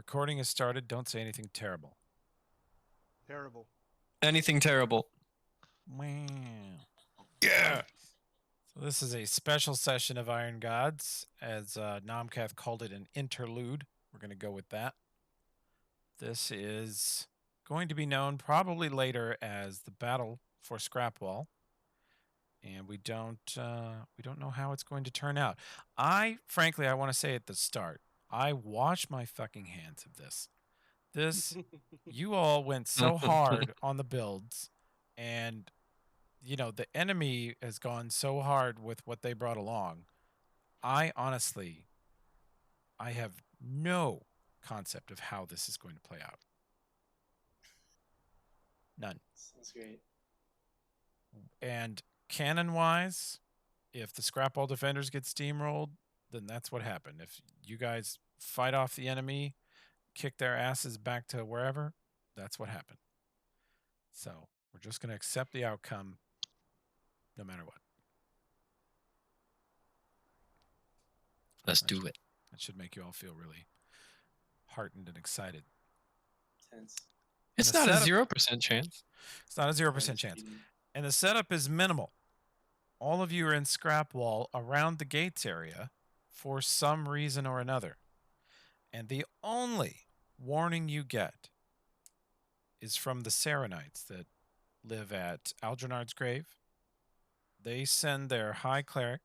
Recording has started. Don't say anything terrible. Terrible. Anything terrible. Wow. Yeah. So this is a special session of Iron Gods, as Nomcath called it, an interlude. We're going to go with that. This is going to be known probably later as the Battle for Scrapwall, and we don't know how it's going to turn out. Frankly, I want to say at the start, I wash my fucking hands of this. You all went so hard on the builds, and the enemy has gone so hard with what they brought along. I honestly, I have no concept of how this is going to play out. None. Sounds great. And canon-wise, if the Scrapwall defenders get steamrolled, then that's what happened. If you guys fight off the enemy, kick their asses back to wherever, that's what happened. So we're just going to accept the outcome no matter what. Let's do it. That should make you all feel really heartened and excited. Tense. It's not a 0% chance. It's not a 0% chance. And the setup is minimal. All of you are in Scrapwall around the gates area for some reason or another. And the only warning you get is from the Serenites that live at Aldrinard's grave. They send their high cleric,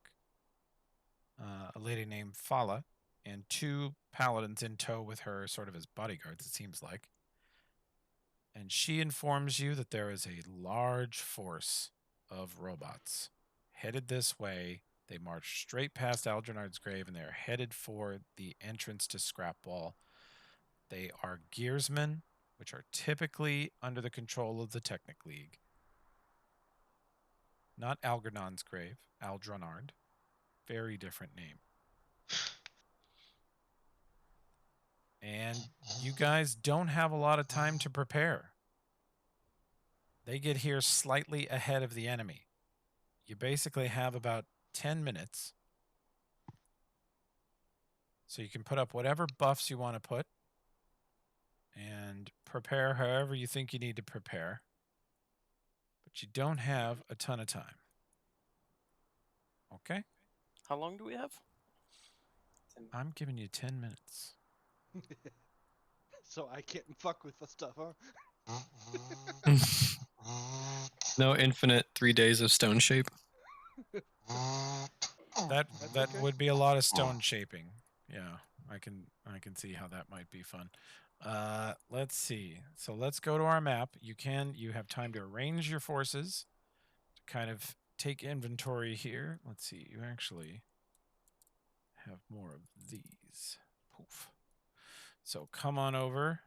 a lady named Fala, and 2 paladins in tow with her, sort of as bodyguards, it seems like. And she informs you that there is a large force of robots headed this way. They march straight past Aldrinard's grave, and they're headed for the entrance to Scrapwall. They are gearsmen, which are typically under the control of the Technic League. Not Algernon's grave, Aldronard. Very different name. And you guys don't have a lot of time to prepare. They get here slightly ahead of the enemy. You basically have about 10 minutes. So you can put up whatever buffs you want to put and prepare however you think you need to prepare. But you don't have a ton of time. Okay? How long do we have? I'm giving you 10 minutes. So I can't fuck with the stuff, huh? No infinite 3 days of stone shape. That okay. would be a lot of stone shaping. Yeah, I can see how that might be fun. Let's see. So let's go to our map. You have time to arrange your forces, to kind of take inventory here. Let's see. You actually have more of these. Poof. So come on over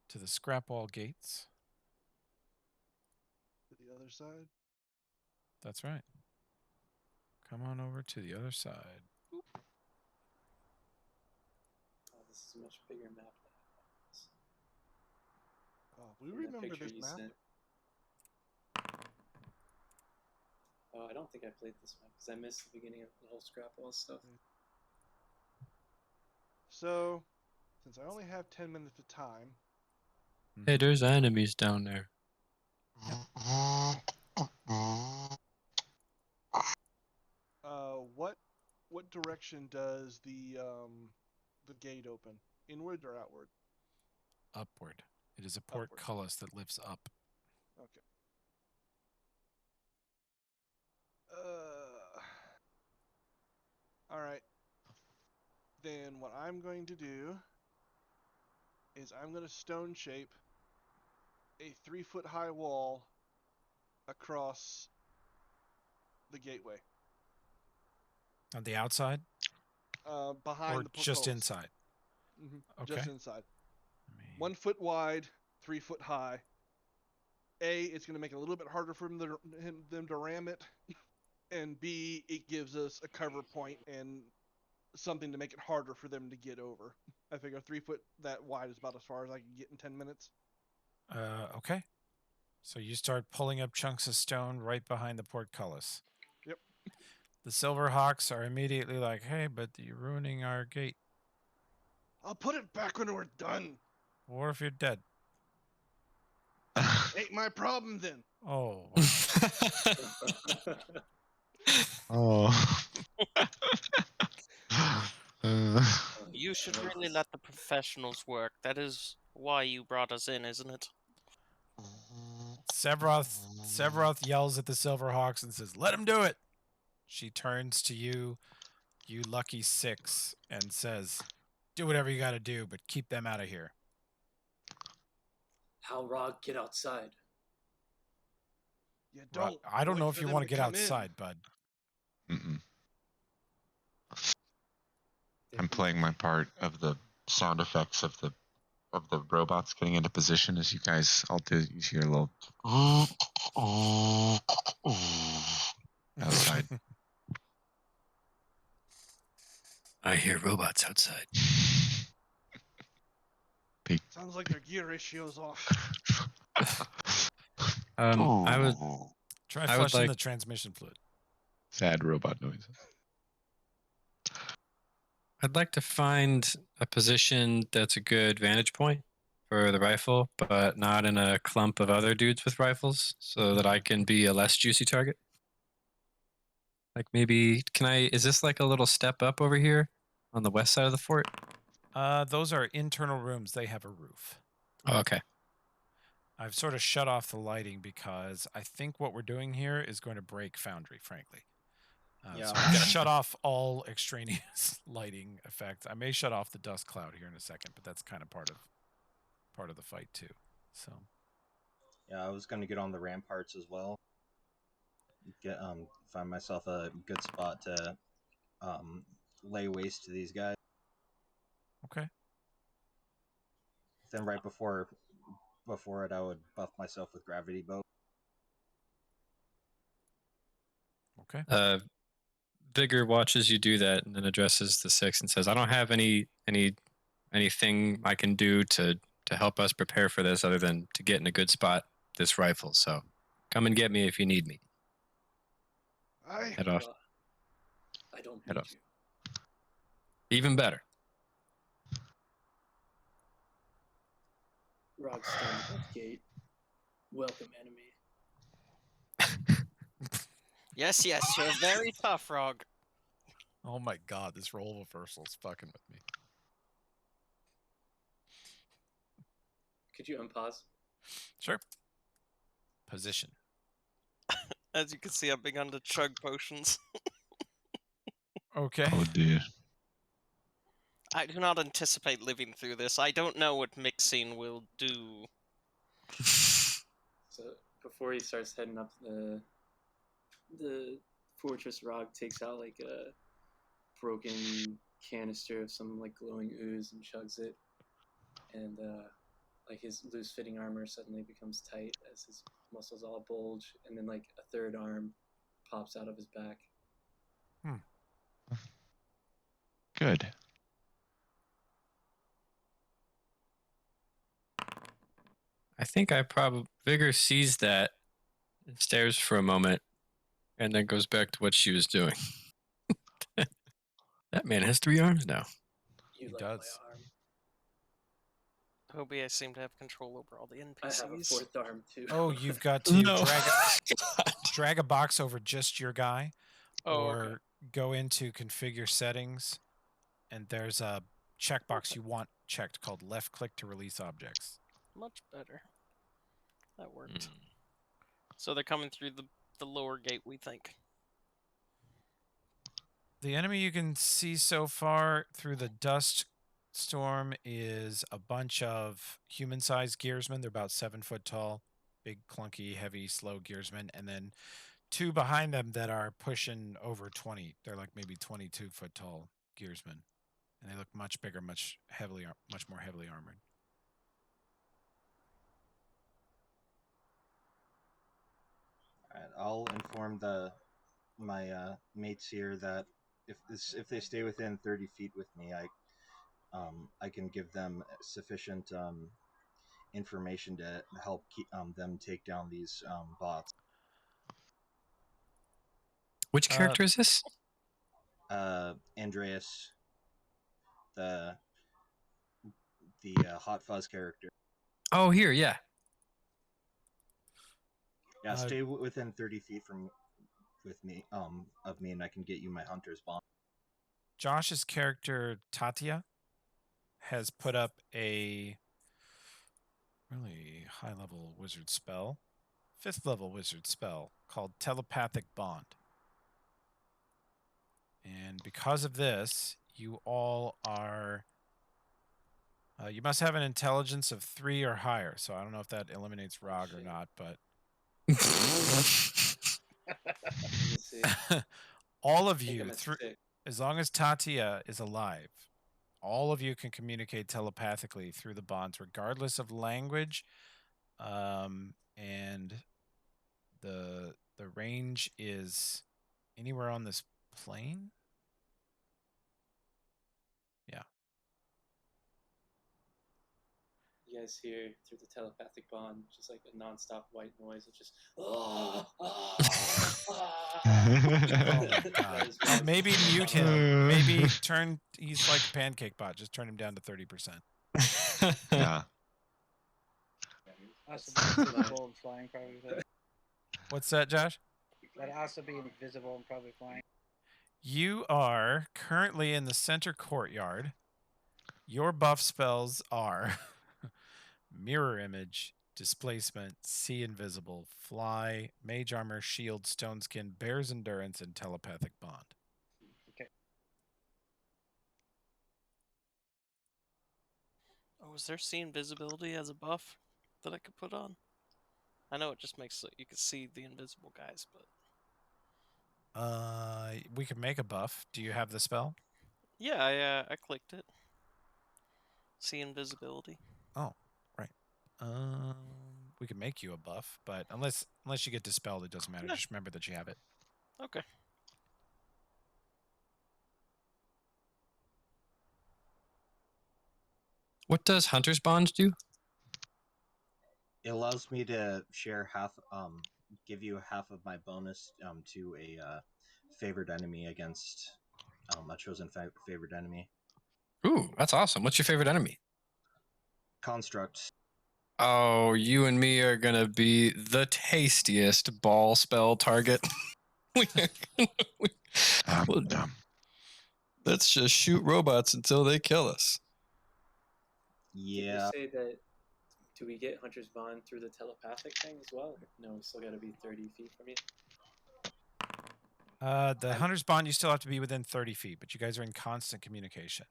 to the Scrapwall gates. To the other side? That's right. Come on over to the other side. Oh, this is a much bigger map than I thought. Oh, we remember this map. Sent. Oh, I don't think I played this map because I missed the beginning of the whole Scrapwall stuff. So, since I only have 10 minutes of time... Hey, there's enemies down there. What direction does the gate open? Inward or outward? Upward. It is a portcullis that lifts up. Okay. All right. Then what I'm going to do is I'm going to stone shape a 3-foot high wall across the gateway. On the outside? Behind or the portcullis. Just inside? Mm-hmm. Okay. Just inside. 1 foot wide, 3 foot high. It's going to make it a little bit harder for them to ram it. And B, it gives us a cover point and something to make it harder for them to get over. I figure 3 foot that wide is about as far as I can get in 10 minutes. Okay. So you start pulling up chunks of stone right behind the portcullis. Yep. The Silverhawks are immediately like, hey, but you're ruining our gate. I'll put it back when we're done. Or if you're dead. Ain't my problem then. Oh. Oh. You should really let the professionals work. That is why you brought us in, isn't it? Sevroth yells at the Silverhawks and says, "Let him do it!" She turns to you, you lucky 6, and says, "Do whatever you gotta do, but keep them out of here." How Rog get outside? You don't. I don't wait know if for you them want to get come in. outside, bud. Mm-mm. I'm playing my part of the sound effects of the robots getting into position as you guys all do. You hear a little outside. I hear robots outside. Sounds like their gear ratio's off. I would Try I would flushing like- the transmission fluid. Sad robot noises. I'd like to find a position that's a good vantage point for the rifle, but not in a clump of other dudes with rifles, so that I can be a less juicy target. Like maybe is this like a little step up over here on the west side of the fort? Those are internal rooms. They have a roof. Oh, okay. I've sort of shut off the lighting because I think what we're doing here is going to break Foundry, frankly. Yeah. So I'm going to shut off all extraneous lighting effects. I may shut off the dust cloud here in a second, but that's kind of part of the fight too. So Yeah, I was gonna get on the ramparts as well. Get find myself a good spot to lay waste to these guys. okay. Then right before it, I would buff myself with gravity bow. Okay. Vigor watches you do that and then addresses the 6 and says, "I don't have anything I can do to help us prepare for this other than to get in a good spot this rifle. So come and get me if you need me." Head off. I don't Head need off. you. Even better. Rog standing at the gate. Welcome, enemy. Yes, you're very tough, Rog. Oh my god, this role reversal's fucking with me. Could you unpause? Sure. Position. As you can see, I've begun to chug potions. Okay. Oh dear. I do not anticipate living through this. I don't know what mixing will do. So before he starts heading up the fortress, Rog takes out like a broken canister of some like glowing ooze and chugs it, and like his loose fitting armor suddenly becomes tight as his muscles all bulge, and then like a third arm pops out of his back. Good. I think Vigor sees that and stares for a moment and then goes back to what she was doing. That man has 3 arms now. You He like does. my arm? Hobie, I seem to have control over all the NPCs. I have a fourth arm too. Oh, you've got to No. drag a box over just your guy, Oh, or okay. go into configure settings, and there's a checkbox you want checked called left click to release objects. Much better. That worked. So they're coming through the lower gate, we think. The enemy you can see so far through the dust storm is a bunch of human-sized gearsmen. They're about 7 foot tall, big, clunky, heavy, slow gearsmen, and then 2 behind them that are pushing over 20. They're like maybe 22 foot tall gearsmen, and they look much bigger, much more heavily armored. Alright, I'll inform my mates here that if they stay within 30 feet with me, I can give them sufficient information to help keep them take down these bots. Which character is this? Andreas, the the Hot Fuzz character. Oh, here, yeah. Yeah, stay within 30 feet with me, of me, and I can get you my Hunter's Bond. Josh's character Tatia has put up a really high-level wizard spell, 5th level wizard spell called Telepathic Bond. And because of this, you all are... you must have an intelligence of 3 or higher. So I don't know if that eliminates Rog or not, but... all of you, as long as Tatia is alive, all of you can communicate telepathically through the bonds, regardless of language. And the range is anywhere on this plane. Yeah. You guys hear through the telepathic bond just like a nonstop white noise. It's just Oh my god. Maybe mute him. Maybe turn. He's like Pancake Bot. Just turn him down to 30%. Yeah. Also be invisible and flying, probably. What's that, Josh? That'd also be invisible and probably flying. You are currently in the center courtyard. Your buff spells are Mirror Image, Displacement, See Invisible, Fly, Mage Armor, Shield, Stone Skin, Bear's Endurance, and Telepathic Bond. Okay. Oh, is there See Invisibility as a buff that I could put on? I know it just makes so you can see the invisible guys, but... We can make a buff. Do you have the spell? Yeah, I clicked it. See Invisibility. Oh, right. We can make you a buff, but unless you get dispelled, it doesn't matter. Yeah. Just remember that you have it. Okay. What does Hunter's Bond do? It allows me to share half, give you half of my bonus to a favored enemy against a chosen favored enemy. Ooh, that's awesome. What's your favorite enemy? Construct. Oh, you and me are gonna be the tastiest ball spell target. Let's just shoot robots until they kill us. Yeah. Did you say that? Do we get Hunter's Bond through the telepathic thing as well? No, we still got to be 30 feet from you. The Hunter's Bond, you still have to be within 30 feet, but you guys are in constant communication.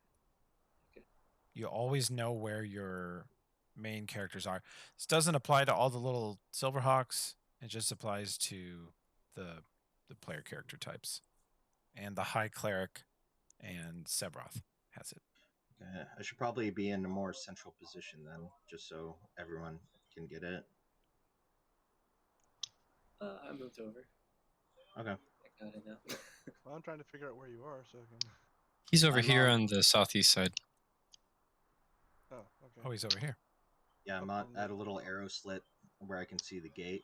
Okay. You always know where your main characters are. This doesn't apply to all the little Silverhawks. It just applies to the player character types. And the High Cleric and Sebroth has it. I should probably be in a more central position then, just so everyone can get it. I moved over. Okay. I got it now. Well, I'm trying to figure out where you are so I can... He's over here on the southeast side. Oh, okay. Oh, he's over here. Yeah, I'm at a little arrow slit where I can see the gate.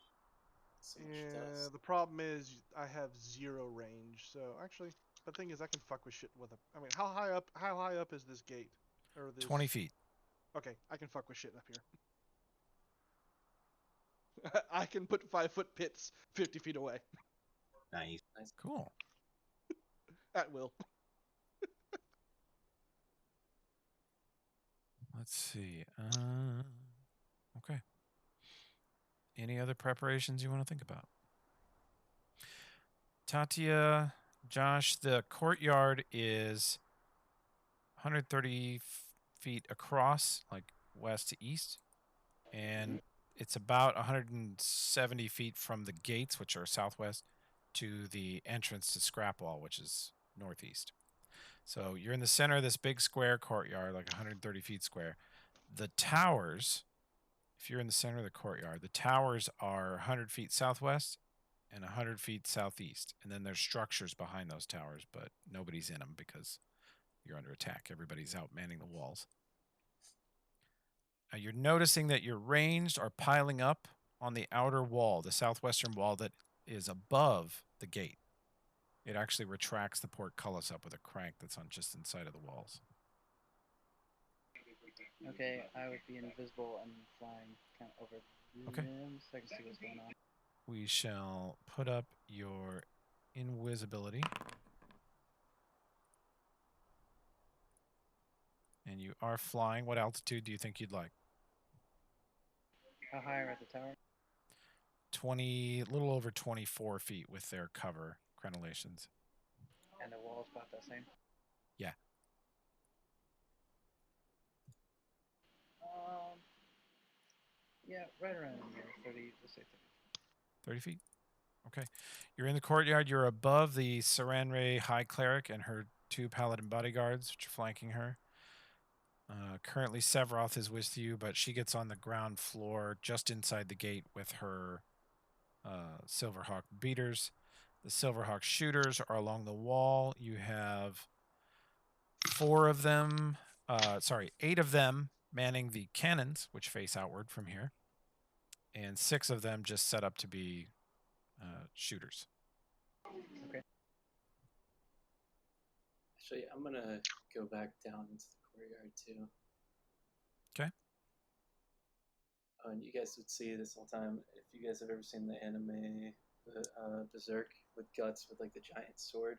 Yeah, the problem is I have 0 range. So actually, the thing is I can fuck with shit with a... I mean, how high up is this gate? Or this... 20 feet. Okay, I can fuck with shit up here. I can put 5-foot pits 50 feet away. Nice. Cool. At will. Let's see. Okay. Any other preparations you want to think about? Tatia, Josh, the courtyard is 130 feet across, like west to east. And it's about 170 feet from the gates, which are southwest, to the entrance to Scrapwall, which is northeast. So you're in the center of this big square courtyard, like 130 feet square. The towers, if you're in the center of the courtyard, the towers are 100 feet southwest and 100 feet southeast. And then there's structures behind those towers, but nobody's in them because you're under attack. Everybody's out manning the walls. You're noticing that your ranged are piling up on the outer wall, the southwestern wall that is above the gate. It actually retracts the portcullis up with a crank that's on just inside of the walls. Okay, I would be invisible and flying kind of over Okay. them so I can see what's going on. We shall put up your invisibility. And you are flying. What altitude do you think you'd like? How high are at the tower? 20, a little over 24 feet with their cover crenellations. And the wall's about the same? Yeah. Yeah, right around there. 30, let's say 30. 30 feet? Okay. You're in the courtyard. You're above the Saranre High Cleric and her 2 paladin bodyguards, which are flanking her. Currently, Sevroth is with you, but she gets on the ground floor just inside the gate with her Silverhawk beaters. The Silverhawk shooters are along the wall. You have 8 of them manning the cannons, which face outward from here, and 6 of them just set up to be shooters. Okay. Actually, I'm gonna go back down into the courtyard too. Okay. And you guys would see this all the time. If you guys have ever seen the anime Berserk with Guts with like the giant sword.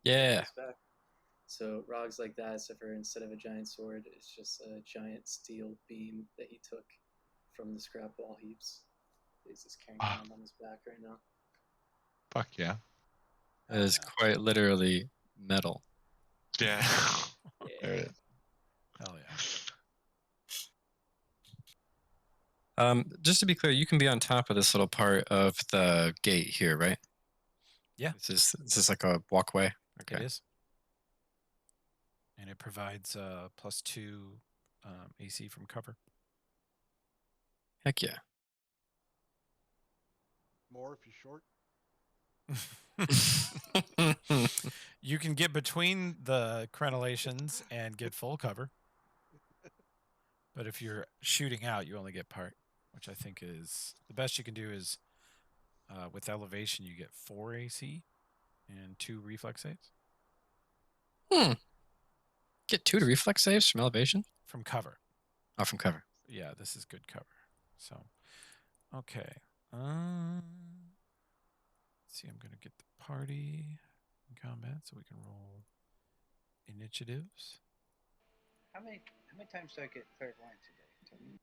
Yeah. Back. So Rog's like that, except for instead of a giant sword, it's just a giant steel beam that he took from the Scrapwall heaps. He's just carrying around on his back right now. Fuck yeah. It is quite literally metal. Yeah. There it is. Hell yeah. Just to be clear, you can be on top of this little part of the gate here, right? Yeah. This is like a walkway. Okay. It is. And it provides +2 AC from cover. Heck yeah. More if you're short. You can get between the crenellations and get full cover. But if you're shooting out, you only get part, which I think is the best you can do is with elevation, you get 4 AC and 2 reflex saves. Get 2 to reflex saves from elevation? From cover. Oh, from cover. Yeah, this is good cover. So, okay. Let's see, I'm going to get the party in combat so we can roll initiatives. How many times do I get clairvoyance a day?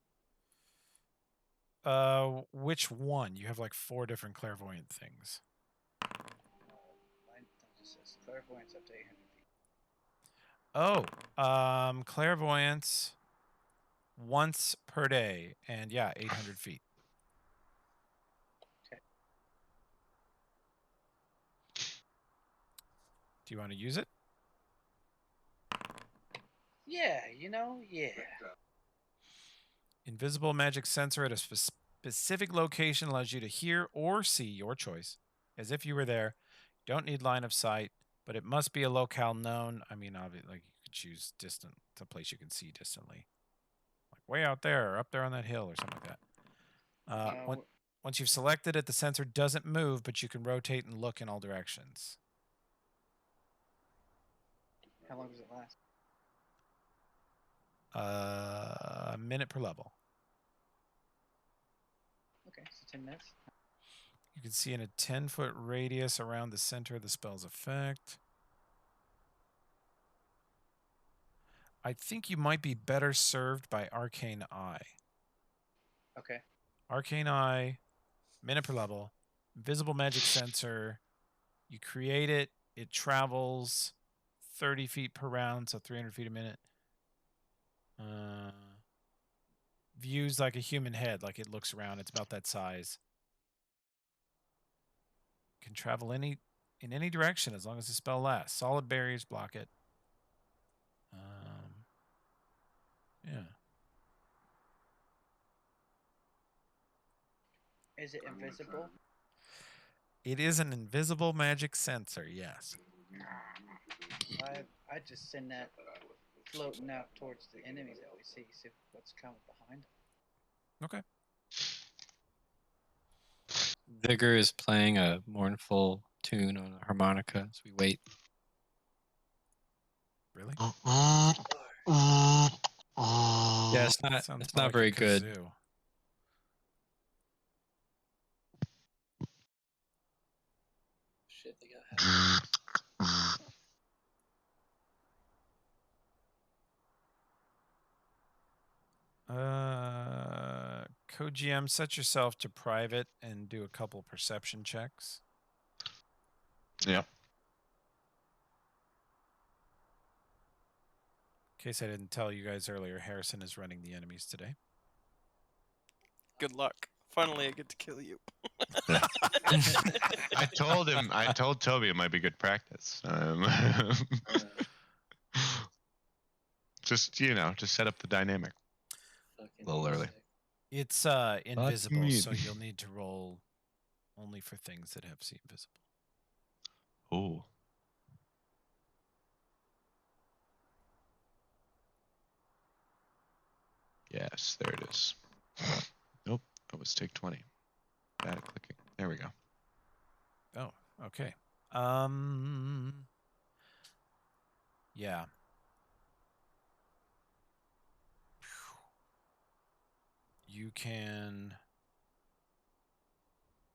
Which one? You have like 4 different clairvoyant things. Mine just says clairvoyance up to 800 feet. Oh, clairvoyance once per day, and yeah, 800 feet. Okay. Do you want to use it? Yeah, yeah. Invisible magic sensor at a specific location allows you to hear or see your choice, as if you were there. You don't need line of sight, but it must be a locale known. I mean, obviously, like you could choose distant, a place you can see distantly, like way out there or up there on that hill or something like that. Once you've selected it, the sensor doesn't move, but you can rotate and look in all directions. How long does it last? A minute per level. Okay, so 10 minutes. You can see in a 10-foot radius around the center of the spell's effect. I think you might be better served by Arcane Eye. Okay. Arcane Eye, minute per level, invisible magic sensor. You create it, it travels 30 feet per round, so 300 feet a minute. Views like a human head, like it looks around. It's about that size. Can travel in any direction as long as the spell lasts. Solid barriers block it. Yeah. Is it invisible? It is an invisible magic sensor, yes. I just send that floating out towards the enemies that we see what's coming behind them. Okay. Vigor is playing a mournful tune on a harmonica as we wait. Really? Yeah, it's not. Sounds It's more not like a very good. kazoo. Shit, they got hacked. Co-GM, set yourself to private and do a couple perception checks. Yep. In case I didn't tell you guys earlier, Harrison is running the enemies today. Good luck. Finally, I get to kill you. I told him. I told Toby it might be good practice. Just just set up the dynamic. Fucking A little early. sick. It's invisible, mean. so you'll need to roll only for things that have seen visible. Oh. Yes, there it is. Nope, that was take 20. Bad at clicking. There we go. Oh, okay. Yeah. You can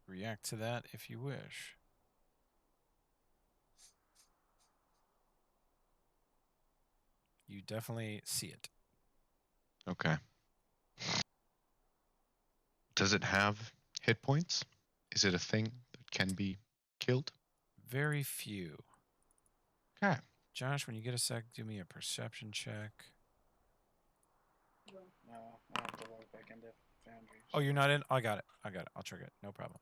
react to that if you wish. You definitely see it. Okay. Does it have hit points? Is it a thing that can be killed? Very few. Okay. Josh, when you get a sec, do me a perception check. No, I have to log back into Foundry. Oh, you're not in? I got it. I'll trigger it. No problem.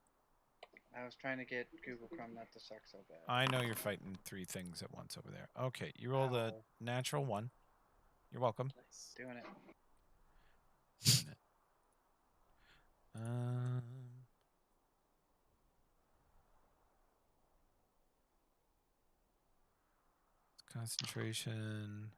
I was trying to get Google Chrome not to suck so bad. I know you're fighting 3 things at once over there. Okay, you roll the Ow. natural 1. You're welcome. Nice. Doing it. Doing it. Concentration.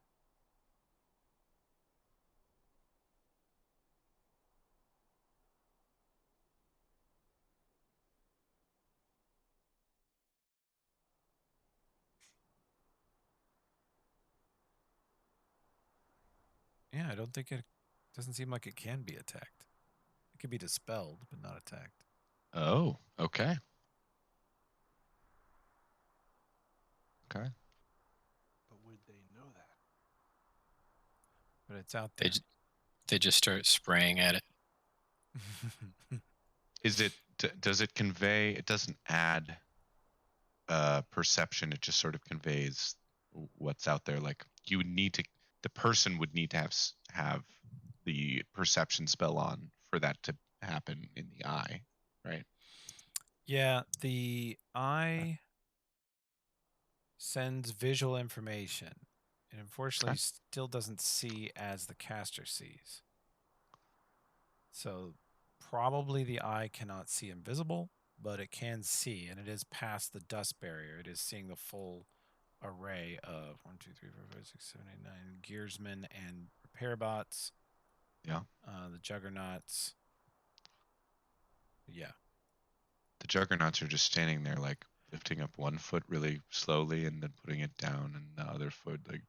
Yeah, I don't think it doesn't seem like it can be attacked. It can be dispelled, but not attacked. Oh, okay. Okay. But would they know that? But it's out there. They just start spraying at it. Is it? Does it convey? It doesn't add perception. It just sort of conveys what's out there. Like you would need to. The person would need to have the perception spell on for that to happen in the eye, right? Yeah, the eye sends visual information. It unfortunately Okay. still doesn't see as the caster sees. So probably the eye cannot see invisible, but it can see, and it is past the dust barrier. It is seeing the full array of 1, 2, 3, 4, 5, 6, 7, 8, 9 gearsmen and repair bots. Yeah. The juggernauts. Yeah. The juggernauts are just standing there, like lifting up one foot really slowly and then putting it down, and the other foot like.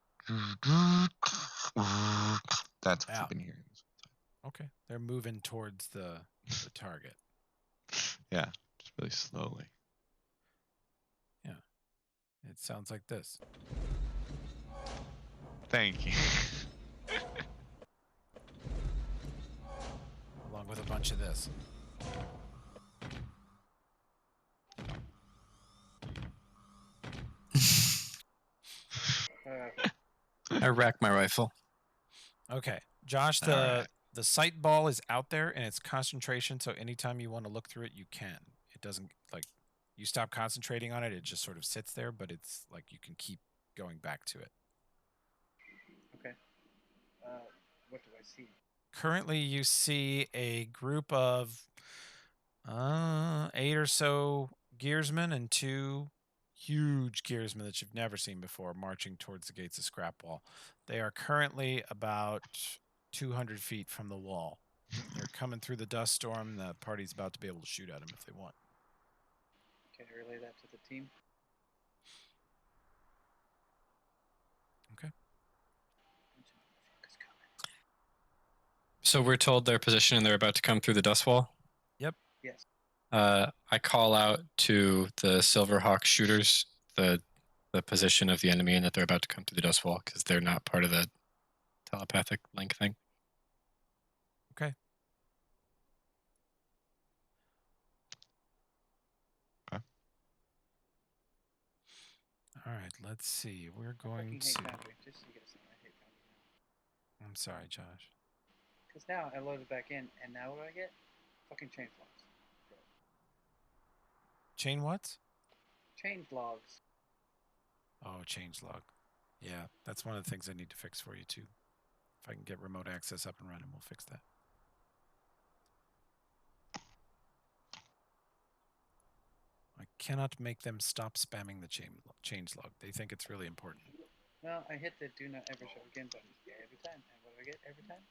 That's what Ow. you've been hearing. Okay. They're moving towards the target. Yeah, just really slowly. Yeah. It sounds like this. Thank you. Along with a bunch of this. I rack my rifle. Okay. Josh, the sight ball is out there and it's concentration, so anytime you want to look through it, you can. It doesn't, like, you stop concentrating on it, it just sort of sits there, but it's like you can keep going back to it. Okay. What do I see? Currently, you see a group of 8 or so gearsmen and 2 huge gearsmen that you've never seen before marching towards the gates of Scrapwall. They are currently about 200 feet from the wall. They're coming through the dust storm. The party's about to be able to shoot at them if they want. Can I relay that to the team? Okay. Bunch of motherfuckers coming. So we're told their position and they're about to come through the dust wall. Yep. Yes. I call out to the Silverhawk shooters the position of the enemy and that they're about to come through the dust wall because they're not part of the telepathic link thing. Okay. Okay. All right, let's see. We're I going fucking hate to. Foundry. Just so you guys know, I hate Foundry now. I'm sorry, Josh. Because now I load it back in, and now what do I get? Fucking change logs. Chain what? Change logs. Oh, change log. Yeah, that's one of the things I need to fix for you too. If I can get remote access up and running, we'll fix that. I cannot make them stop spamming the change log. They think it's really important. Well, I hit the do not ever show again button every time. And what do I get every time?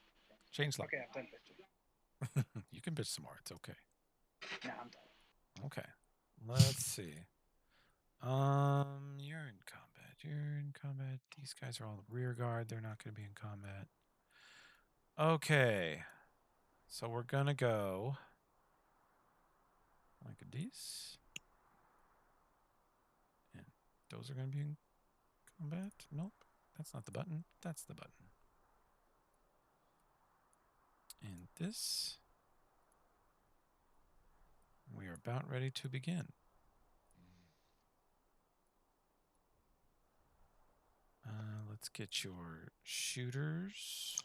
Change log. Okay, I'm done bitching. You can bitch some more. It's okay. Nah, I'm done. Okay. Let's see. You're in combat. You're in combat. These guys are all rear guard. They're not going to be in combat. Okay. So we're going to go like this. And those are going to be in combat. Nope. That's not the button. That's the button. And this. We are about ready to begin. Let's get your shooters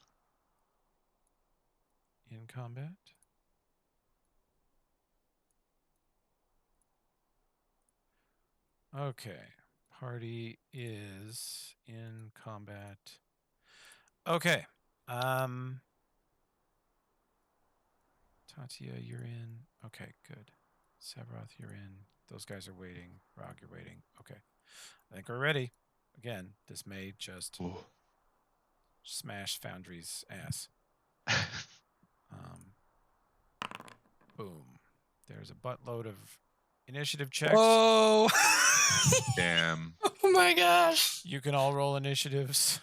in combat. Okay. Party is in combat. Okay. Tatia, you're in. Okay, good. Severoth, you're in. Those guys are waiting. Rog, you're waiting. Okay. I think we're ready. Again, this may just Ooh. smash Foundry's ass. Boom. There's a buttload of initiative checks. Oh! Damn. Oh my gosh! You can all roll initiatives.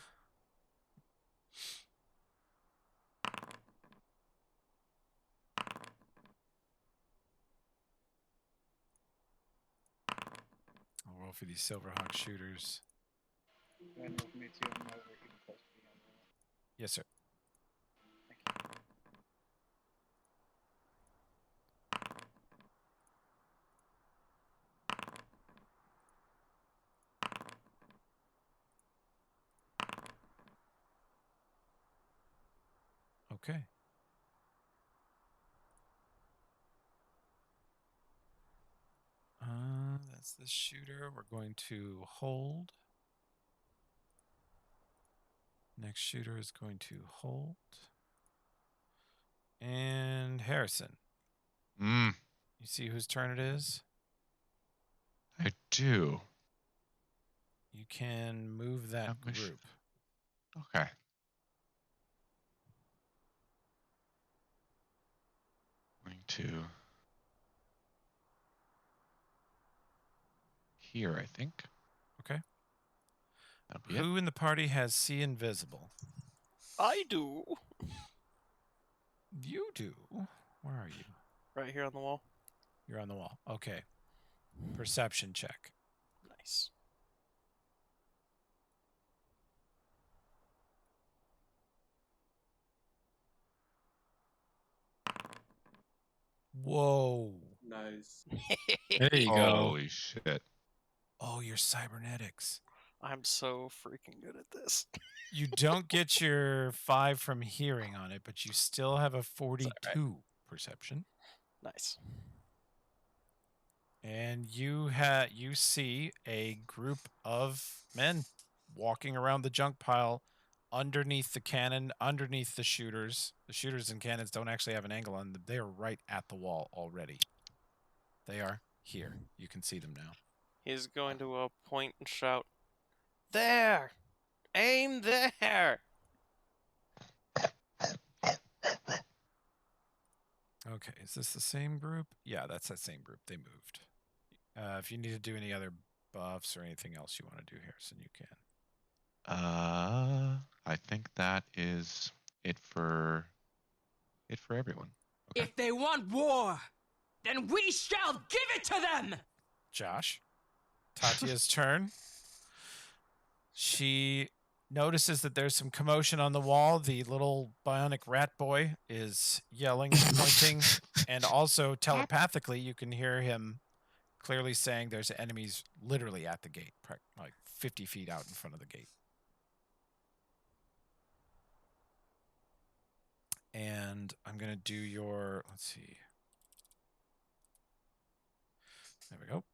I'll roll for these Silverhawk shooters. Go ahead and roll for me too. I'm over even close to being on the roll. Yes, sir. Thank you. Okay. That's the shooter. We're going to hold. Next shooter is going to hold. And Harrison. Mm, You see whose turn it is? I do. You can move that Have my group. Okay. Going to here, I think. Okay. That'll be it. Who in the party has See Invisible? I do. You do. Where are you? Right here on the wall. You're on the wall. Okay. Perception check. Nice. Whoa. Nice. There you go. Holy shit. Oh, your cybernetics. I'm so freaking good at this. You don't get your 5 from hearing on it, but you still have a 42 perception. Nice. And you see a group of men walking around the junk pile underneath the cannon, underneath the shooters. The shooters and cannons don't actually have an angle on them. They are right at the wall already. They are here. You can see them now. He's going to point and shout, "There! Aim there!" Okay, is this the same group? Yeah, that's that same group. They moved. If you need to do any other buffs or anything else you want to do, Harrison, you can. I think that is it for it for everyone. Okay. If they want war, then we shall give it to them! Josh, Tatia's turn. She notices that there's some commotion on the wall. The little bionic rat boy is yelling and pointing, and also telepathically, you can hear him clearly saying there's enemies literally at the gate, like 50 feet out in front of the gate. And I'm going to do your, let's see. There we go.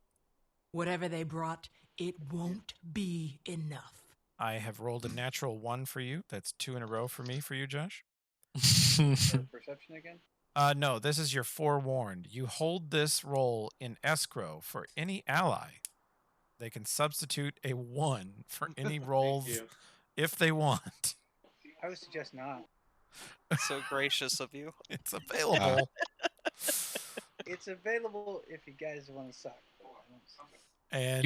Whatever they brought, it won't be enough. I have rolled a natural 1 for you. That's 2 in a row for me, for you, Josh. Perception again? No, this is your forewarned. You hold this roll in escrow for any ally. They can substitute a 1 for any rolls you. if they want. I would suggest not. So gracious of you. It's available. It's available if you guys want to suck. I don't suck. And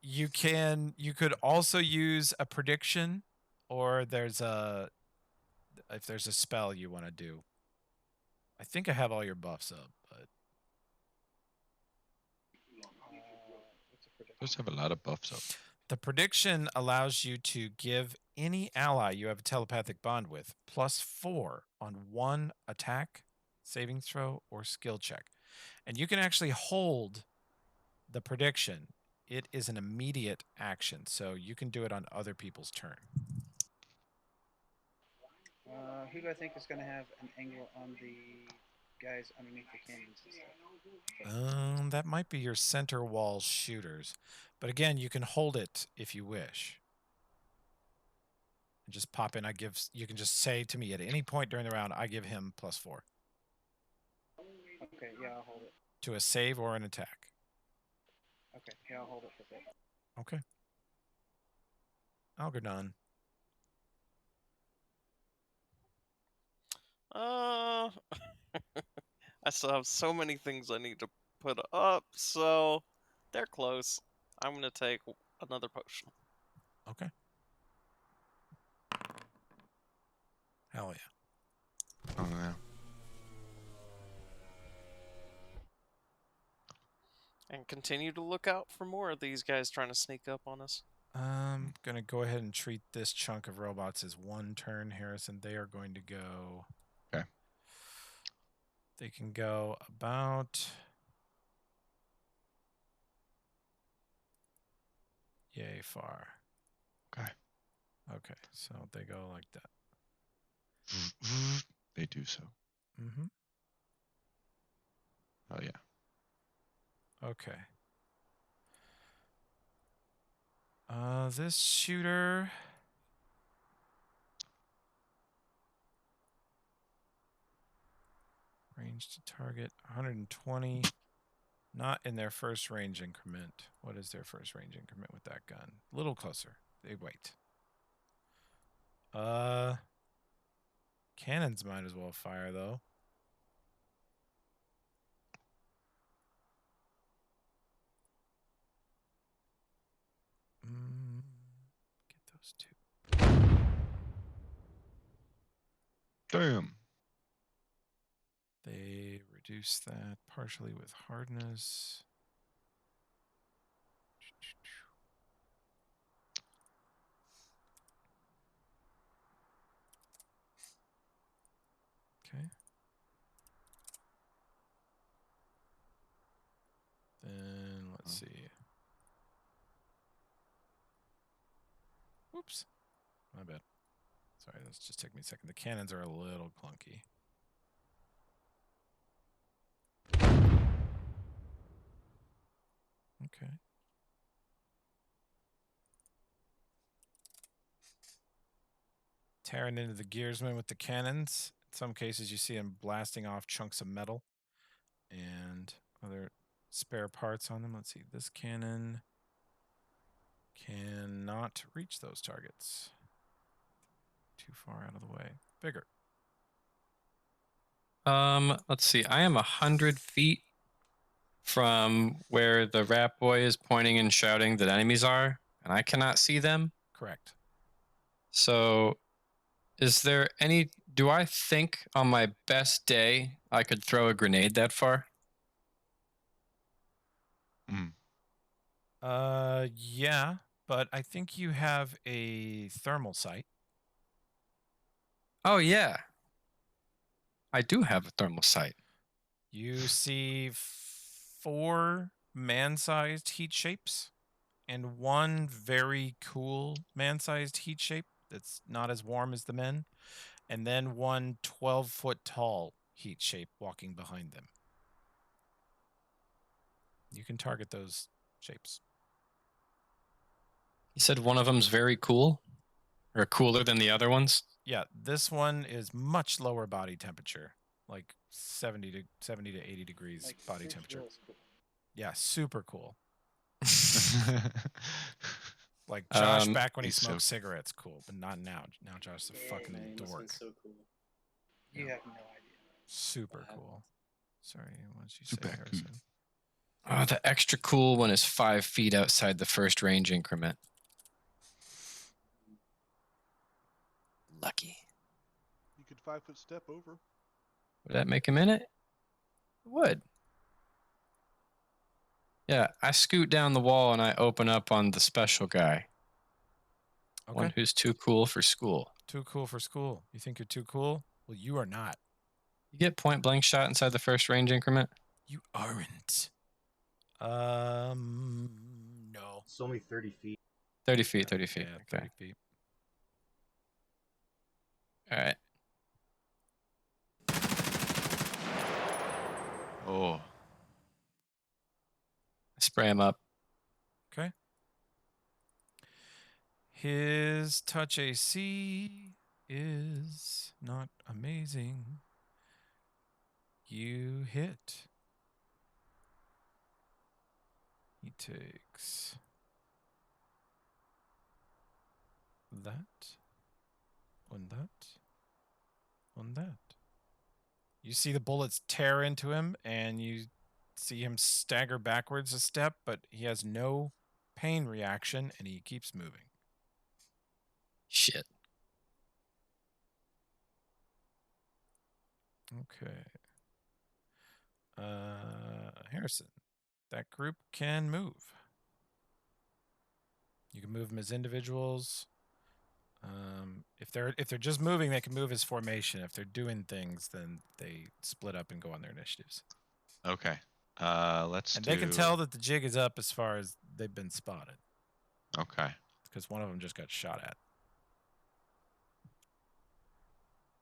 you could also use a prediction, or if there's a spell you want to do. I think I have all your buffs up, but What's a prediction? Those have a lot of buffs up. the prediction allows you to give any ally you have a telepathic bond with +4 on 1 attack, saving throw, or skill check. And you can actually hold the prediction. It is an immediate action, so you can do it on other people's turn. Who do I think is going to have an angle on the guys underneath the cannons and stuff? That might be your center wall shooters. But again, you can hold it if you wish. And just pop in. You can just say to me at any point during the round, I give him +4. Okay, yeah, I'll hold it. To a save or an attack. Okay, yeah, I'll hold it for a bit. Okay. Algernon. I still have so many things I need to put up, so they're close. I'm gonna take another potion. Okay. Hell yeah. Oh yeah. And continue to look out for more of these guys trying to sneak up on us. I'm going to go ahead and treat this chunk of robots as 1 turn, Harrison. They are going to go... Okay. They can go about... Yay far. Okay. Okay, so they go like that. They do so. Mm-hmm. Oh yeah. Okay. This shooter... Range to target 120. Not in their first range increment. What is their first range increment with that gun? A little closer. They wait. Cannons might as well fire though. Get those 2. Damn. They reduce that partially with hardness. Okay. Then let's see. Oops. My bad. Sorry, that's just took me a second. The cannons are a little clunky. Okay. Tearing into the gearsmen with the cannons. In some cases, you see them blasting off chunks of metal and other spare parts on them. Let's see. This cannon cannot reach those targets. Too far out of the way. Bigger. Let's see. I am 100 feet from where the rat boy is pointing and shouting that enemies are, and I cannot see them. Correct. So, is there any Do I think on my best day I could throw a grenade that far? Yeah, but I think you have a thermal sight. Oh, yeah. I do have a thermal sight. You see 4 man-sized heat shapes and 1 very cool man-sized heat shape that's not as warm as the men, and then 1 12-foot tall heat shape walking behind them. You can target those shapes. You said one of them's very cool? Or cooler than the other ones? Yeah, this one is much lower body temperature, like 70 to 80 degrees Like body Crapwall temperature. is cool. Yeah, super cool. Like Josh back when he He's so smoked cool. cigarettes, cool, but not now. Now Josh's a fucking Man, you must have been dork. so cool. You have no idea. Super Wow. cool. Sorry, what did you Super say, cool. Harrison? Oh, the extra cool one is 5 feet outside the first range increment. Lucky. You could 5-foot step over. Would that make him in it? It would. Yeah, I scoot down the wall and I open up on the special guy. Okay. One who's too cool for school. Too cool for school. You think you're too cool? Well, you are not. You get point blank shot inside the first range increment? You aren't. No. It's only 30 feet. 30 feet, 30 feet. Yeah, Okay. 30 feet. All right. Oh. I spray him up. Okay. His touch AC is not amazing. You hit. He takes that, on that, on that. You see the bullets tear into him, and you see him stagger backwards a step, but he has no pain reaction, and he keeps moving. Shit. Okay. Harrison, that group can move. You can move them as individuals. If they're just moving, they can move as formation. If they're doing things, then they split up and go on their initiatives. Okay. Let's And do. they can tell that the jig is up as far as they've been spotted, Okay. because one of them just got shot at.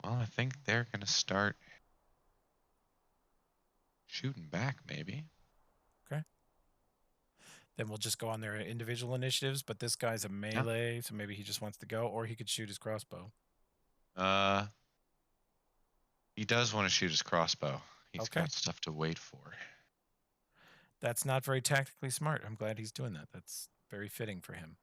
Well, I think they're gonna start shooting back, maybe. Then we'll just go on their individual initiatives. But this guy's a melee, so maybe he just wants to go, or he could shoot his crossbow. He does want to shoot his crossbow. He's Okay. got stuff to wait for. That's not very tactically smart. I'm glad he's doing that. That's very fitting for him.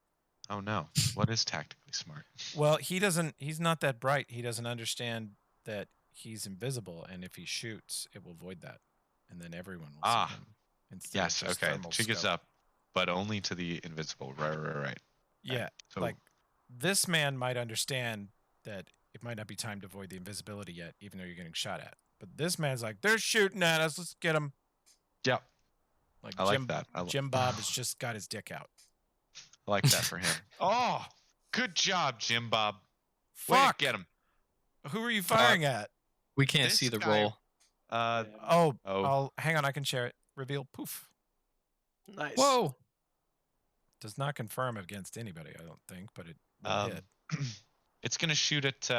Oh no. What is tactically smart? Well, he's not that bright. He doesn't understand that he's invisible, and if he shoots, it will void that. And then everyone will see him. Instead Yes, of just okay. thermal Jig is scope. up, but only to the invisible. Right. Yeah, So like this man might understand that it might not be time to void the invisibility yet, even though you're getting shot at. But this man's like, they're shooting at us. Let's get them. Yep. Like I like that. Jim Bob has just got his dick out. I like that for him. Oh, good job, Jim Bob. Way to Fuck. get him. Who are you firing at? We can't This see the guy- roll. Oh, Oh. I'll hang on. I can share it. Reveal. Poof. Nice. Whoa. Does not confirm against anybody, I don't think, but it will hit. It's gonna shoot at.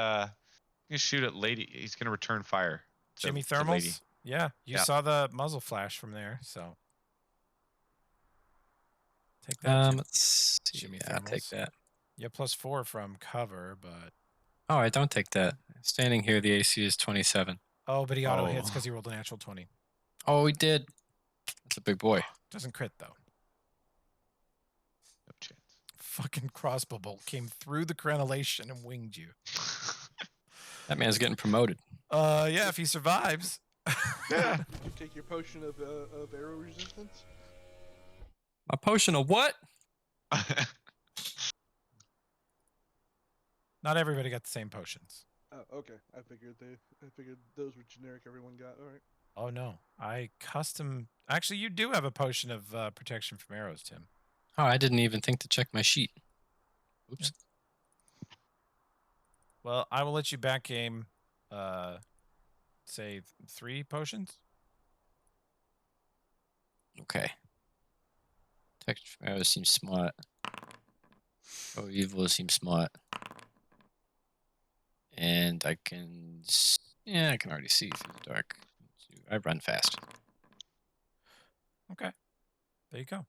Lady. He's gonna return fire. to- Jimmy to Lady. Thermals? Yeah, you Yeah. saw the muzzle flash from there, so take that. Jim. Let's see. Jimmy Yeah, I'll take Thermals. that. Yeah, +4 from cover, but Oh, I don't take that. Standing here, the AC is 27. but he auto hits Oh. because he rolled a natural 20. Oh, he did. That's a big boy. Doesn't crit though. No chance. Fucking crossbow bolt came through the crenellation and winged you. That man's getting promoted. Yeah, if he survives. Yeah. You take your potion of arrow resistance. A potion of what? Not everybody got the same potions. Oh, okay. I figured those were generic. Everyone got. All right. Oh no, I custom. Actually, you do have a potion of protection from arrows, Tim. Oh, I didn't even think to check my sheet. Oops. Well, I will let you back game. Say 3 potions. Okay. Protection from arrows seems smart. Oh, evil seems smart. And I can, I can already see through the dark. I run fast. Okay, there you go.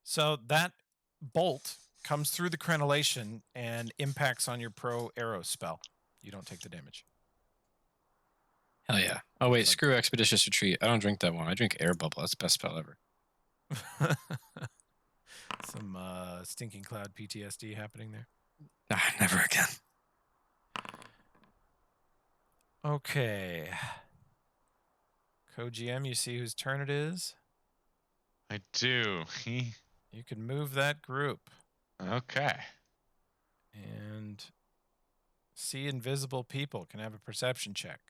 So that bolt comes through the crenellation and impacts on your pro arrow spell. You don't take the damage. Hell yeah. Oh, wait, Like- screw Expeditious Retreat. I don't drink that one. I drink Air Bubble. That's the best spell ever. Some stinking cloud PTSD happening there. Nah, never again. Okay. Co-GM, you see whose turn it is? I do. You can move that group Okay. and see invisible people. Can have a perception check.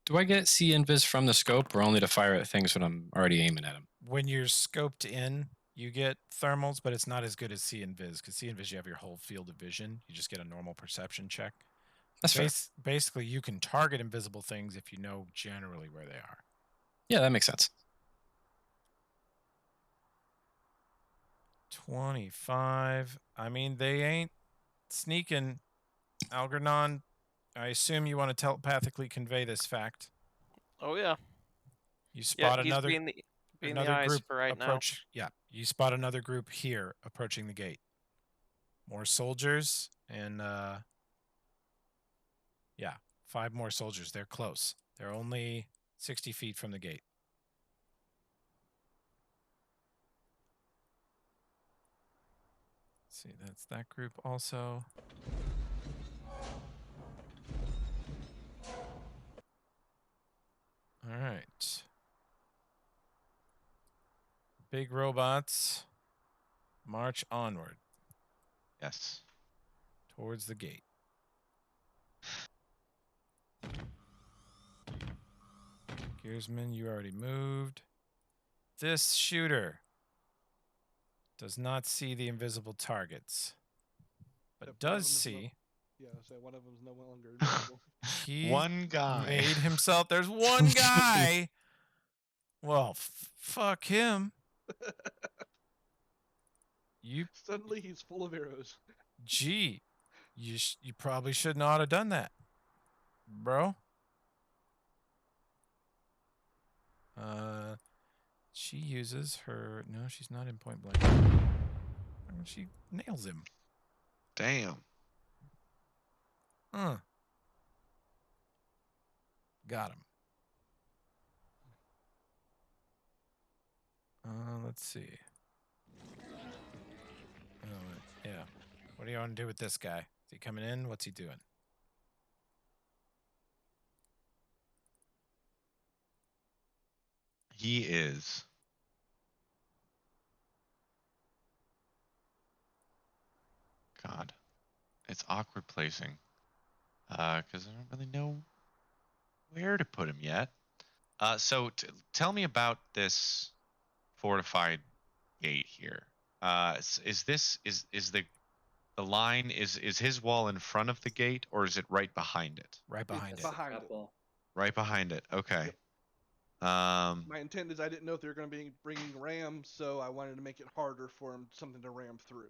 Do I get see invis from the scope or only to fire at things when I'm already aiming at them? When you're scoped in, you get thermals, but it's not as good as see and vis, because see and vis you have your whole field of vision. You just get a normal perception check. That's fair. Basically, you can target invisible things if you know generally where they are. Yeah, that makes sense. 25. I mean, they ain't sneaking. Algernon, I assume you want to telepathically convey this fact. Oh yeah. You spot He's another being the another eyes group for right approach. Yeah, you spot another group here approaching the gate. More soldiers and yeah, 5 more soldiers. They're close. They're only 60 feet from the gate. Let's see, that's that group also. All right. Big robots march onward Yes. towards the gate. Gearsman, you already moved. This shooter does not see the invisible targets, but Yep, one of does them is see. Yeah, so one of them's no longer invisible. He One guy. made himself. There's one guy. Well, fuck him. You, Suddenly he's full of arrows. gee, you probably should not have done that, bro. She uses her. No, she's not in point blank. She nails him. Damn. Got him. Let's see. Yeah. What do you want to do with this guy? Is he coming in? What's he doing? He is. God. It's awkward placing. Because I don't really know where to put him yet. So tell me about this fortified gate here. Is the line is his wall in front of the gate or is it right behind it? Right behind That's it. the Behind it. Crapwall. Right behind it. Okay. Yep. My intent is I didn't know if they were going to be bringing rams, so I wanted to make it harder for him, something to ram through.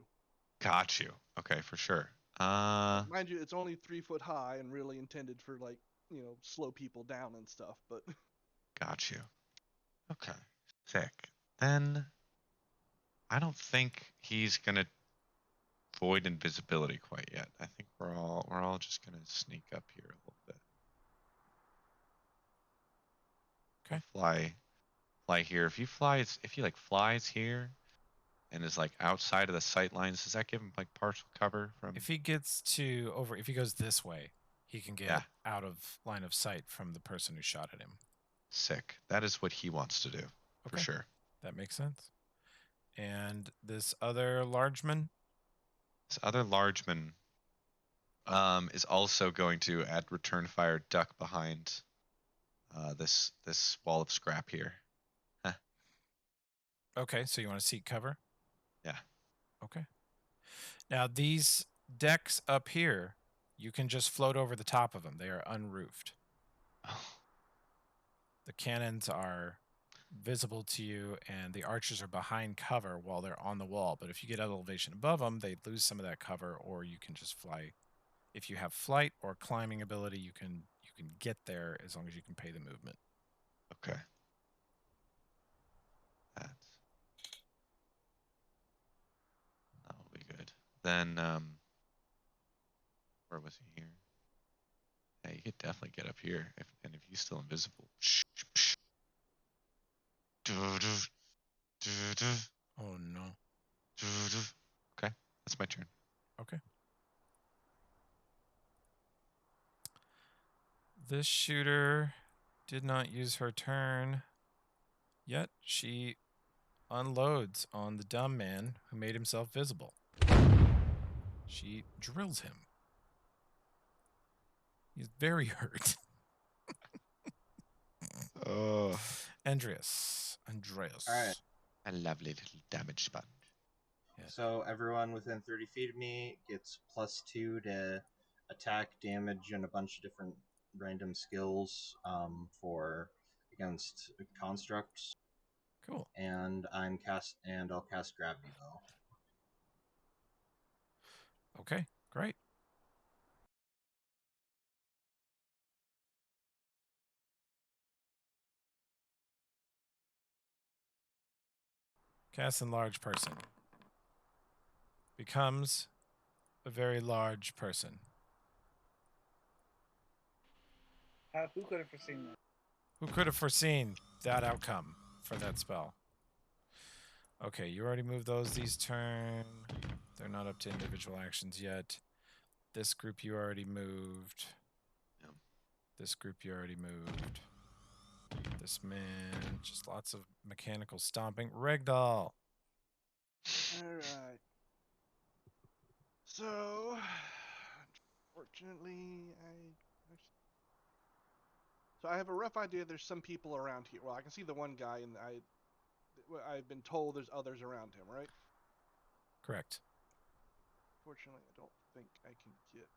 Got you. Okay, for sure. Mind you, it's only 3 foot high and really intended for slow people down and stuff. But got you. Okay. Sick. Then I don't think he's gonna void invisibility quite yet. I think we're all just gonna sneak up here a little bit. Okay. Fly here. If he like flies here and is like outside of the sight lines, does that give him like partial cover from? If he gets if he goes this way, he can get out of line of sight from the person who shot at him. Sick. That is what he wants to do, for Okay. sure. That makes sense. And this other largeman? This other largeman is also going to, at return fire, duck behind this wall of scrap here. Okay, so you want to seek cover? Yeah. Okay. Now, these decks up here, you can just float over the top of them. They are unroofed. The cannons are visible to you, and the archers are behind cover while they're on the wall. But if you get elevation above them, they lose some of that cover, or you can just fly. If you have flight or climbing ability, you can get there as long as you can pay the movement. Okay. That'll be good. Then, where was he here? Yeah, you could definitely get up here, and if he's still invisible. Oh no. Okay, that's my turn. Okay. This shooter did not use her turn, yet she unloads on the dumb man who made himself visible. She drills him. He's very hurt. Oh. Andreas. All right. A lovely little damage sponge. Yeah. So everyone within 30 feet of me gets +2 to attack, damage, and a bunch of different random skills for against constructs. Cool. And I'll cast Gravity Bow. Okay, great. Cast enlarge person. Becomes a very large person. Who could have foreseen that? Who could have foreseen that outcome for that spell? Okay, you already moved those these turn. They're not up to individual actions yet. This group you already moved. Yep. This group you already moved. This man, just lots of mechanical stomping. Ragdoll. Alright. So, unfortunately, So I have a rough idea there's some people around here. Well, I can see the one guy, and I've been told there's others around him, right? Correct. Fortunately, I don't think I can get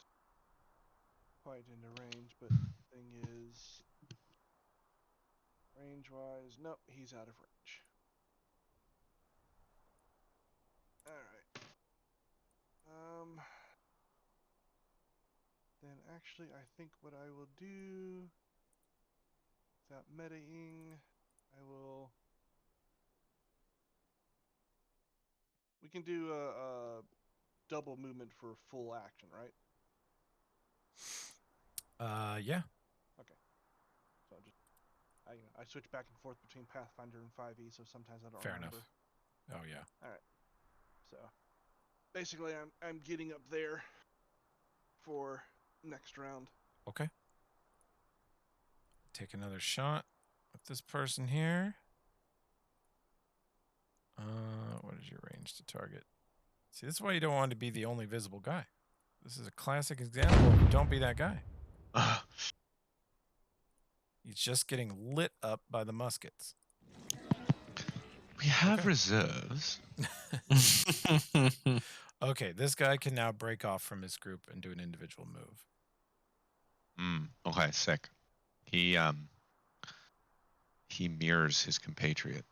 quite into range, but the thing is, range-wise, nope, he's out of range. Alright. Then actually, I think what I will do, without metaing, we can do a double movement for full action, right? Yeah. Okay. So I switch back and forth between Pathfinder and 5e, so sometimes I don't Fair remember. enough. Oh yeah. All right. So basically, I'm getting up there for next round. Okay. Take another shot with this person here. What is your range to target? See, this is why you don't want to be the only visible guy. This is a classic example of don't be that guy. He's just getting lit up by the muskets. We have reserves. Okay, this guy can now break off from his group and do an individual move. Okay, sick. He mirrors his compatriot.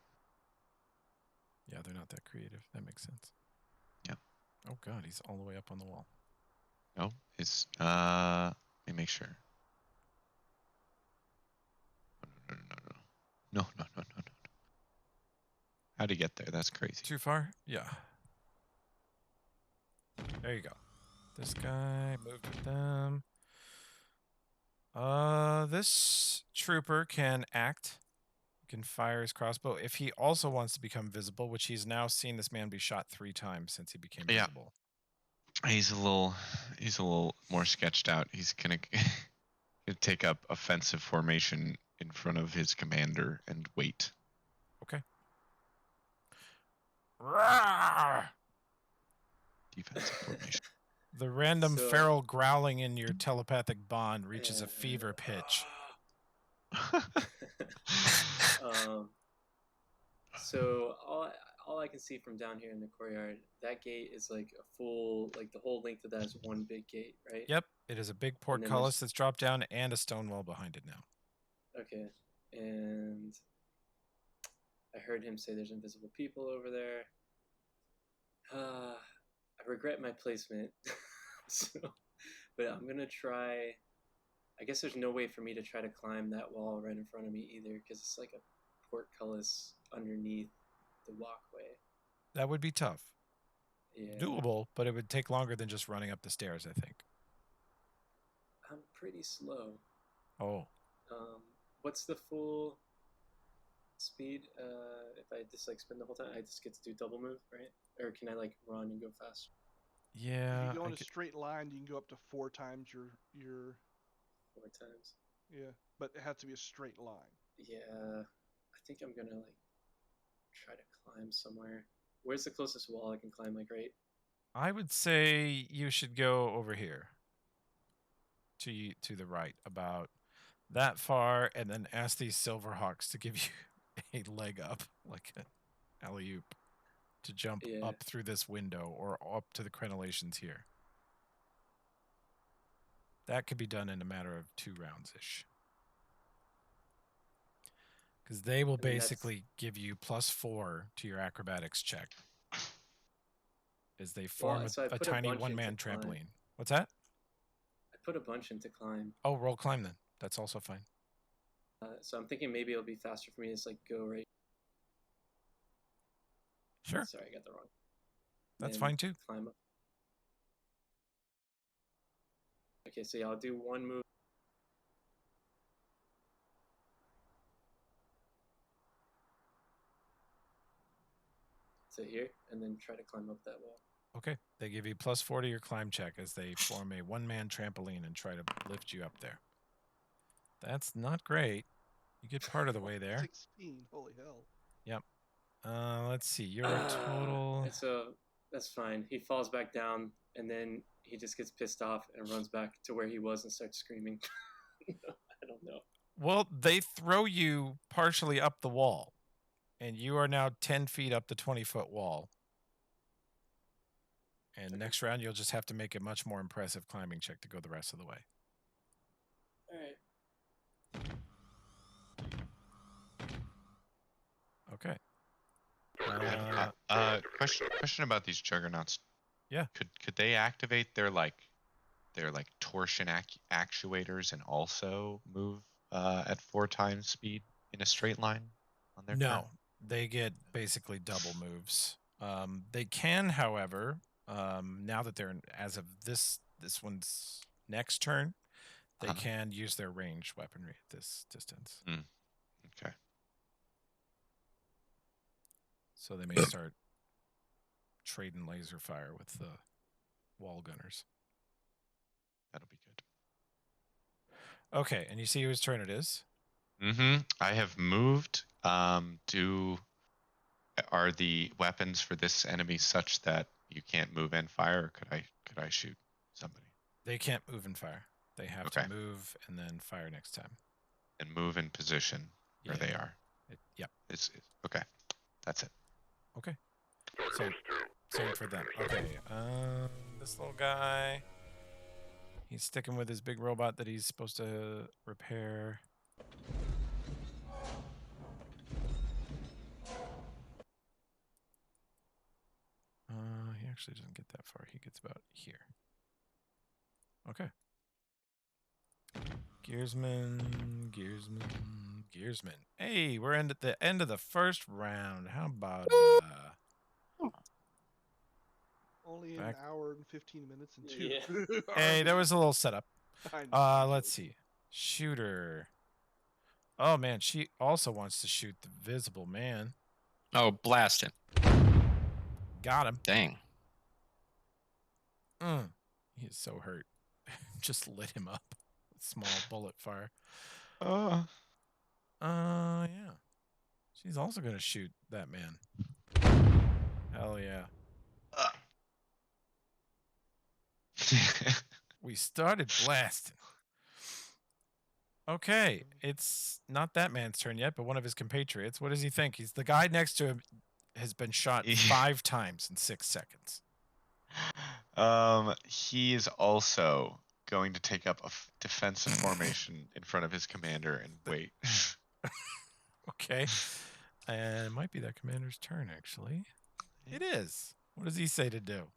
Yeah, they're not that creative. That makes sense. Yeah. Oh god, he's all the way up on the wall. No, it's let me make sure. No. How'd he get there? That's crazy. Too far? Yeah. There you go. This guy moved with them. This trooper can act. He can fire his crossbow if he also wants to become visible, which he's now seen this man be shot 3 times since he became visible. He's a little more sketched out. He's gonna take up offensive formation in front of his commander and wait. Okay. Rawr! Defensive formation. The random So- feral growling in your telepathic bond reaches a fever pitch. So all I can see from down here in the courtyard, that gate is like a full, like the whole length of that is one big gate, right? Yep, it is a big then portcullis that's dropped down and a stone wall behind it now. Okay, and I heard him say there's invisible people over there. I regret my placement, so, but I'm gonna try. I guess there's no way for me to try to climb that wall right in front of me either, because it's like a portcullis underneath the walkway. That would be tough. Yeah, Doable, but it would take longer than just running up the stairs, I think. I'm pretty slow. Oh, What's the full speed? If I just like spin the whole time, I just get to do double move, right? Or can I like run and go faster? yeah. If you go I in a get- straight line, you can go up to 4 times your 4 times. yeah, but it has to be a straight line. Yeah, I think I'm gonna like try to climb somewhere. Where's the closest wall I can climb? Like right? I would say you should go over here. To the right, about that far, and then ask these Silverhawks to give you a leg up, like an alley-oop, to jump Yeah. up through this window or up to the crenellations here. That could be done in a matter of 2 rounds-ish. Because they will I mean, that's- basically give you +4 to your acrobatics check. As they form so I a put a tiny bunch one-man into climb. trampoline. What's that? I put a bunch into climb. Oh, roll climb then. That's also fine. So I'm thinking maybe it'll be faster for me to just like go right. Sure. Sorry, I got the wrong. That's and fine too. Climb up. Okay, so yeah, I'll do one move. To here, and then try to climb up that wall. Okay. They give you +4 to your climb check as they form a one-man trampoline and try to lift you up there. That's not great. You get part of the way there. 16. Holy hell. Yep. Let's see. You're a total. And so that's fine. He falls back down, and then he just gets pissed off and runs back to where he was and starts screaming. I don't know. Well, they throw you partially up the wall, and you are now 10 feet up the 20-foot wall. And next round, you'll just have to make a much more impressive climbing check to go the rest of the way. All right. Okay. Question about these juggernauts. Yeah. Could they activate their torsion actuators and also move at 4 times speed in a straight line on their turn? No, they get basically double moves. They can, however, now that they're as of this one's next turn, they can use their ranged weaponry at this distance. Okay. So they may start trading laser fire with the wall gunners. That'll be good. Okay, and you see whose turn it is? I have moved. Are the weapons for this enemy such that you can't move and fire, or could I shoot somebody? They can't move and fire. They have to move and then fire next time. And move in position where they are. Yep. It's okay. That's it. Okay. Same for them. Okay. This little guy. He's sticking with his big robot that he's supposed to repair. He actually doesn't get that far. He gets about here. Okay. Gearsman. Hey, we're at the end of the first round. How about Only an hour and 15 minutes and 2. Yeah. Hey, there was a little setup. I know. Let's see. Shooter. Oh man, she also wants to shoot the visible man. Oh, blast him. Got him. Dang. He is so hurt. Just lit him up with small bullet fire. Yeah. She's also gonna shoot that man. Hell yeah. Uh. We started blasting. Okay, it's not that man's turn yet, but one of his compatriots. What does he think? He's the guy next to him has been shot 5 times in 6 seconds. He is also going to take up a defensive formation in front of his commander and wait. Okay. And it might be that commander's turn, actually. It is. What does he say to do?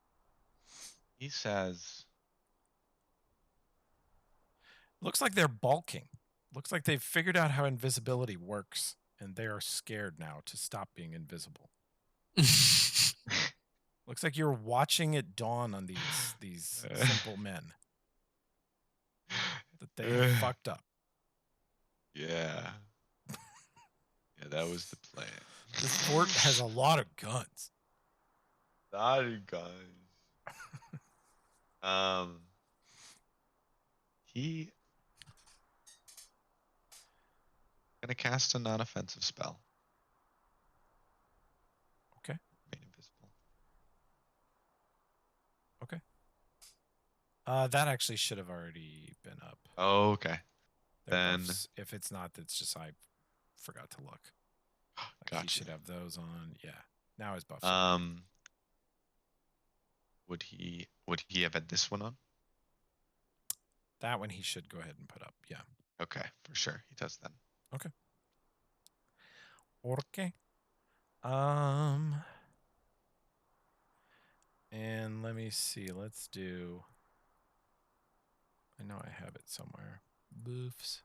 He says, Looks like they're balking. Looks like they've figured out how invisibility works, and they are scared now to stop being invisible. Looks like you're watching it dawn on these simple men that they have fucked up. Yeah. Yeah, that was the plan. This fort has a lot of guns. Lot of guns. He gonna cast a non-offensive spell. Okay. Remain invisible. Okay. That actually should have already been up. Oh, okay. Their Then buffs, if it's not, that's just I forgot to look. Like gotcha. He should have those on. Yeah. Now his buffs. Would he have had this one on? That one he should go ahead and put up. Yeah. Okay, for sure. He does then. Okay. Okay. And let me see. Let's do. I know I have it somewhere. Boofs.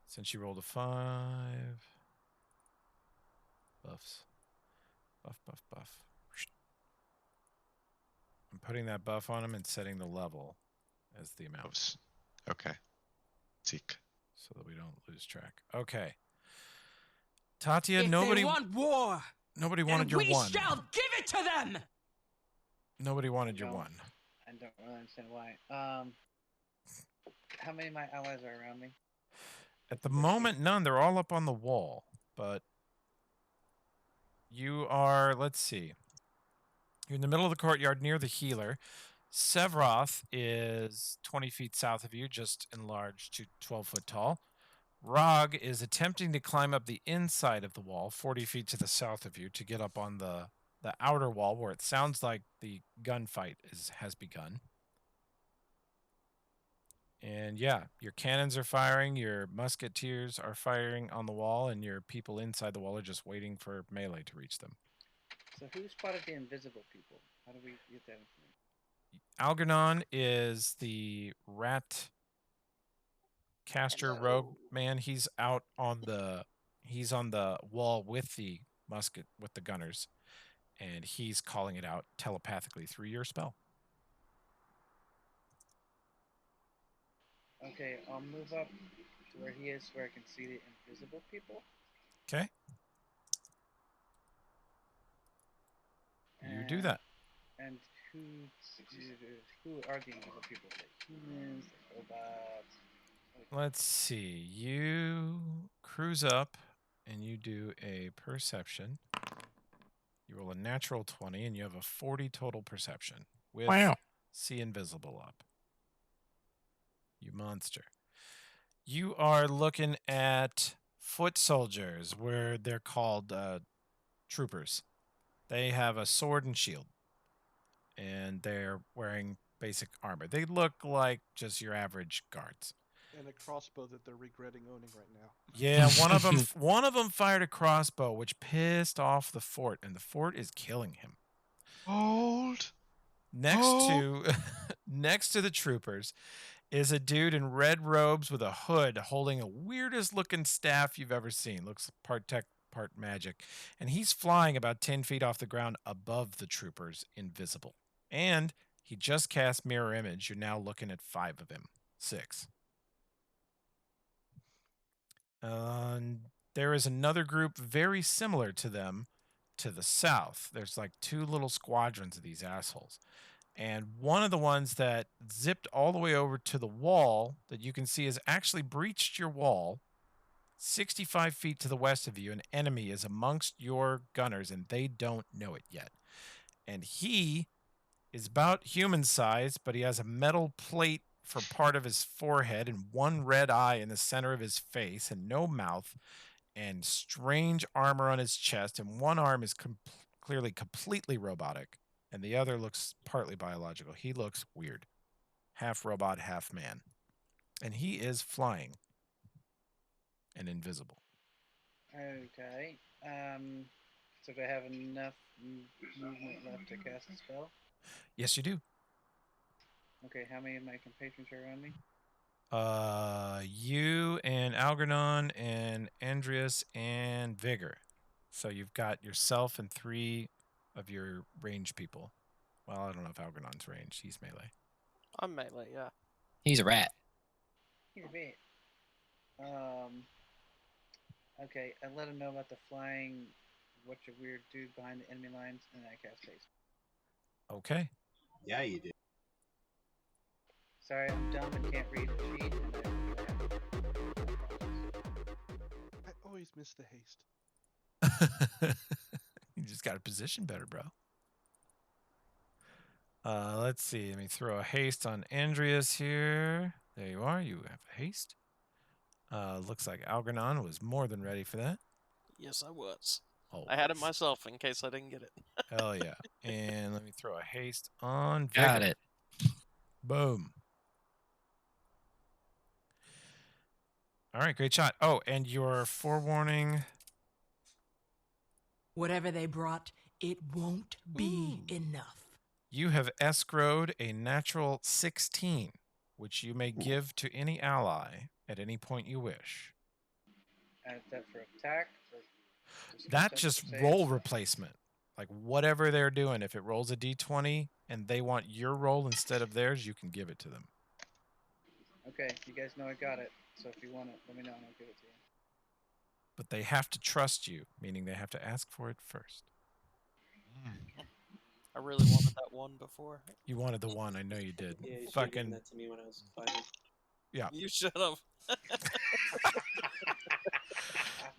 Since you rolled a 5. Buffs. Buff, buff, buff. I'm putting that buff on him and setting the level as the amount. Okay. Seek. So that we don't lose track. Okay. Tatia, If nobody they want war, nobody then wanted your we 1. shall give it to them. Nobody wanted your No. 1. I don't really understand why. How many of my allies are around me? At the moment, none. They're all up on the wall. But you are, let's see. You're in the middle of the courtyard near the healer. Sevroth is 20 feet south of you, just enlarged to 12 foot tall. Rog is attempting to climb up the inside of the wall, 40 feet to the south of you, to get up on the outer wall where it sounds like the gunfight has begun. And yeah, your cannons are firing, your musketeers are firing on the wall, and your people inside the wall are just waiting for melee to reach them. So who spotted the invisible people? How do we get that information? Algernon is the rat caster rogue man. He's out on the wall with the musket with the gunners, and he's calling it out telepathically through your spell. Okay, I'll move up to where he is where I can see the invisible people. Okay. You do that. And who are the invisible people? The humans, the robots? Let's see. You cruise up and you do a perception. You roll a natural 20 and you have a 40 total perception with See Invisible up. You monster. You are looking at foot soldiers, where they're called troopers. They have a sword and shield, and they're wearing basic armor. They look like just your average guards. And a crossbow that they're regretting owning right now. Yeah, one of them fired a crossbow, which pissed off the fort, and the fort is killing him. Hold. Next to the troopers is a dude in red robes with a hood holding a weirdest looking staff you've ever seen. Looks part tech, part magic. And he's flying about 10 feet off the ground above the troopers, invisible. And he just cast Mirror Image. You're now looking at 5 of him. 6. There is another group very similar to them to the south. There's like 2 little squadrons of these assholes. And one of the ones that zipped all the way over to the wall that you can see has actually breached your wall, 65 feet to the west of you, an enemy is amongst your gunners, and they don't know it yet. And he is about human size, but he has a metal plate for part of his forehead and one red eye in the center of his face and no mouth and strange armor on his chest, and one arm is clearly completely robotic and the other looks partly biological. He looks weird. Half robot, half man. And he is flying and invisible. Okay. So do I have enough movement left to cast a spell? Yes, you do. Okay, how many of my compatriots are around me? You and Algernon and Andreas and Vigor. So you've got yourself and 3 of your range people. Well, I don't know if Algernon's range. He's melee. I'm melee, yeah. He's a rat. Here's me. Okay, I let him know about the flying, what's your weird dude behind the enemy lines, and I cast haste. Okay. Yeah, you did. Sorry, I'm dumb and can't read the sheet. I always miss the haste. You just got to position better, bro. Let's see. Let me throw a haste on Andreas here. There you are. You have a haste. Looks like Algernon was more than ready for that. Yes, I was. Oh, I had it myself in case I didn't get it. hell yeah. And let me throw a haste on Vigor. Got it. Boom. All right, great shot. Oh, and your forewarning. Whatever they brought, it won't be enough. You have escrowed a natural 16, which you may give to any ally at any point you wish. Is that for attack? Or That just roll replacement. Like whatever they're doing, if it rolls a d20 and they want your roll instead of theirs, you can give it to them. Okay, you guys know I got it. So if you want it, let me know and I'll give it to you. But they have to trust you, meaning they have to ask for it first. I really wanted that one before. You wanted the one, I know you did. Yeah, you should have Fucking given that to me when I was 5. yeah. You should have.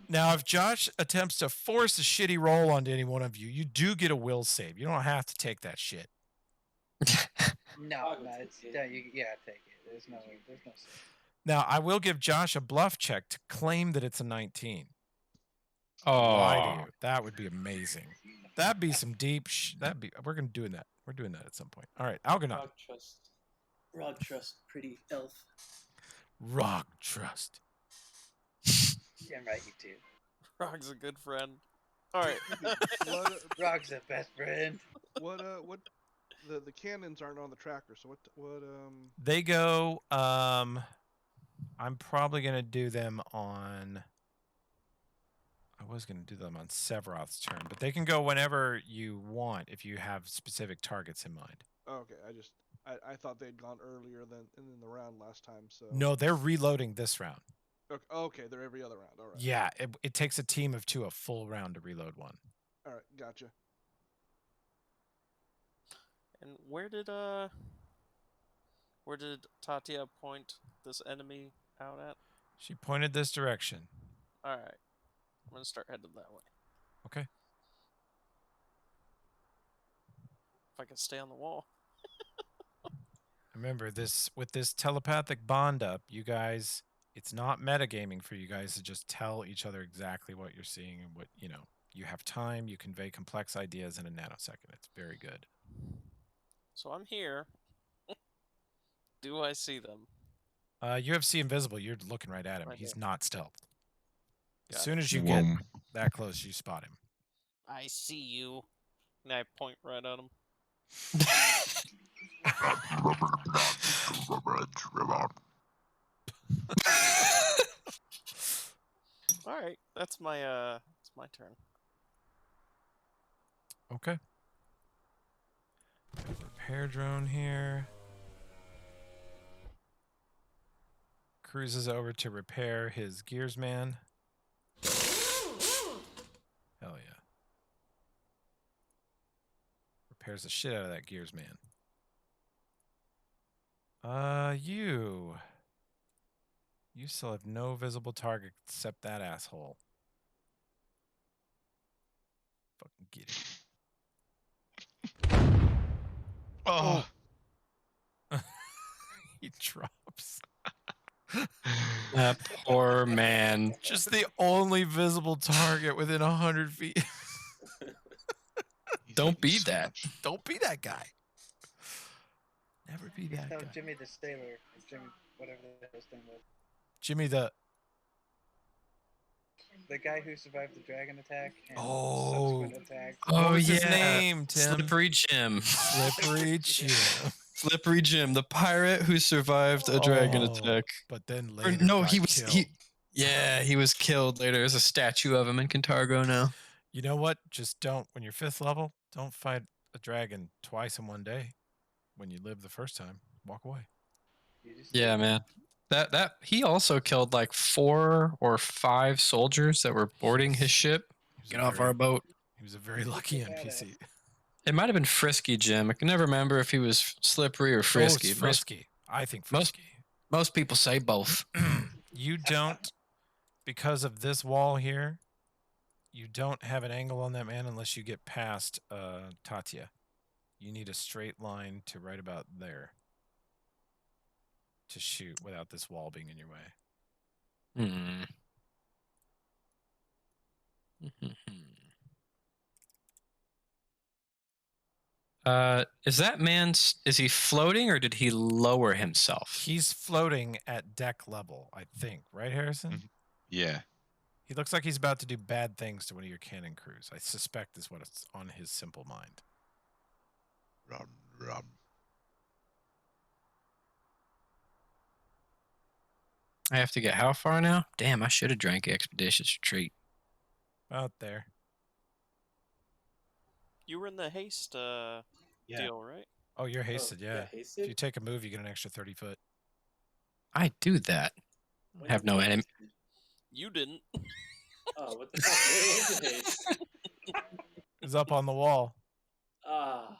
Now, if Josh attempts to force a shitty roll onto any one of you, you do get a will save. You don't have to take that shit. No, it's take it. There's no save. Now, I will give Josh a bluff check to claim that it's a 19. Oh, Lie to you. That would be amazing. That'd be some deep. We're gonna do that. We're doing that at some point. All right, Algernon. Rog trust, pretty elf. Rock trust. Damn right, you too. Rog's a good friend. All right. Rog's the best friend. What the cannons aren't on the tracker, so what They go I'm probably gonna do them on I was gonna do them on Sephiroth's turn, but they can go whenever you want if you have specific targets in mind. Okay, I thought they'd gone earlier than in the round last time, so No, they're reloading this round. Okay, they're every other round. All right. Yeah, it takes a team of 2 a full round to reload one. All right, gotcha. And where did Tatia point this enemy out at? She pointed this direction. All right. I'm gonna start heading that way. Okay. If I can stay on the wall. Remember this with this telepathic bond up, you guys, it's not metagaming for you guys to just tell each other exactly what you're seeing and what, you have time, you convey complex ideas in a nanosecond. It's very good. So I'm here. Do I see them? You have see invisible, you're looking right at him. Right He's there. not stealthed. As Got soon it. as you get that close, you spot him. I see you. And I point right at him. All right, that's my turn. Okay. Repair drone here. Cruises over to repair his gears man. Hell yeah. Repairs the shit out of that gears man. You. You still have no visible target except that asshole. Fucking get it. Oh. He drops. That poor man. Just the only visible target within 100 feet. He's Don't eating be so that. much. Don't be that guy. Never be He's that no guy. Jimmy the Sailor, or Jimmy, whatever the hell his name was. Jimmy the... The guy who survived the dragon attack and Oh. subsequent attacks. What was his yeah. name, Tim? Slippery Jim. Slippery Jim. Slippery Jim, the pirate who survived a dragon attack. But then Or later no, got he was killed. he was killed later. There's a statue of him in Cantargo now. You know what? Just don't, when you're 5th level, don't fight a dragon twice in one day. When you live the first time, walk away. Yeah, man. That he also killed like 4 or 5 soldiers that were boarding his ship. Get off our boat. He was a very lucky NPC. It might have been Frisky Jim. I can never remember if he was slippery or frisky. Oh, it's frisky. I think most- frisky. Most people say both. You don't, because of this wall here, you don't have an angle on that man unless you get past Tatya. You need a straight line to right about there to shoot without this wall being in your way. Is that man, is he floating or did he lower himself? He's floating at deck level, I think. Right, Harrison? Yeah. He looks like he's about to do bad things to one of your cannon crews. I suspect is what's on his simple mind. Run. I have to get how far now? Damn, I should have drank Expeditious Retreat. Out there. You were in the haste deal, right? Oh, you're hasted, yeah. hasted? If you take a move, you get an extra 30 foot. I do that. I have no enemy. You didn't. Oh, what the fuck? Where is the haste? It's up on the wall. Ah.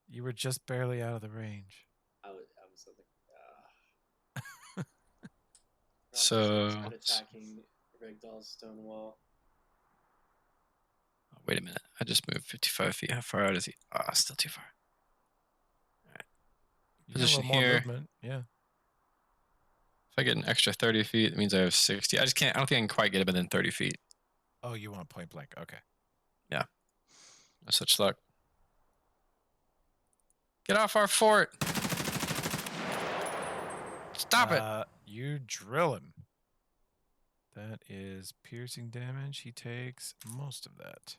You were just barely out of the range. I was So attacking Ragdoll's stone wall. Oh, wait a minute. I just moved 55 feet. How far out is he? Ah, still too far. All right. You got a little Position more here. movement, yeah. If I get an extra 30 feet, it means I have 60. I just can't. I don't think I can quite get it within 30 feet. Oh, you want point blank? Okay. Yeah. No such luck. Get off our fort. Stop it. You drill him. That is piercing damage. He takes most of that.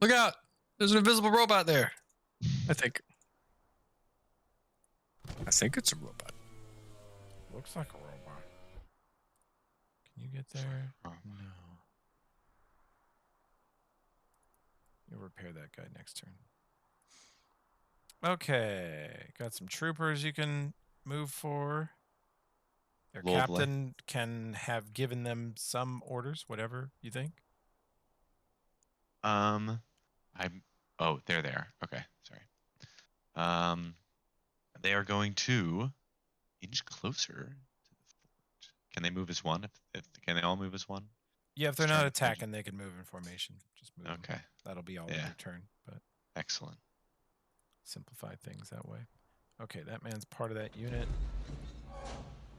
Look out. There's an invisible robot there. I think it's a robot. Looks like a robot. Can you get there? No. You'll repair that guy next turn. Okay. Got some troopers you can move for. Their Lovely. captain can have given them some orders, whatever you think. Oh, they're there. Okay, sorry. They are going to inch closer to the fort. Can they move as one? If can they all move as one? Yeah, if they're not attacking, they can move in formation. Just move. them. Okay. That'll be all in your turn, but Excellent. simplify things that way. Okay, that man's part of that unit.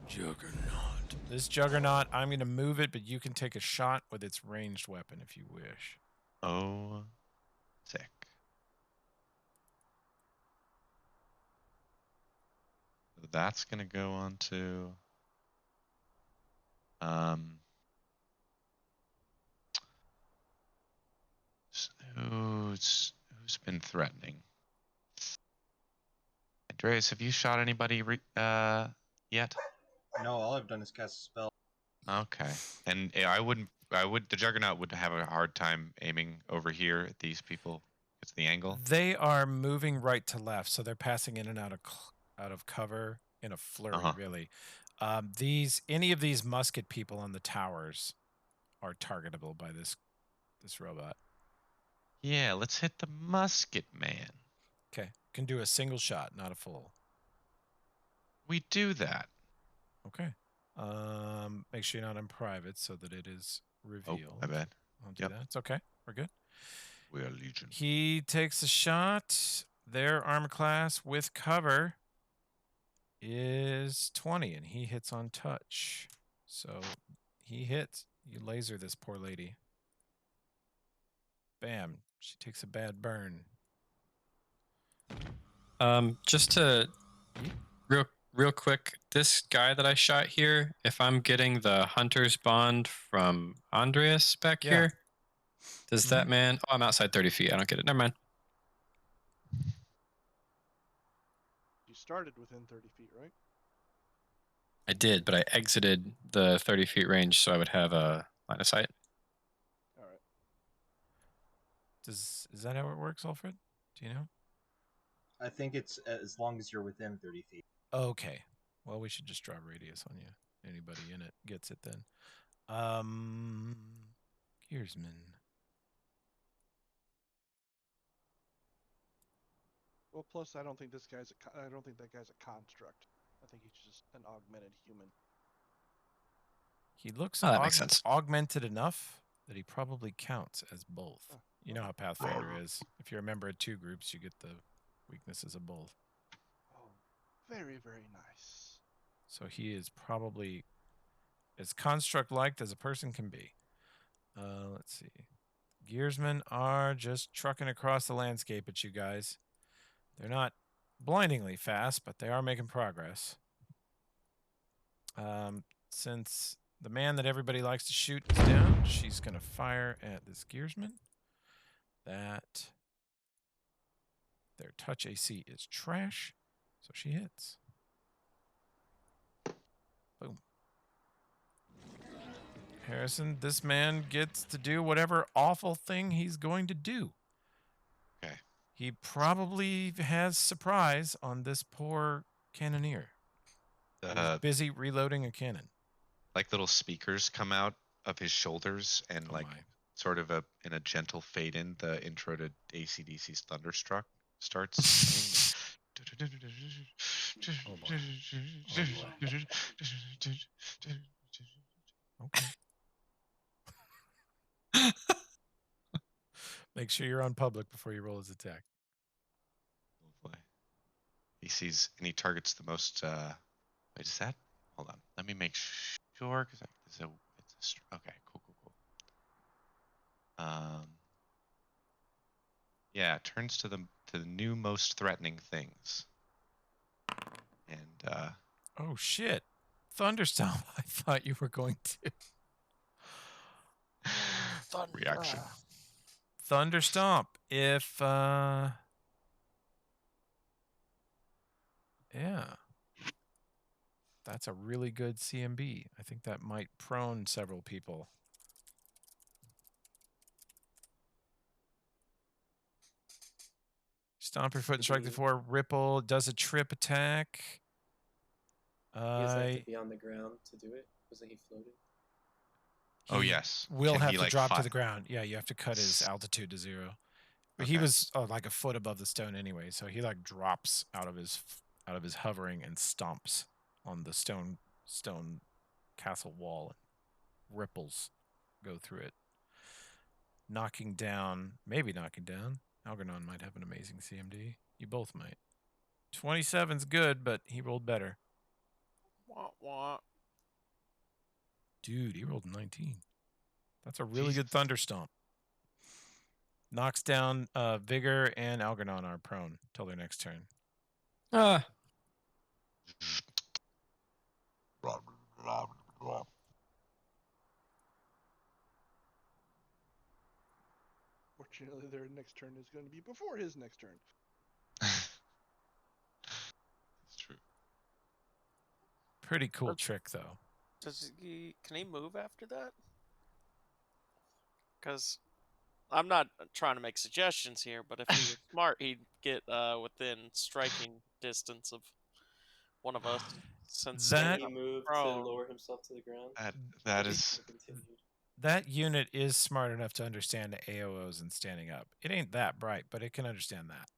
Juggernaut. This Juggernaut, I'm going to move it, but you can take a shot with its ranged weapon if you wish. Oh, sick. So that's going to go on to who's been threatening? Andreas, have you shot anybody yet? No, all I've done is cast a spell. Okay. And the Juggernaut would have a hard time aiming over here at these people. It's the angle. They are moving right to left, so they're passing in and out of cover in a flurry, really. Any of these musket people on the towers are targetable by this robot. Yeah, let's hit the musket man. Okay. can do a single shot, not a full. We do that. Okay. Make sure you're not in private so that it is revealed. Oh, my bad. I'll do that. It's okay. We're good. We are Legion. He takes a shot. Their armor class with cover is 20, and he hits on touch. So he hits. You laser this poor lady. Bam. She takes a bad burn. Just to real quick, this guy that I shot here, if I'm getting the hunter's bond from Andreas back here, does that man? Oh, I'm outside 30 feet. I don't get it. Never mind. You started within 30 feet, right? I did, but I exited the 30 feet range, so I would have a line of sight. All right. Is that how it works, Alfred? Do you know? I think it's as long as you're within 30 feet. Okay. Well, we should just draw radius on you. Anybody in it gets it then. Gearsman. Well, plus I don't think this guy's I don't think that guy's a construct. I think he's just an augmented human. He looks that makes sense. augmented enough that he probably counts as both. You know how Pathfinder is. If you're a member of two groups, you get the weaknesses of both. Oh, very, very nice. So he is probably as construct-like as a person can be. Let's see. Gearsmen are just trucking across the landscape at you guys. They're not blindingly fast, but they are making progress. Since the man that everybody likes to shoot is down, she's going to fire at this Gearsman. That their touch AC is trash, so she hits. Boom. Harrison, this man gets to do whatever awful thing he's going to do. Okay. He probably has surprise on this poor cannoneer. He's busy reloading a cannon. Like little speakers come out of his shoulders and sort of in a gentle fade in, the intro to AC/DC's Thunderstruck starts. Oh boy. Okay. Make sure you're on public before you roll his attack. Lovely. He sees and he targets the most. Wait, is that? Hold on. Let me make sure because it's okay. Cool. Yeah, it turns to the new most threatening things. And oh shit, Thunderstorm! I thought you were going to. Reaction. Thunderstomp. If yeah, that's a really good CMB. I think that might prone several people. Stomp your foot and strike the floor. Ripple does a trip attack. He has to be on the ground to do it. Wasn't he floating? Oh yes. Will have to drop to the ground. Yeah, you have to cut his altitude to 0. But he was like a foot above the stone anyway, so he like drops out of his hovering and stomps on the stone castle wall. And ripples go through it, maybe knocking down. Algernon might have an amazing CMD. You both might. 27's good, but he rolled better. Wah, wah. Dude, he rolled 19. That's a really good Thunderstomp. Knocks down Vigor and Algernon are prone till their next turn. Fortunately, their next turn is going to be before his next turn. It's true. Pretty cool trick, though. Can he move after that? Because I'm not trying to make suggestions here, but if he was smart, he'd get within striking distance of one of us. Since can he move to lower himself to the ground? That is. That unit is smart enough to understand the AOOs and standing up. It ain't that bright, but it can understand that.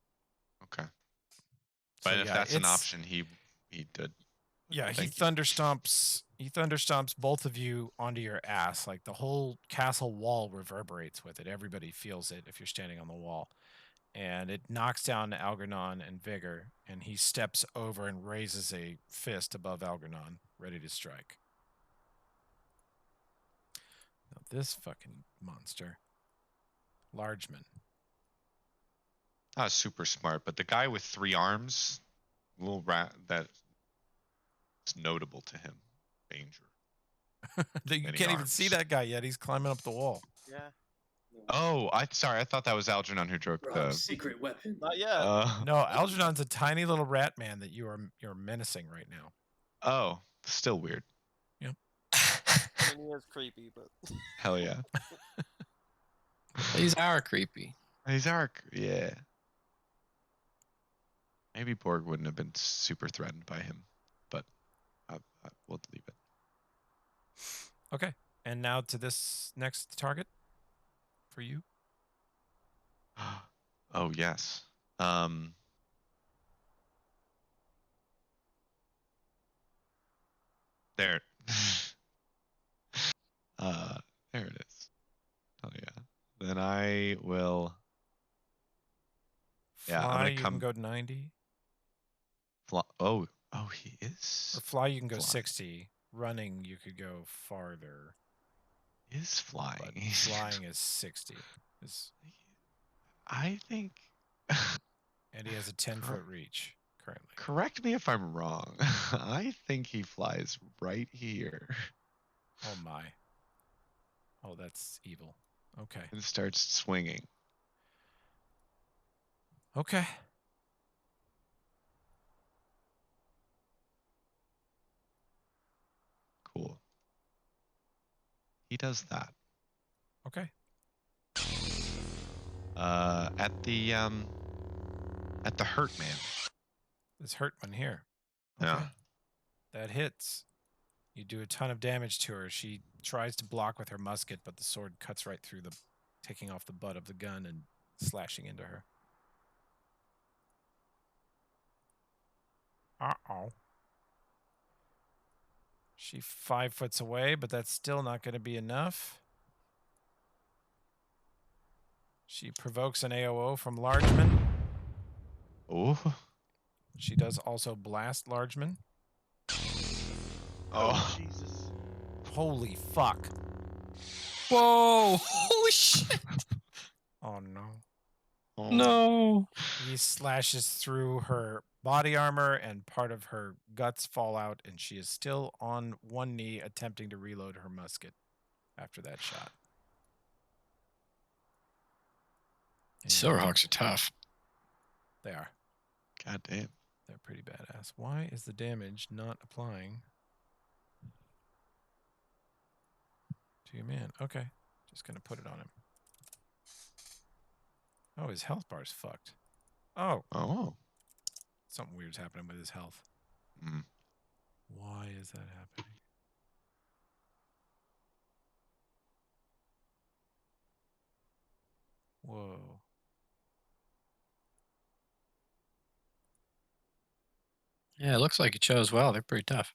Okay. But So, if yeah, that's an it's- option, he did. Yeah, he Thank you. thunderstomps. He thunderstomps both of you onto your ass. Like the whole castle wall reverberates with it. Everybody feels it if you're standing on the wall, and it knocks down Algernon and Vigor. And he steps over and raises a fist above Algernon, ready to strike. Now this fucking monster, Largeman. Not super smart, but the guy with 3 arms, little rat that's notable to him. Danger. You Many can't even see arms. that guy yet. He's climbing up the wall. Yeah. Oh, sorry. I thought that was Algernon who drove Wrong the. secret weapon. Not yet. No, Algernon's a tiny little rat man that you're menacing right now. Oh, still weird. I mean, he is creepy, but Hell yeah. These are creepy. He's arc. Yeah. Maybe Borg wouldn't have been super threatened by him, but we'll leave it. Okay, and now to this next target for you. Oh yes. There. There it is. Oh yeah. Then I will. Yeah, I'm Fly, gonna you come. can go 90. Fly. Oh, he is. Or fly, you can go flying. 60. Running, you could go farther. Is flying. But flying is 60. I think. And he has a 10-foot reach currently. Correct me if I'm wrong. I think he flies right here. Oh my. Oh, that's evil. Okay. And starts swinging. Okay. Cool. He does that. Okay. At the hurt man. This hurt one here. Okay. Yeah. That hits. You do a ton of damage to her. She tries to block with her musket, but the sword cuts right through taking off the butt of the gun and slashing into her. Uh-oh. She 5 foot away, but that's still not going to be enough. She provokes an AOO from Largeman. Oh. She does also blast Largeman. Oh. Jesus. Holy fuck. Whoa! Holy shit! Oh no. Oh. No. He slashes through her body armor and part of her guts fall out, and she is still on one knee attempting to reload her musket after that shot. Silverhawks are tough. They are. God damn. They're pretty badass. Why is the damage not applying to your man? Okay. Just going to put it on him. Oh, his health bar's fucked. Oh. Oh. Something weird's happening with his health. Mm. Why is that happening? Whoa. Yeah, it looks like you chose well. They're pretty tough.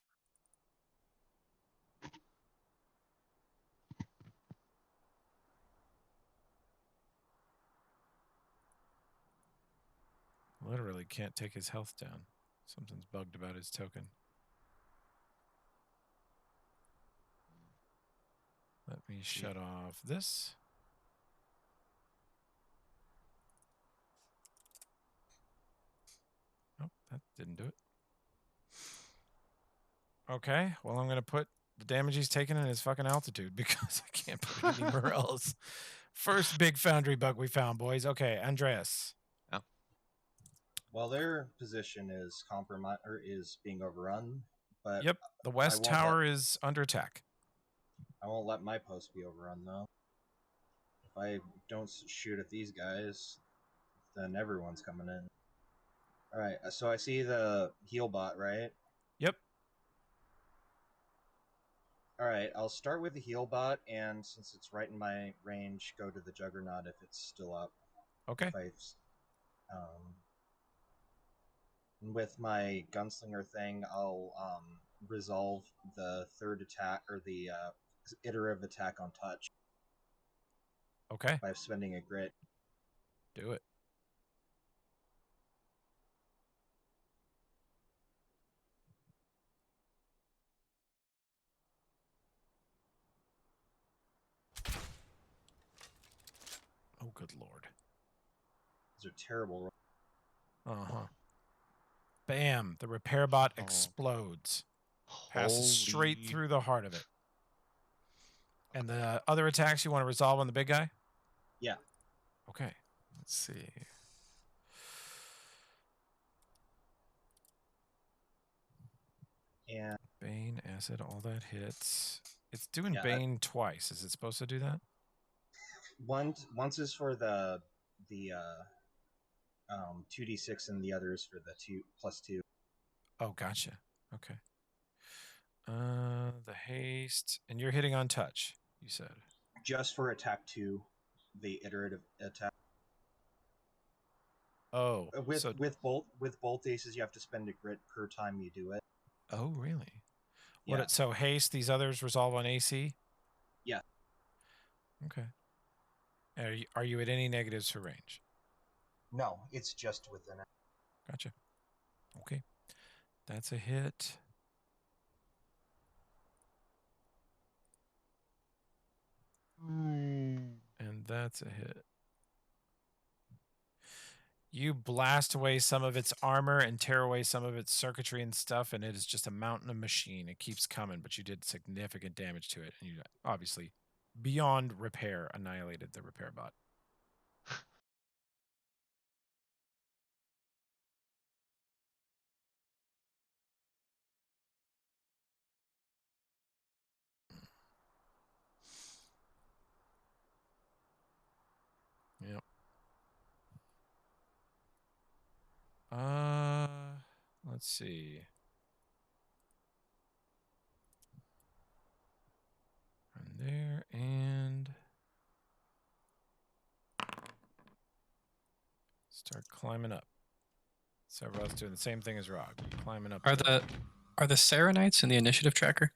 Literally can't take his health down. Something's bugged about his token. Let me shut off this. Oh, that didn't do it. Okay, well, I'm going to put the damage he's taken in his fucking altitude because I can't put it anywhere else. First big foundry bug we found, boys. Okay, Andreas. Well, their position is compromised or is being overrun, but Yep, the west tower is under attack. I won't let my post be overrun though. If I don't shoot at these guys, then everyone's coming in. All right, so I see the heal bot, right? Yep. All right, I'll start with the heal bot, and since it's right in my range, go to the Juggernaut if it's still up. Okay. If I, With my gunslinger thing, I'll resolve the third attack or the iterative attack on touch Okay. by spending a grit. Do it. Oh, good lord. These are terrible. Uh-huh. Bam! The repair bot Oh. explodes. Passes straight Holy- through the heart of it. And the other attacks you want to resolve on the big guy? Yeah. Okay. Let's see. And Bane, acid, all that hits. It's doing Yeah, Bane twice. Is it supposed to do that? once is for the 2d6 and the other is for the 2+2. Oh, gotcha. Okay. The haste. And you're hitting on touch, you said. Just for attack 2, the iterative attack. Oh. With So, bolt aces, you have to spend a grit per time you do it. oh, really? Yeah. So haste, these others resolve on AC? Yeah. Okay. Are you at any negatives for range? No, it's just within it. Gotcha. Okay. That's a hit. And that's a hit. You blast away some of its armor and tear away some of its circuitry and stuff, and it is just a mountain of machine. It keeps coming, but you did significant damage to it, and you obviously, beyond repair, annihilated the repair bot. Yep. Let's see. And there, and start climbing up. So everyone's doing the same thing as Rog. Climbing up. Are the Serenites in the initiative tracker?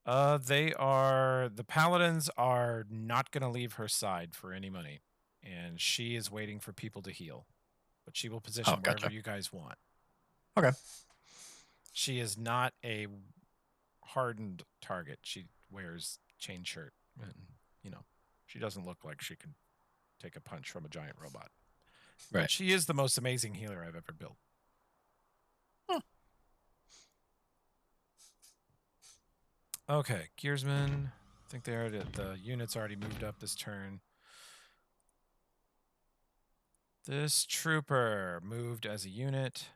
The paladins are not going to leave her side for any money, and she is waiting for people to heal, but she will position wherever gotcha. you guys want. Okay. She is not a hardened target. She wears chain shirt, and she doesn't look like she can take a punch from a giant robot. Right. But she is the most amazing healer I've ever built. Okay, Gearsman. I think the unit's already moved up this turn. This trooper moved as a unit.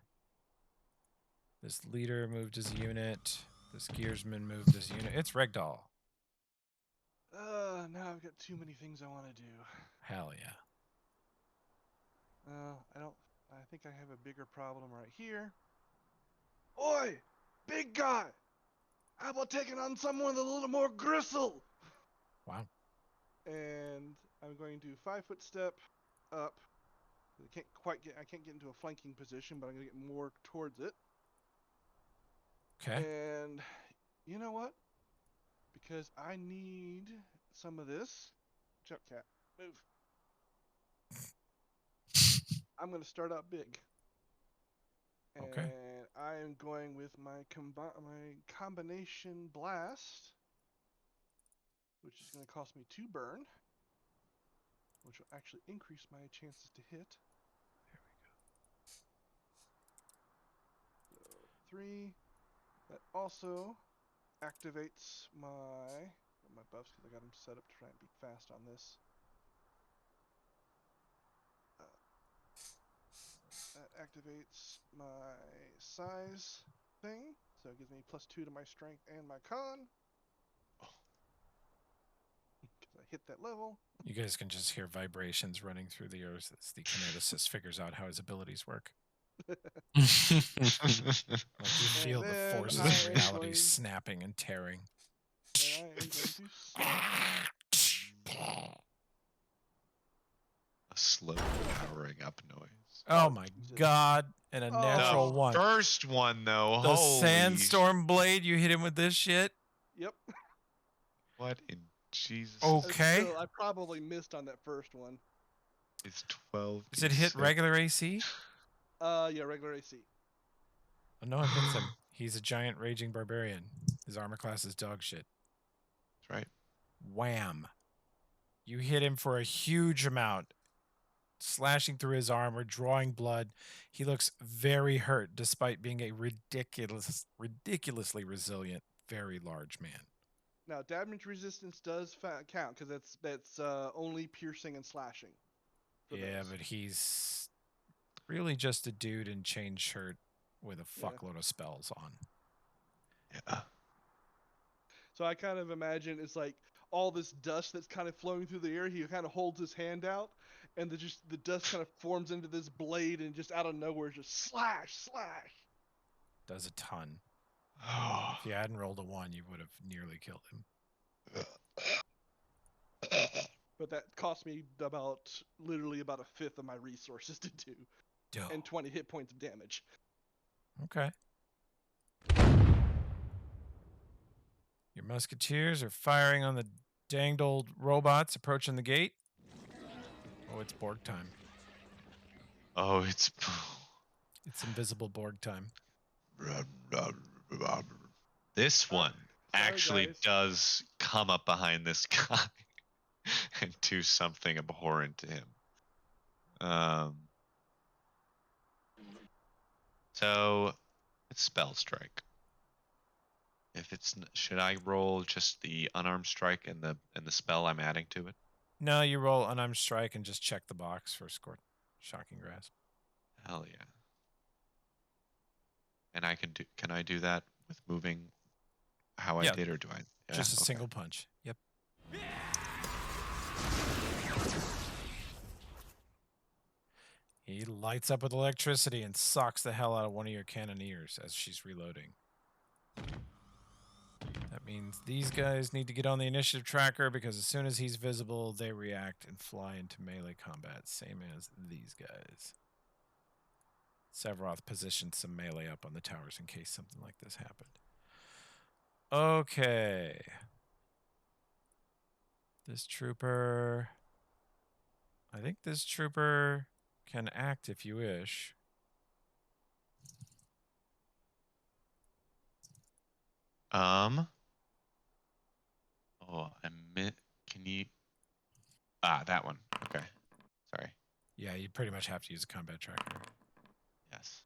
This leader moved as a unit. This Gearsman moved as a unit. It's Ragdoll. Now I've got too many things I want to do. Hell yeah. I think I have a bigger problem right here. Oi! Big guy! How about taking on someone with a little more gristle? Wow. And I'm going to 5-foot step up. I can't get into a flanking position, but I'm going to get more towards it. Okay. And you know what? Because I need some of this. Jump cat, move. I'm going to start out big. Okay. And I am going with my combination blast, which is going to cost me 2 burn, which will actually increase my chances to hit. There we go. So 3. That also activates my buffs because I got them set up to try and be fast on this. That activates my size thing, so it gives me +2 to my strength and my con. Because I hit that level. You guys can just hear vibrations running through the earth as the kineticist figures out how his abilities work. Like you feel the then forces I of am reality going- snapping and tearing. And I am going to a slow powering up noise. Oh my god. And a natural The one. first one, though. The holy sandstorm blade, you hit him with this shit? Yep. What in Jesus? Okay. Still, I probably missed on that first one. It's 12. Does it hit regular AC? Yeah, regular AC. Oh, no, it hits him. He's a giant raging barbarian. His armor class is dog shit. That's right. Wham. You hit him for a huge amount, slashing through his armor, drawing blood. He looks very hurt despite being a ridiculously resilient, very large man. Now, damage resistance does count because that's only piercing and slashing. Yeah, but he's really just a dude in chain shirt with a fuckload of spells on. Yeah. So I kind of imagine it's like all this dust that's kind of flowing through the air. He kind of holds his hand out, and the dust kind of forms into this blade, and just out of nowhere, just slash. Does a ton. If you hadn't rolled a 1, you would have nearly killed him. But that cost me literally about a fifth of my resources to do. Dope. And 20 hit points of damage. Okay. Your musketeers are firing on the danged old robots approaching the gate. Oh, it's Borg time. Oh, it's invisible Borg time. This one actually guys. does come up behind this guy and do something abhorrent to him. So it's spell strike. If it's should I roll just the unarmed strike and the spell I'm adding to it? No, you roll unarmed strike and just check the box for shocking grasp. Hell yeah. And can I do that with moving how I did, or do I? Yeah, just a single punch. Yep. He lights up with electricity and socks the hell out of one of your cannoneers as she's reloading. That means these guys need to get on the initiative tracker because as soon as he's visible, they react and fly into melee combat, same as these guys. Sevroth positioned some melee up on the towers in case something like this happened. Okay. This trooper... I think this trooper can act if you wish. Oh, can you... Ah, that one. Okay. Sorry. Yeah, you pretty much have to use a combat tracker. Yes.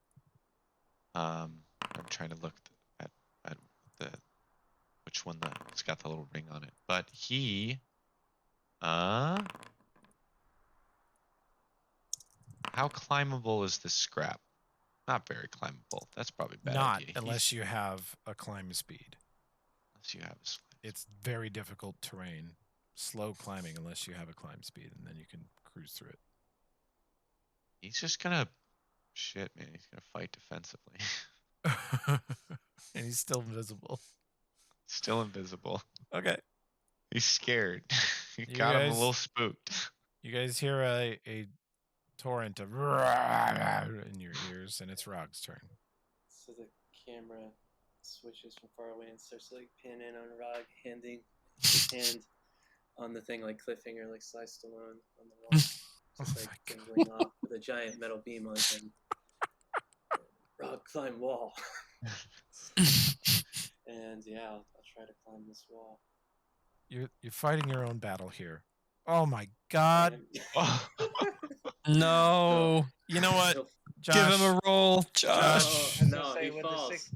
I'm trying to look at which one it's got the little ring on it. But he... How climbable is this scrap? Not very climbable. That's probably a bad Not idea. unless you have a climb speed. Unless you have a climb. It's very difficult terrain. Slow climbing unless you have a climb speed, and then you can cruise through it. He's just gonna... Shit, man. He's gonna fight defensively. And he's still invisible. Still invisible. Okay. He's scared. You got him a little spooked. You guys hear a torrent of in your ears, and it's Rog's turn. So the camera switches from far away and starts to like pin in on Rog, handing his hand on the thing like cliffhanger, like Sly Stallone on the wall, just like dangling off with a giant metal beam on him. Rog, climb wall. And yeah, I'll try to climb this wall. You're fighting your own battle here. Oh my God! No. You know what? Josh, Give him a roll, Josh. Oh, no, he falls.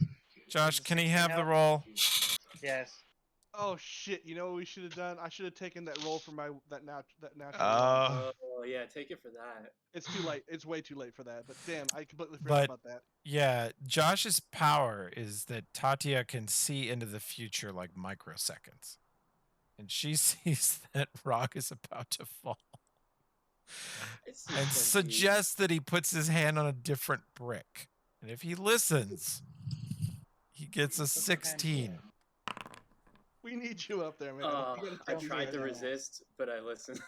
Josh, can he have the roll? Yes. Oh shit! You know what we should have done? I should have taken that roll for that natural. Oh. Oh yeah, take it for that. It's too late. It's way too late for that. But damn, I completely forgot about that. Yeah, Josh's power is that Tatia can see into the future like microseconds. And she sees that Rog is about to fall. And suggests that he puts his hand on a different brick. And if he listens, he gets a 16. We need you up there, man. I tried to resist, but I listened.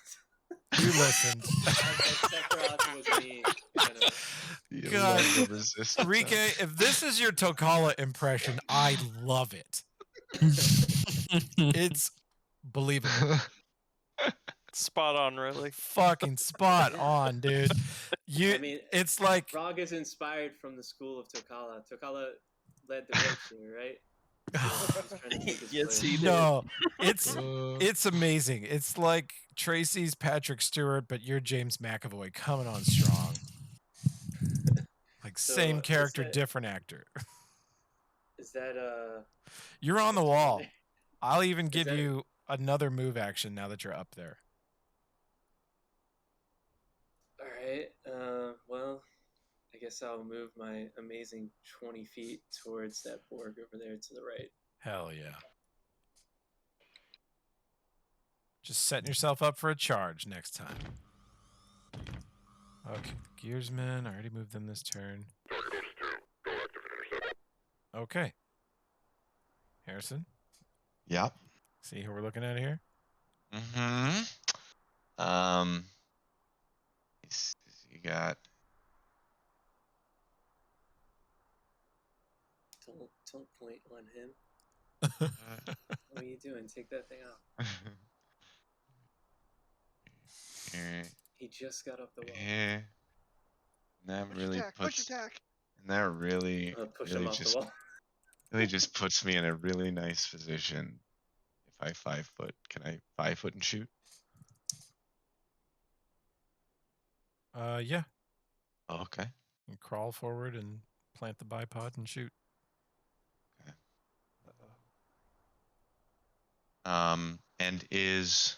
You listened. Sephiroth was me. Kind of. You God. love the resistance. Rike, if this is your Tokala impression, I love it. It's believable. Spot on, really. Fucking spot on, dude. I mean, it's like Rog is inspired from the school of Tokala. Tokala led the right here, right? He's trying to take his Yes, place. he did. no, it's amazing. It's like Tracy's Patrick Stewart, but you're James McAvoy coming on strong. Like So, same is character, that- different actor. Is that You're on the wall. I'll even Is give that- you another move action now that you're up there. all right? Well, I guess I'll move my amazing 20 feet towards that Borg over there to the right. Hell yeah. Just setting yourself up for a charge next time. Okay, Gearsmen. I already moved them this turn. Okay. Harrison, Yep. see who we're looking at here? Mm-hmm. You got Don't point on him. What are you doing? Take that thing out. here, He just got up the wall. here. And that Push really attack, puts. push attack. And that really, Push really him off just, the wall. really just puts me in a really nice position. If I 5 foot, can I 5 foot and shoot? Yeah. Oh, okay. You crawl forward and plant the bipod and shoot. And is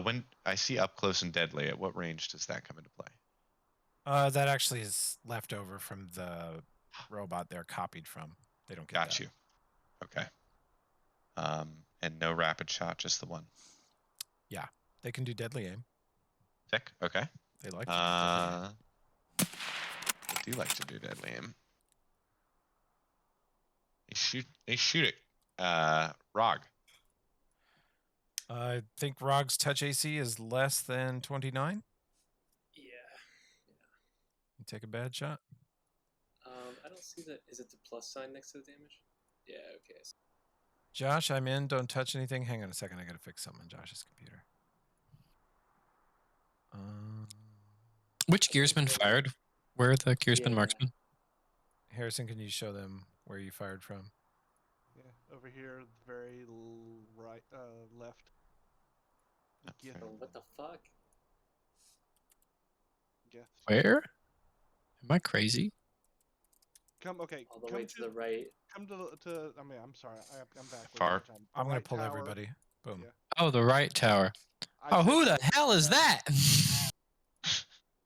when I see up close and deadly, at what range does that come into play? That actually is left over from the robot they're copied from. They don't get Got that. you. Okay. And no rapid shot, just the one. Yeah, they can do deadly aim. Sick. Okay. They like to do deadly aim. I do like to do deadly aim. They shoot it. Rog. I think Rog's touch AC is less than 29. Yeah. You take a bad shot. I don't see that. Is it the plus sign next to the damage? Yeah. Okay. Josh, I'm in. Don't touch anything. Hang on a second. I got to fix something on Josh's computer. Which gearsman fired? Where are the gearsman Yeah. marksmen? Harrison, can you show them where you fired from? Yeah, over here, very right, left. Yeah, Oh, what the fuck? yeah. Where? Am I crazy? Come, okay. All the come way to the right. Come to. I mean, I'm sorry. I'm back. Far. I'm going to pull everybody. Boom. Yeah. Oh, the right tower. I Oh, who said the hell is that?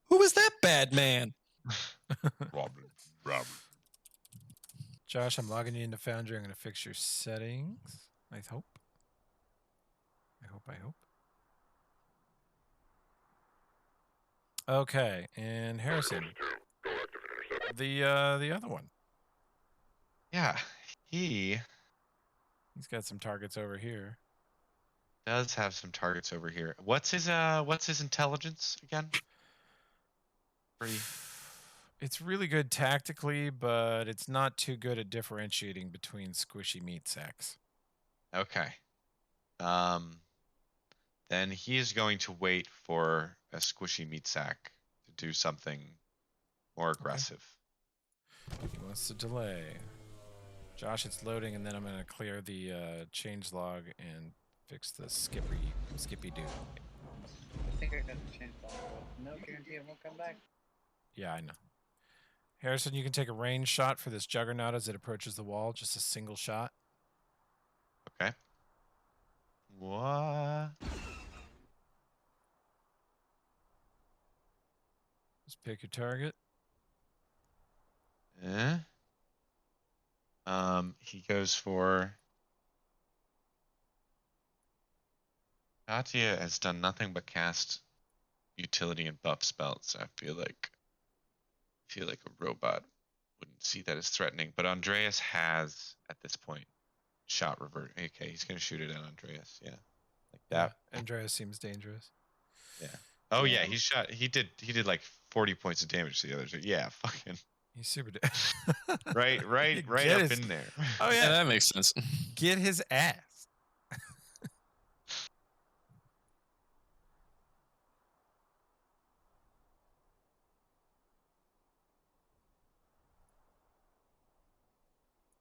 Who is that bad man? Robin. Josh, I'm logging you into Foundry. I'm going to fix your settings. I hope. I hope. Okay, and Harrison. The other one. Yeah, he He's got some targets over here. does have some targets over here. What's his intelligence again? Pretty. It's really good tactically, but it's not too good at differentiating between squishy meat sacks. Okay. Then he is going to wait for a squishy meat sack to do something more aggressive. He wants to delay. Josh, it's loading, and then I'm going to clear the change log and fix the skippy do. I think I got the change log, but no guarantee it won't come back. Yeah, I know. Harrison, you can take a range shot for this juggernaut as it approaches the wall. Just a single shot. Okay. What? Just pick your target. Eh? He goes for. Katya has done nothing but cast utility and buff spells. I feel like a robot wouldn't see that as threatening. But Andreas has, at this point, shot revert. Okay, he's gonna shoot it at Andreas. Yeah, like that. Yeah, Andreas seems dangerous. Yeah. Oh yeah, Yeah. he shot. He did like 40 points of damage to the other two. Yeah, fucking He's super. right Get up his. in there. Oh Yeah, yeah. that makes sense. Get his ass.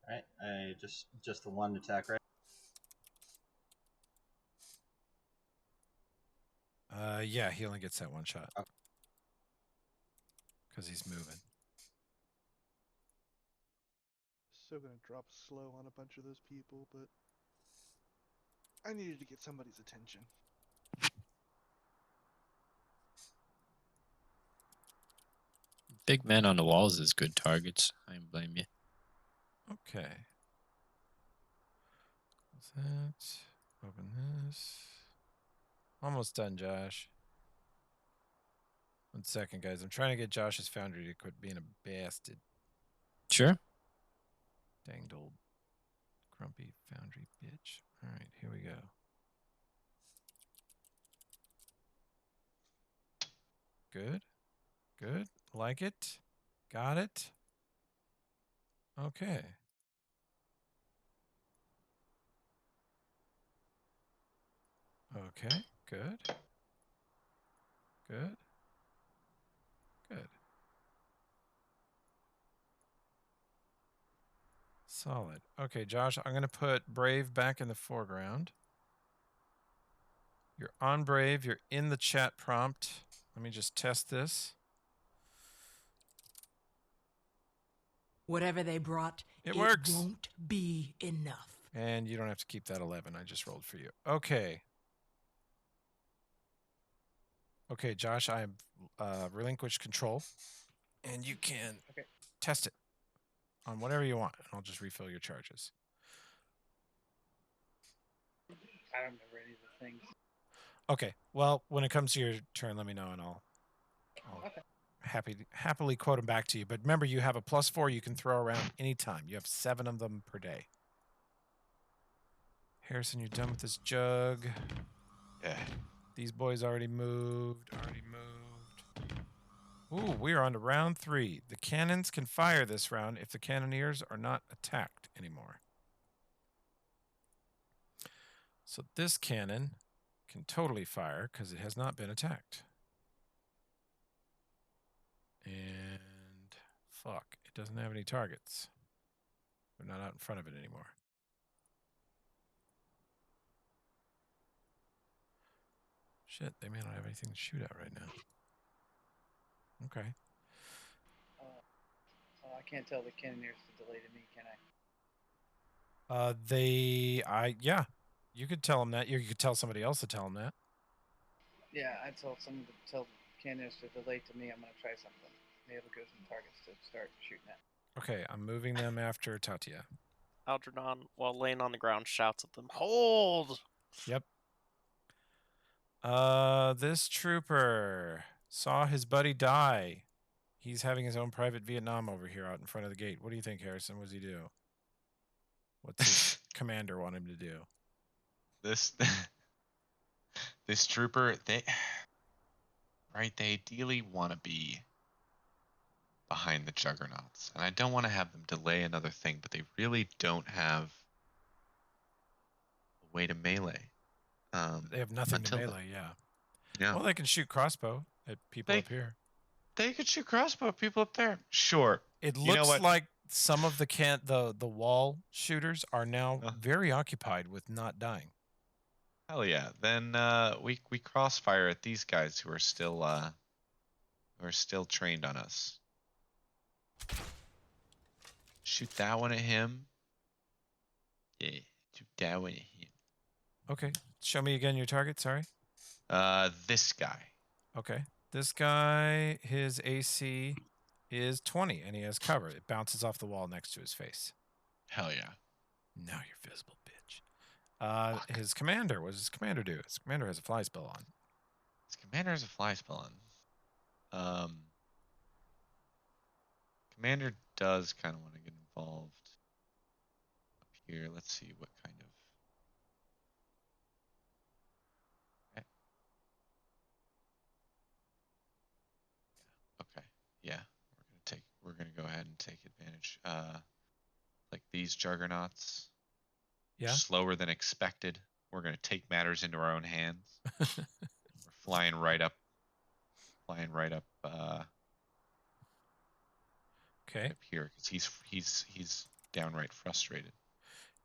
All right, I just the one attack, right? Yeah, he only gets that one shot. Okay. Because he's moving. So gonna drop slow on a bunch of those people, but I needed to get somebody's attention. Big men on the walls is good targets. I don't blame you. Okay. What's that? Open this. Almost done, Josh. 1 second, guys. I'm trying to get Josh's foundry to quit being a bastard. Sure. Danged old grumpy foundry bitch. All right, here we go. Good. Good. Like it. Got it. Okay. Okay. Good. Good. Good. Solid. Okay, Josh, I'm going to put Brave back in the foreground. You're on Brave. You're in the chat prompt. Let me just test this. Whatever they brought, It works. won't be enough. And you don't have to keep that 11. I just rolled for you. Okay. Okay, Josh, I relinquished control. And you can test it on whatever you want. And I'll just refill your charges. I don't remember any of the things. Okay. Well, when it comes to your turn, let me know and I'll happily quote them back to you. But remember, you have a +4 you can throw around anytime. You have 7 of them per day. Harrison, you're done with this jug. Yeah. These boys already moved. Ooh, we're on to round 3. The cannons can fire this round if the cannoneers are not attacked anymore. So this cannon can totally fire because it has not been attacked. And fuck, it doesn't have any targets. They're not out in front of it anymore. Shit, they may not have anything to shoot at right now. Okay. I can't tell the cannoneers to delay to me, can I? Yeah, you could tell them that. You could tell somebody else to tell them that. Yeah, I told someone to tell the cannoneers to delay to me. I'm gonna try something. Maybe it'll give some targets to start shooting at. Okay, I'm moving them after Tatia. Algernon, while laying on the ground, shouts at them, "Hold!" Yep. This trooper saw his buddy die. He's having his own private Vietnam over here out in front of the gate. What do you think, Harrison? What does he do? What's his commander want him to do? This trooper, they ideally want to be behind the juggernauts, and I don't want to have them delay another thing, but they really don't have a way to melee. They have nothing to until melee, yeah. Yeah. Well, they can shoot crossbow at people up here. They could shoot crossbow at people up there. Sure. It You know looks what? like some of the wall shooters are now very occupied with not dying. Hell yeah. Then we crossfire at these guys who are still trained on us. Shoot that one at him. Yeah, shoot that one at him. Okay. Show me again your target, sorry. This guy. Okay. This guy, his AC is 20 and he has cover. It bounces off the wall next to his face. Hell yeah. Now you're visible, bitch. His commander, what does his commander do? His commander has a fly spell on. His commander has a fly spell on. Commander does kind of want to get involved up here. Let's see what kind of. Okay. ahead and take advantage. Like these juggernauts. Yeah. Slower than expected. We're gonna take matters into our own hands. We're flying right up. Okay. Up here because he's downright frustrated.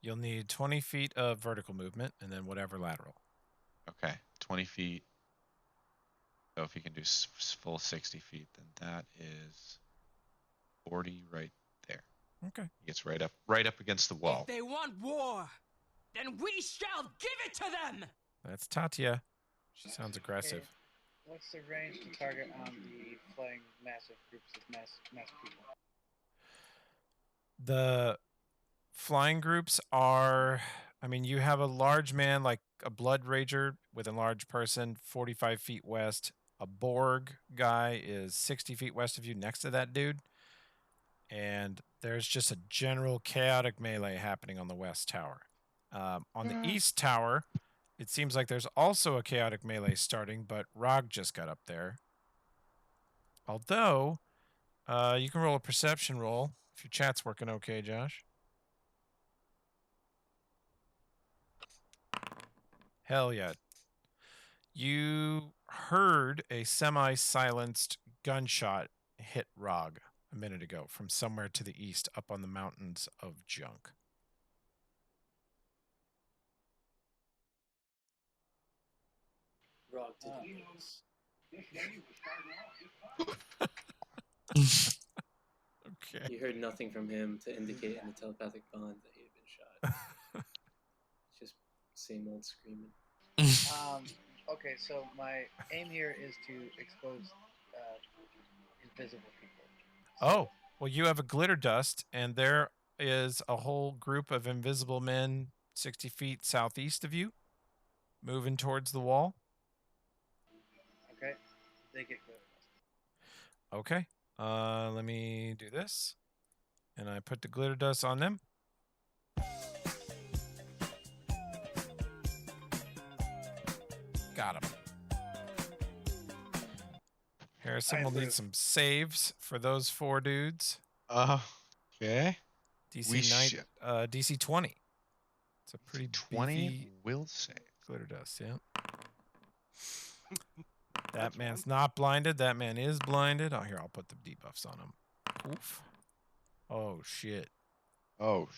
You'll need 20 feet of vertical movement and then whatever lateral. Okay, 20 feet. So if he can do full 60 feet, then that is 40 right there. Okay. He gets right up against the wall. If they want war, then we shall give it to them! That's Tatya. She sounds aggressive. Okay. What's the range to target on the flying massive groups of mass people? The flying groups are, I mean, you have a large man like a Blood Rager with a large person 45 feet west. A Borg guy is 60 feet west of you next to that dude. And there's just a general chaotic melee happening on the west tower. On the east tower, it seems like there's also a chaotic melee starting, but Rog just got up there. Although, you can roll a perception roll if your chat's working okay, Josh. Hell yeah. You heard a semi-silenced gunshot hit Rog a minute ago from somewhere to the east up on the mountains of junk. Rog didn't notice. Okay. You heard nothing from him to indicate in the telepathic bond that he had been shot. Just same old screaming. Okay, so my aim here is to expose invisible people. Oh, well, you have a glitter dust, and there is a whole group of invisible men 60 feet southeast of you, moving towards the wall. Okay, they get glitter dust. Okay. Let me do this. And I put the glitter dust on them. Got him. Harrison will need some saves for those 4 dudes. Okay. DC 20. It's a pretty 20 beefy will save. glitter dust, yeah. That man's not blinded. That man is blinded. Oh, here, I'll put the debuffs on him. Oof. Oh, shit. Oh,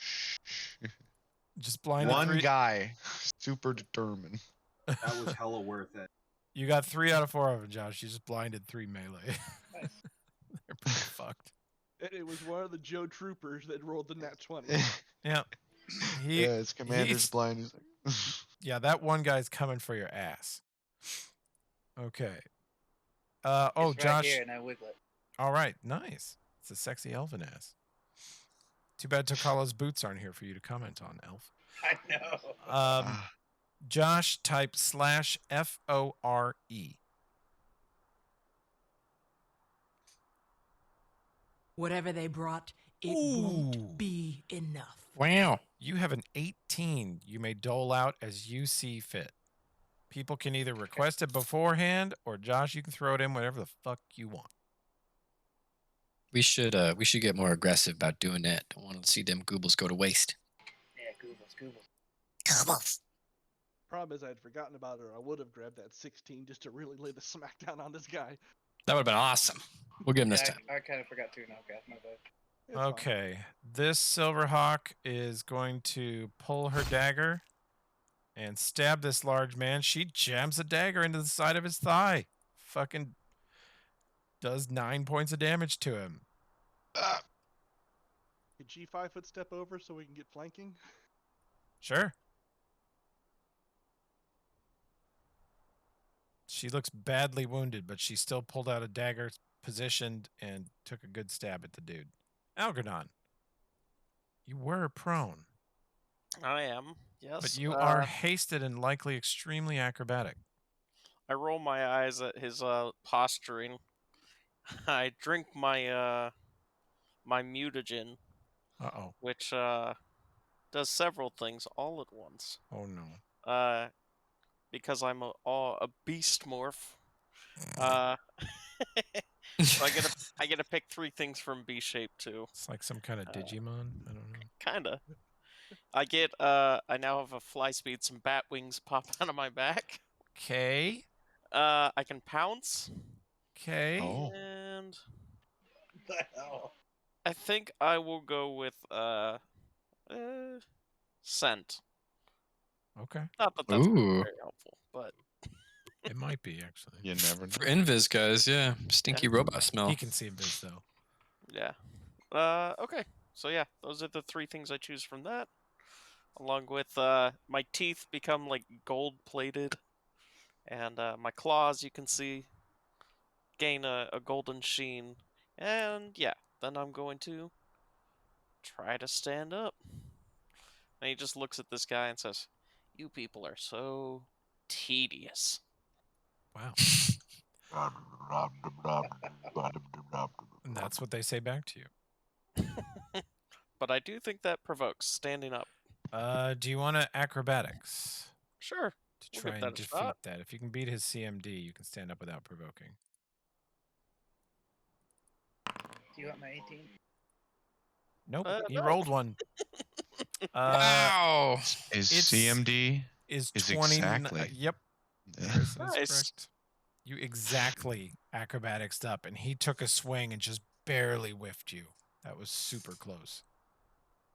Just blinded One 3. guy, super determined. That was hella worth it. You got 3 out of 4 of them, Josh. You just blinded 3 melee. Nice. They're pretty fucked. It was one of the Joe Troopers that rolled the nat 20. Yeah. Yeah, his commander's blind. He's like, yeah, that one guy's coming for your ass. Okay. It's right Josh. here, and I wiggle it. All right, nice. It's a sexy elfin ass. Too bad Tokala's boots aren't here for you to comment on, Elf. I know. Josh, type /FORE. Whatever they brought, it won't be enough. Wow. You have an 18 you may dole out as you see fit. People can either request it beforehand, or Josh, you can throw it in whatever the fuck you want. We should get more aggressive about doing that. Don't want to see them goobles go to waste. Yeah, Goobles. Goobles. Problem is, I had forgotten about it, or I would have grabbed that 16 just to really lay the smackdown on this guy. That would have been awesome. We'll get him this time. I kind of forgot too. No, okay, my bad. It's fine. Okay, this Silverhawk is going to pull her dagger and stab this large man. She jams a dagger into the side of his thigh. Fucking does 9 points of damage to him. Could G 5-foot step over so we can get flanking? Sure. She looks badly wounded, but she still pulled out a dagger, positioned, and took a good stab at the dude. Algernon, you were prone. I am, yes. But you are hasted and likely extremely acrobatic. I roll my eyes at his posturing. I drink my my mutagen, Uh-oh. which does several things all at once. Oh, no. Because I'm a beast morph. So I get to pick 3 things from B shape too. It's like some kind of Digimon. I don't know. Kinda. I now have a fly speed, some bat wings pop out of my back. Okay. I can pounce. Okay. Oh. And The hell? I think I will go with scent. Okay. Not that that's Ooh. very helpful, but It might be actually. You never For know. invis guys, yeah. Stinky robot smell. He can see invis though. yeah. Okay. So yeah, those are the 3 things I choose from that. Along with my teeth become like gold plated, and my claws, you can see, gain a golden sheen. And yeah, then I'm going to try to stand up. And he just looks at this guy and says, "You people are so tedious." Wow. And that's what they say back to you. But I do think that provokes standing up. Do you want to acrobatics Sure. to We'll try give and that a defeat shot. that? If you can beat his CMD, you can stand up without provoking. Do you want my 18? Nope. He no. rolled one. Wow. Is It's- CMD Is is 20. exactly. Yep. Harrison is Nice. correct. You exactly acrobaticsed up, and he took a swing and just barely whiffed you. That was super close.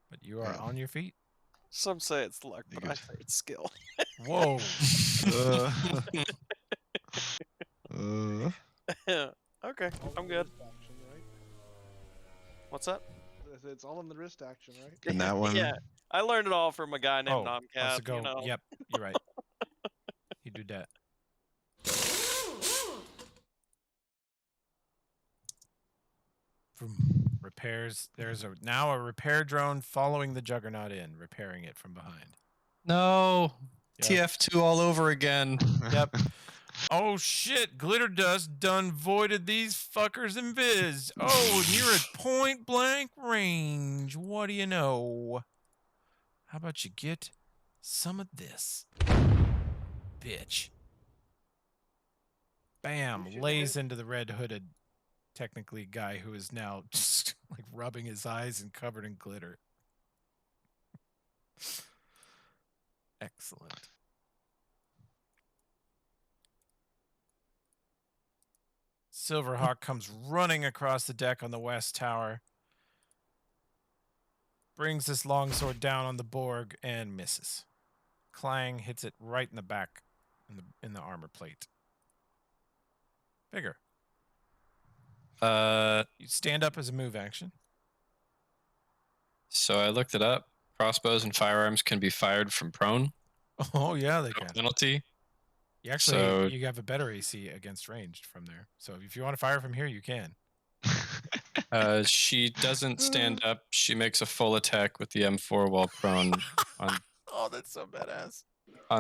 But you are Yeah. on your feet. Some say it's luck, You but I good? say it's skill. Whoa. Okay, All I'm in the good. wrist action, right? What's that? It's all in the wrist action, right? Can that one? Yeah, I learned it all from a guy named Oh, Nomcat. so go. You know. Yep, you're right. He do that. Repairs. There's now a repair drone following the Juggernaut in, repairing it from behind. No. Yep. TF2 all over again. Yep. Oh shit! Glitter dust done voided these fuckers in viz. Oh, and you're at point blank range. What do you know? How about you get some of this, bitch? Bam! You should Lays hit. into the red hooded, technically guy who is now just like rubbing his eyes and covered in glitter. Excellent. Silverhawk comes running across the deck on the west tower, brings this longsword down on the Borg and misses. Clang hits it right in the back, in the armor plate. Bigger. You stand up as a move action. So I looked it up. Crossbows and firearms can be fired from prone. Oh yeah, they No can. penalty. You actually So- you have a better AC against ranged from there. So if you want to fire from here, you can. She doesn't stand up. She makes a full attack with the M4 while prone on Oh, that's so badass.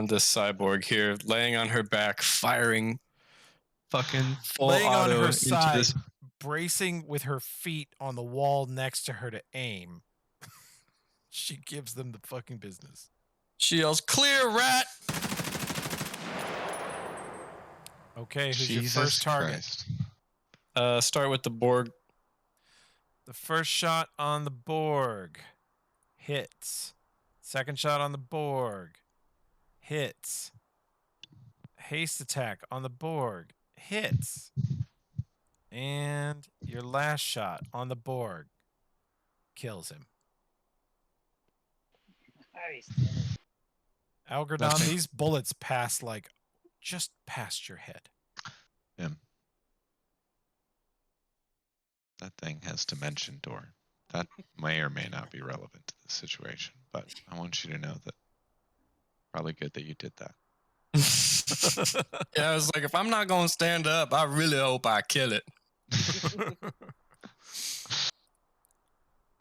this cyborg here, laying on her back, firing fucking full Laying on auto her into side, this. bracing with her feet on the wall next to her to aim. She gives them the fucking business. She yells, "Clear, rat!" Okay, who's Jesus your first target? Christ. Start with the Borg. The first shot on the Borg hits. Second shot on the Borg hits. Haste attack on the Borg hits. And your last shot on the Borg kills him. Nice. Algerdon, Nothing. these bullets pass like just past your head. That thing has dimension door. That may or may not be relevant to the situation, but I want you to know that probably good that you did that. Yeah, I was like, if I'm not gonna stand up, I really hope I kill it.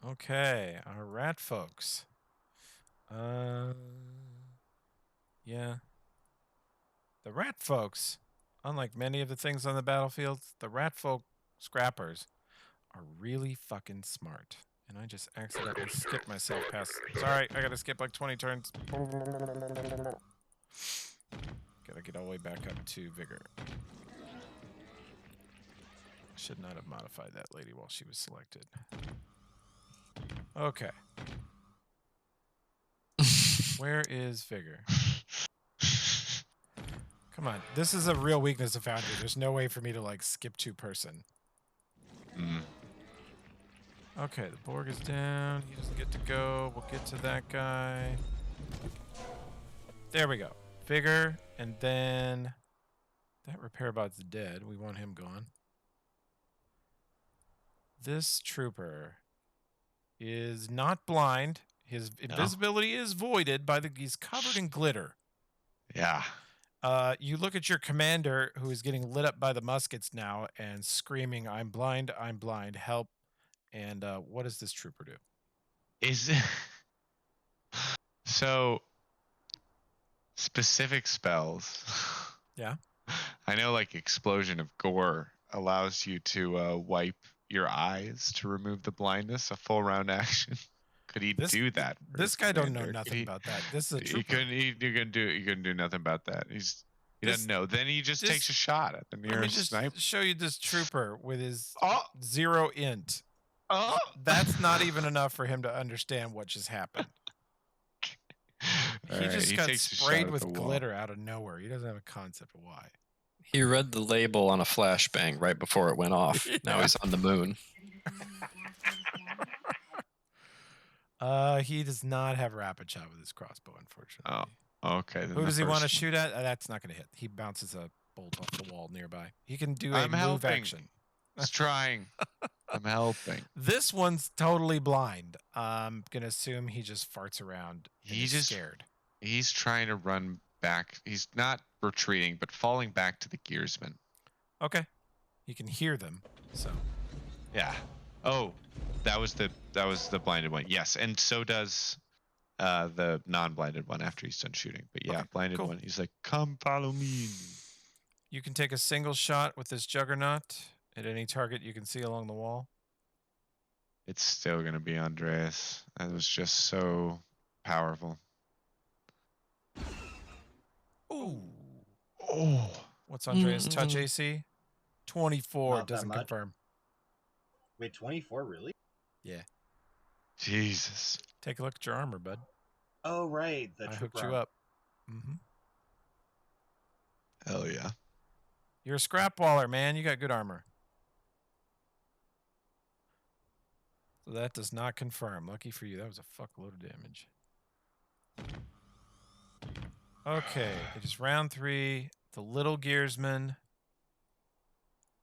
Okay, our rat folks. Yeah. The rat folks, unlike many of the things on the battlefield, the rat folk scrappers are really fucking smart. And I just accidentally skipped myself past. Sorry, I gotta skip like 20 turns. Gotta get all the way back up to vigor. should not have modified that lady while she was selected. Okay. Where is Vigor? Come on. This is a real weakness of Foundry. There's no way for me to, like, skip 2-person. Okay, the Borg is down. He doesn't get to go. We'll get to that guy. There we go. Vigor, and then that repair bot's dead. We want him gone. This trooper is not blind. His invisibility is voided by he's covered in glitter. Yeah. You look at your commander, who is getting lit up by the muskets now and screaming, I'm blind, help. And what does this trooper do? Is it... So, specific spells. Yeah. I know, like, Explosion of Gore allows you to wipe your eyes to remove the blindness, a full round action. Could he do that? This guy don't know nothing about that. This is a trooper. He couldn't do nothing about that. He doesn't know. Then he just takes a shot at the nearest sniper. Let me just show you this trooper with his 0 int. Oh! That's not even enough for him to understand what just happened. He just got sprayed with glitter out of nowhere. He doesn't have a concept of why. He read the label on a flashbang right before it went off. Yeah. Now he's on the moon. He does not have rapid shot with his crossbow, unfortunately. Oh, okay. Who does he want to shoot at? That's not going to hit. He bounces a bolt off the wall nearby. He can do a move action. He's trying. I'm helping. This one's totally blind. I'm going to assume he just farts around. He's just scared. He's trying to run back. He's not retreating, but falling back to the gearsmen. Okay. You can hear them, so. Yeah. Oh, that was the blinded one. Yes, and so does the non-blinded one after he's done shooting. But yeah, okay, blinded one. He's like, "Come follow me." You can take a single shot with this juggernaut at any target you can see along the wall. It's still gonna be Andreas. That was just so powerful. Ooh. Oh. What's Andreas' touch AC? 24. Doesn't confirm. Wait, 24 really? Yeah. Jesus. Take a look at your armor, bud. Oh right, I hooked you up. Mm-hmm. Hell yeah. You're a scrapwaller, man. You got good armor. So that does not confirm. Lucky for you, that was a fuckload of damage. Okay, it is round 3. The little gearsmen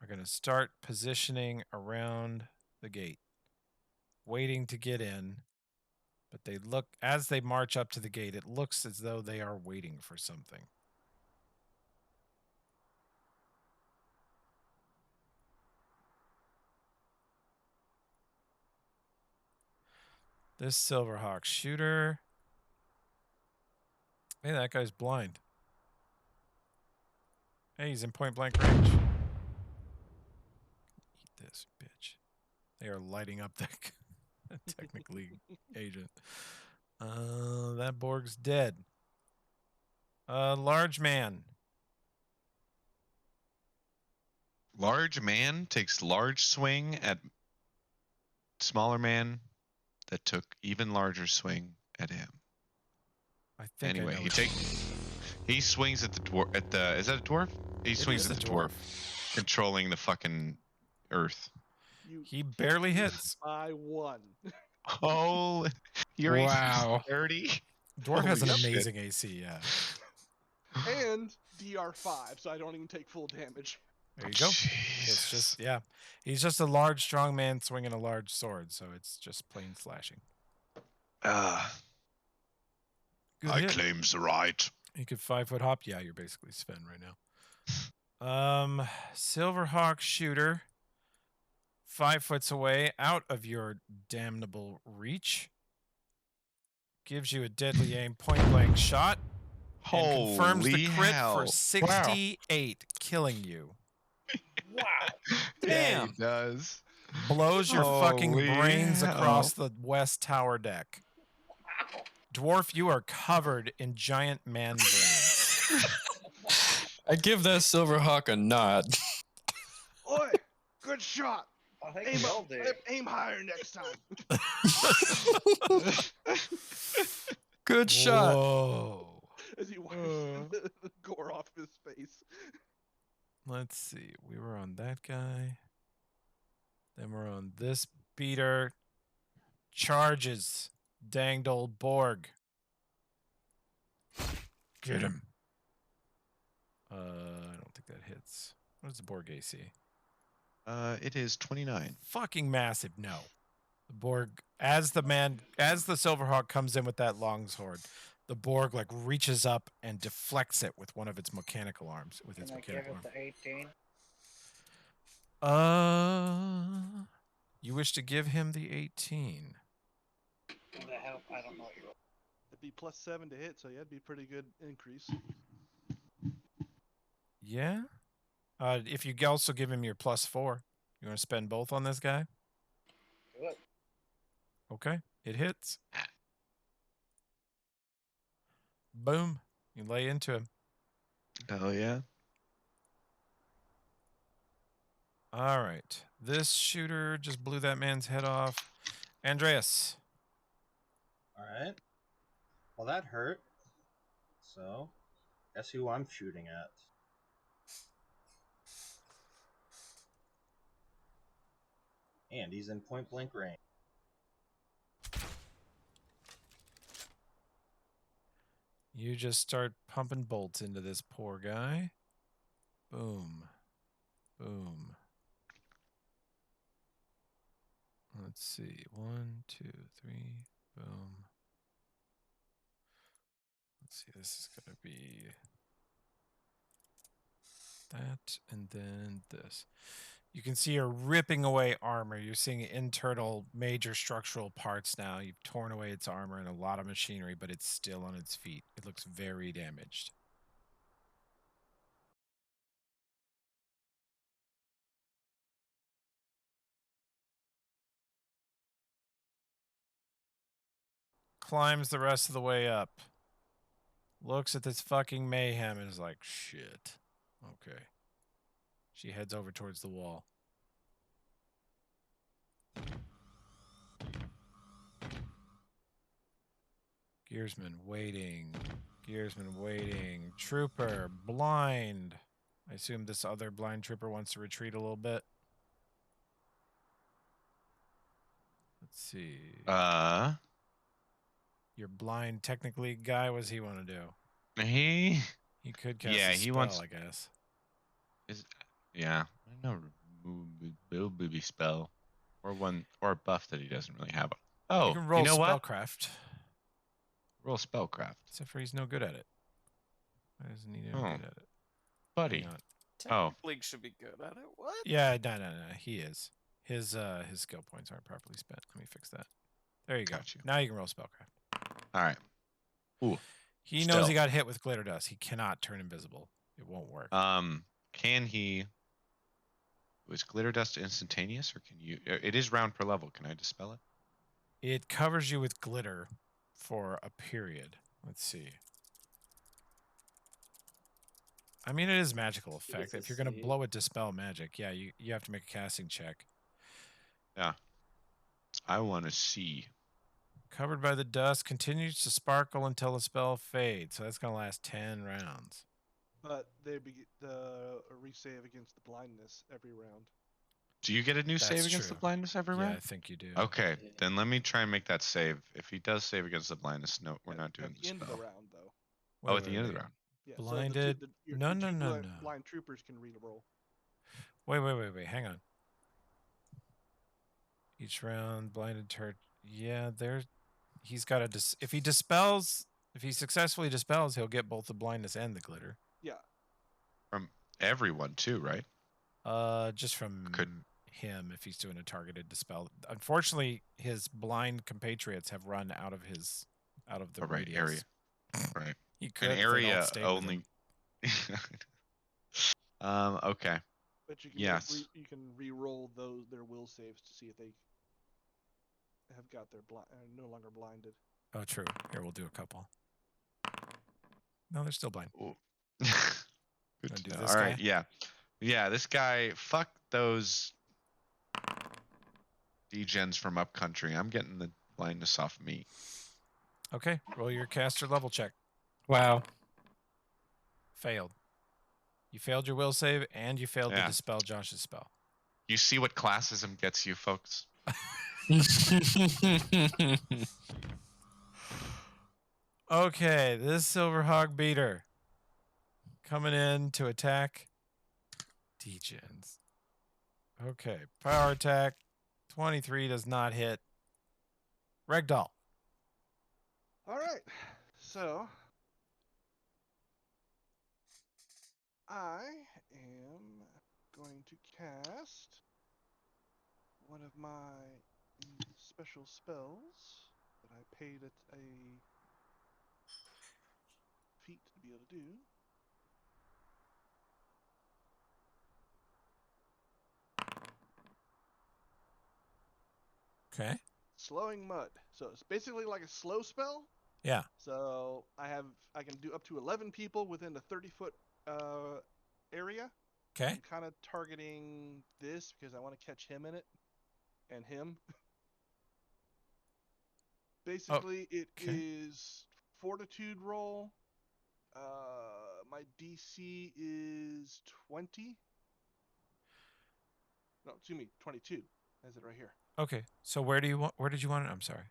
are going to start positioning around the gate, waiting to get in. But they look, as they march up to the gate, it looks as though they are waiting for something. This Silverhawk shooter. Hey, that guy's blind. Hey, he's in point blank range. Eat this, bitch. They are lighting up that technically agent. That Borg's dead. Large man. Large man takes large swing at smaller man that took even larger swing at him. I think anyway, I know he swings at the dwarf. Is that a dwarf? He swings at the dwarf, controlling the fucking earth. He barely hits. By 1. Oh, your wow. AC 30. Dwarf has an amazing AC, yeah. And DR5, so I don't even take full damage. There you go. It's just, yeah. He's just a large, strong man swinging a large sword, so it's just plain slashing. I claim the right. You could 5-foot hop. Yeah, you're basically Sven right now. Silverhawk shooter. 5 foot away, out of your damnable reach. Gives you a deadly aim, point blank shot. And confirms the crit for 68, killing you. Wow. Damn. Yeah, he does. Blows your fucking brains across the west tower deck. Wow. Dwarf, you are covered in giant man brains. I give that Silverhawk a nod. Oi, good good shot. I think we all do. Aim higher next time. Good shot. Whoa. As he wipes the gore off his face. Let's see. We were on that guy. Then we're on this beater. Charges. Danged old Borg. Get him. I don't think that hits. What is the Borg AC? It is 29. Fucking massive. No. The Borg, as the Silverhawk comes in with that longsword, the Borg like reaches up and deflects it with one of its mechanical arms. With its Can I give mechanical it arm. the 18? You wish to give him the 18? The help, I don't know. It'd be +7 to hit, so yeah, it'd be a pretty good increase. Yeah. If you also give him your +4, you want to spend both on this guy? Do it. Okay, it hits. Boom. You lay into him. Oh yeah. All right. This shooter just blew that man's head off. Andreas. All right. Well, that hurt. So, guess who I'm shooting at? And he's in point blank range. You just start pumping bolts into this poor guy. Boom. Boom. Let's see. 1, 2, 3. Boom. Let's see. This is going to be that and then this. You can see you're ripping away armor. You're seeing internal major structural parts now. You've torn away its armor and a lot of machinery, but it's still on its feet. It looks very damaged. Climbs the rest of the way up. Looks at this fucking mayhem and is like, shit. Okay. She heads over towards the wall. Gearsman waiting. Gearsman waiting. Trooper, blind. I assume this other blind trooper wants to retreat a little bit. Let's see. Your blind technically guy, what does he want to do? He could cast a spell, wants. I guess. I know Booby spell, or a buff that he doesn't really have. Oh, you can roll know what? spellcraft. Roll spellcraft. Except for he's no good at it. Why isn't he no good at it? Buddy. Technically should be good at it. What? Yeah, no. He is. His skill points aren't properly spent. Let me fix that. There you go. Now you can roll spellcraft. All right. Ooh. He knows he got hit with glitter dust. He cannot turn invisible. It won't work. Can he? Was glitter dust instantaneous, or can you? It is round per level. Can I dispel it? It covers you with glitter for a period. Let's see. I mean, it is magical effect. If you're going to blow it dispel magic, yeah, you have to make a casting check. Yeah. I want to see. Covered by the dust, continues to sparkle until the spell fades. So that's going to last 10 rounds. But they resave against the blindness every round. Do you get a new save against the blindness every round? Yeah, I think you do. Okay, then let me try and make that save. If he does save against the blindness, no, we're not doing the spell. At the end of the round, though. Oh, at the end of the round. Yeah, blinded. So no. Blind troopers can re-roll. Wait. Hang on. Each round, blinded turret. Yeah, he's got a. If he successfully dispels, he'll get both the blindness and the glitter. Yeah. From everyone too, right? Just from him if he's doing a targeted dispel. Unfortunately, his blind compatriots have run out of the radius. Area. Right. He could an area only. Okay. But you can you can re-roll their will saves to see if they have got their no longer blinded. Oh, true. Here, we'll do a couple. No, they're still blind. Good to know. All right, yeah. This guy, fuck those degens from upcountry. I'm getting the blindness off me. Okay, roll your caster level check. Wow. Failed. You failed your will save, and you failed to Yeah. dispel Josh's spell. You see what classism gets you, folks? Okay, this Silverhawk beater coming in to attack Degens. Okay, power attack 23 does not hit. Ragdoll. All right, so I am going to cast one of my special spells that I paid it a feat to be able to do. Okay. Slowing Mud. So it's basically like a slow spell. Yeah. So I can do up to 11 people within a 30-foot area. Okay. I'm kind of targeting this because I want to catch him in it and him. Basically, it is fortitude roll. My DC is 20. No, excuse me, 22. Has it right here. Okay. So where did you want it? I'm sorry.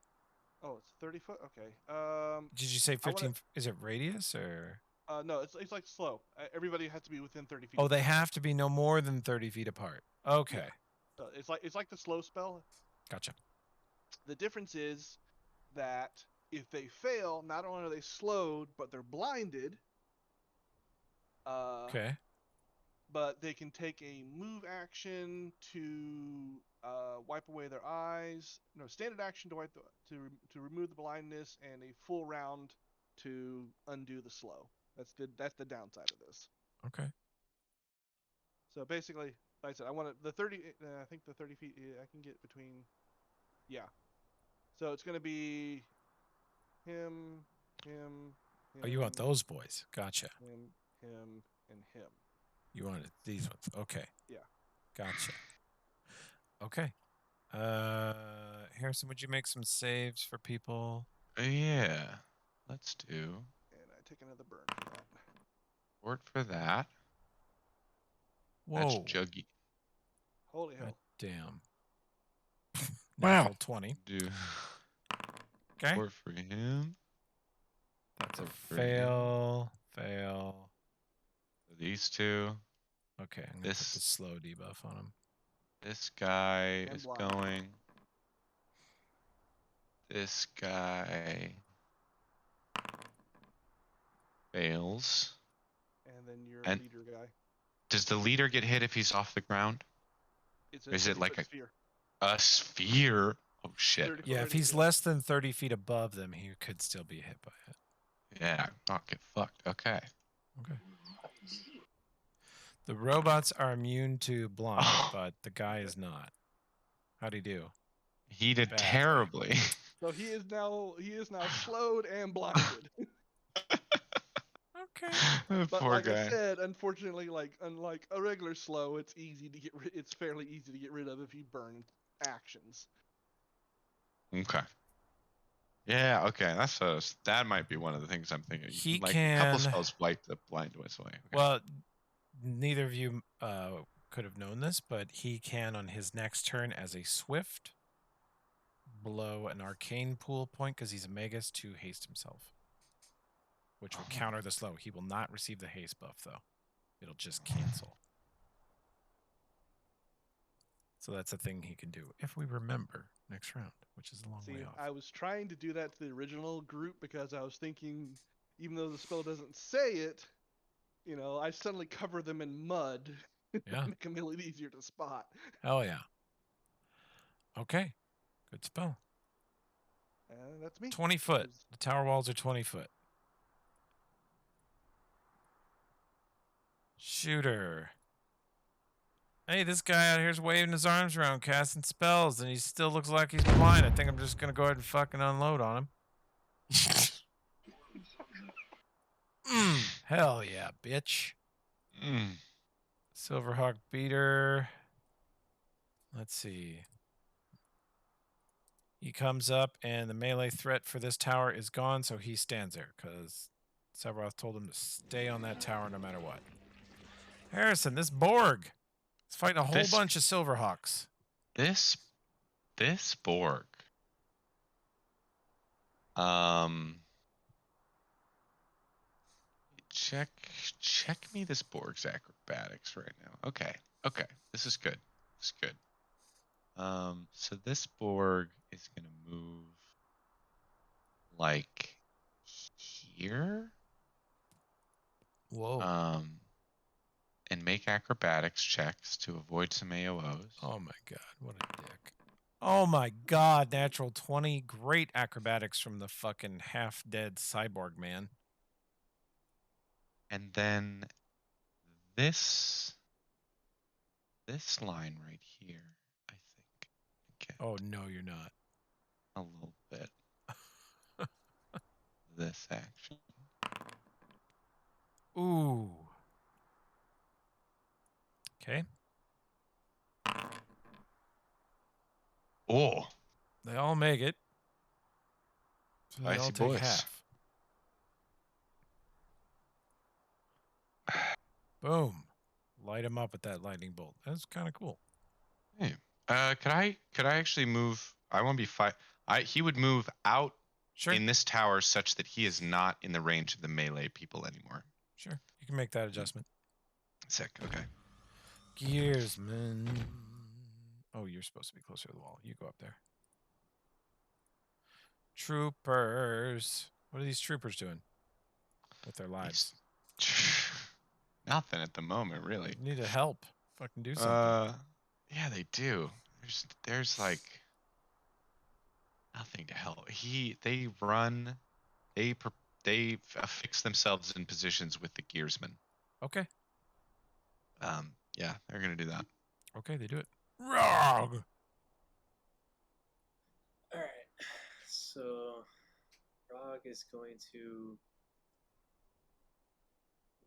Oh, it's 30 foot. Okay. Did you say 15? Is it radius or? No, it's like slow. Everybody has to be within 30 feet. Oh, they have to be no more than 30 feet apart. Okay. Yeah. It's like the slow spell. Gotcha. The difference is that if they fail, not only are they slowed, but they're blinded. Okay. But they can take a move action to wipe away their eyes. No, standard action to to remove the blindness, and a full round to undo the slow. That's the downside of this. Okay. So basically, like I said, I want the 30. I think the 30 feet I can get between. Yeah. So it's gonna be him. Oh, you want those boys? Gotcha. Him, and him. You wanted these ones. Okay. Yeah. Gotcha. Okay. Harrison, would you make some saves for people? Yeah. Let's do. And I take another burn for that. Word for that. Whoa. That's juggy. Holy hell. God damn. Wow. Natural 20. Do. Okay. Word for him. That's a Word for fail. Fail. These two. Okay, I'm going to put the slow debuff on him. This guy And is blind. going. This guy fails. And then your And- leader guy. Does the leader get hit if he's off the ground? It's a Is it like 30-foot sphere. a sphere? Oh shit. 30 Yeah, if he's less than 30 feet above them, he could still be hit by it. Yeah, not get fucked. Okay. Okay. The robots are immune to blind, but the guy is not. How'd he do? He did Badly. terribly. So he is now slowed and blinded. Okay. But Poor like guy. I said, unfortunately, unlike a regular slow, it's fairly easy to get rid of if you burn actions. Okay. Yeah, okay. That might be one of the things I'm thinking. He like a couple can- spells wipe the blindness away. Okay. Well, neither of you could have known this, but he can, on his next turn, as a swift, blow an arcane pool point because he's a magus to haste himself, which will counter the slow. He will not receive the haste buff, though. It'll just cancel. So that's a thing he can do if we remember next round, which is a long way off. I was trying to do that to the original group because I was thinking, even though the spell doesn't say it, I suddenly cover them in mud. Yeah. Make them a little easier to spot. Hell yeah. Okay. Good spell. That's me. 20 foot. The tower walls are 20 foot. Shooter. Hey, this guy out here's waving his arms around, casting spells, and he still looks like he's blind. I think I'm just gonna go ahead and fucking unload on him. Hell yeah, bitch. Silverhawk beater. Let's see. He comes up, and the melee threat for this tower is gone, so he stands there, because Sephiroth told him to stay on that tower no matter what. Harrison, this Borg is fighting a whole bunch of Silverhawks. This Borg. Check me this Borg's acrobatics right now. Okay. This is good. So this Borg is gonna move like here. Whoa. And make acrobatics checks to avoid some AOs. Oh my god, what a dick. Oh my god, natural 20. Great acrobatics from the fucking half-dead cyborg man. And then this line right here, I think. Okay. Oh no, you're not. A little bit. This action. Ooh. Okay. Oh. They all make it. So they all Icy take boys. half. Boom. Light him up with that lightning bolt. That's kind of cool. Hey. Could I actually move? I want to be he would move out in this tower such that he is not in the range of the melee people anymore. Sure. You can make that adjustment. Sick. Okay. Gearsman. Oh, you're supposed to be closer to the wall. You go up there. Troopers. What are these troopers doing with their lives? Nothing at the moment, really. They need to help. Fucking do something. Yeah, they do. There's like nothing to help. They run. They affix themselves in positions with the gearsmen. Okay. Yeah, they're gonna do that. Okay, they do it. Wrong. All right. So, Rog is going to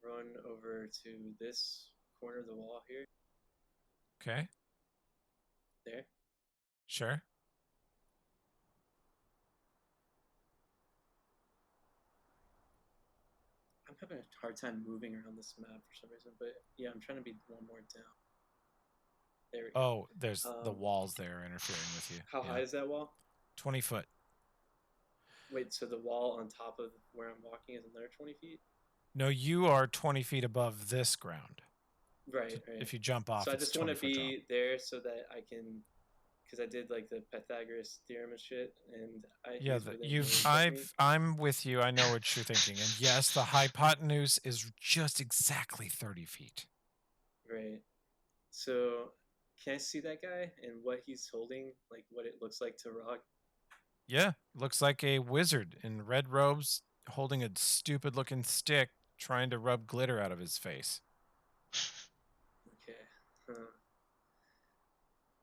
run over to this corner of the wall here. Okay. There. Sure. I'm having a hard time moving around this map for some reason, but yeah, I'm trying to be one more down. There we go. Oh, there's the walls there interfering with you. How high is that wall? 20 foot. Wait, so the wall on top of where I'm walking is another 20 feet? No, you are 20 feet above this ground. Right, right. If you jump off, so I it's just want to 20 foot be there so that I can, because I did like the Pythagoras theorem and shit, and I'm with you. I know what you're thinking, and yes, the hypotenuse is just exactly 30 feet. Right. So, can I see that guy and what he's holding, like what it looks like to Rog? Yeah, looks like a wizard in red robes holding a stupid-looking stick, trying to rub glitter out of his face. Okay.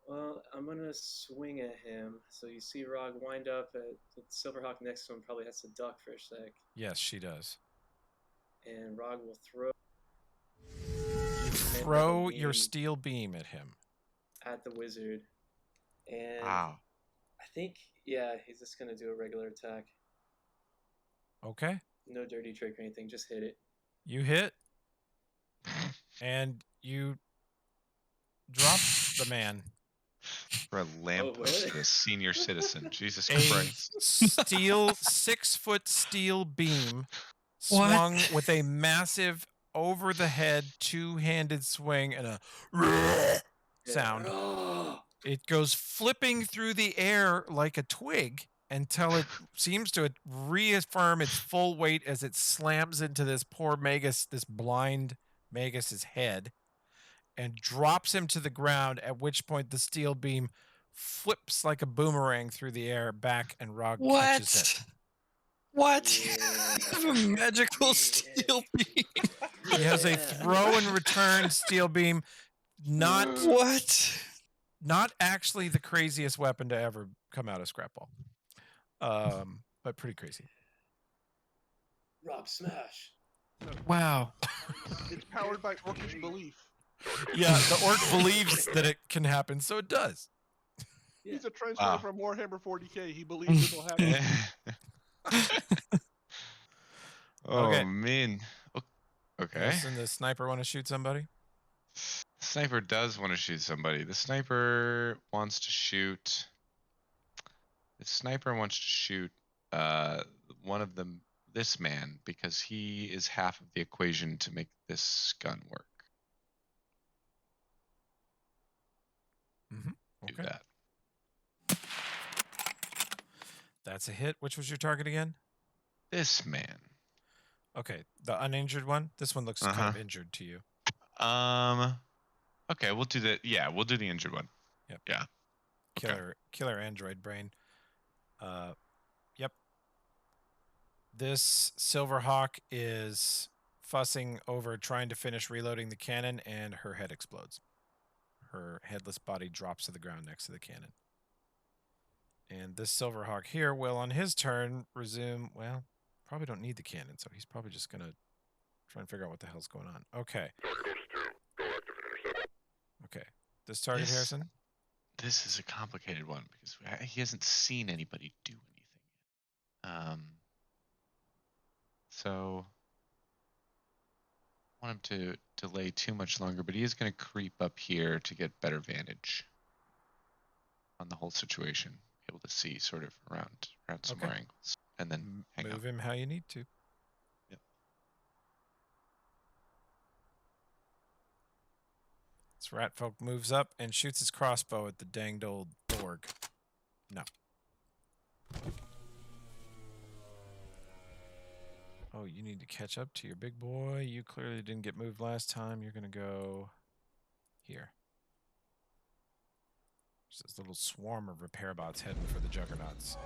Well, I'm gonna swing at him. So you see Rog wind up at the Silverhawk next to him. Probably has to duck for a sec. Yes, she does. And Rog will throw. You throw your steel beam at him. At the wizard. And wow. I think, yeah, he's just gonna do a regular attack. Okay. No dirty trick or anything. Just hit it. You hit. And you drop the man. For a lamppost to a senior citizen. Jesus a Christ. 6-foot steel beam swung with a massive over the head two-handed swing and a sound. It goes flipping through the air like a twig until it seems to reaffirm its full weight as it slams into this poor Magus, this blind Magus's head, and drops him to the ground, at which point the steel beam flips like a boomerang through the air back, and Rog catches it. What? I have a magical steel beam. He has a throw and return steel beam. Not actually the craziest weapon to ever come out of Scrapwall. But pretty crazy. Rob smash. Wow. It's powered by orcish belief. Yeah, the orc believes that it can happen, so it does. Yeah. He's a translator from Warhammer 40k. He believes it'll happen. Oh Okay. man. Okay. Harrison, the sniper want to shoot somebody? The sniper does want to shoot somebody. The sniper wants to shoot. The sniper wants to shoot one of them, this man, because he is half of the equation to make this gun work. Okay. Do that. That's a hit. Which was your target again? This man. Okay, the uninjured one. This one looks kind of injured to you. Okay, we'll do the we'll do the injured one. Yep. Yeah. Killer android brain. Yep. This Silverhawk is fussing over trying to finish reloading the cannon, and her head explodes. Her headless body drops to the ground next to the cannon. And this Silverhawk here will, on his turn, resume. Well, probably don't need the cannon, so he's probably just gonna try and figure out what the hell's going on. Okay. Okay. This target, Harrison? This is a complicated one because he hasn't seen anybody do anything. So I want him to delay too much longer, but he is going to creep up here to get better vantage on the whole situation. Be able to see sort of around some more angles, and then move him how you need to. Yep. This rat folk moves up and shoots his crossbow at the danged old Borg. No. Oh, you need to catch up to your big boy. You clearly didn't get moved last time. You're going to go here. There's this little swarm of repair bots heading for the juggernauts.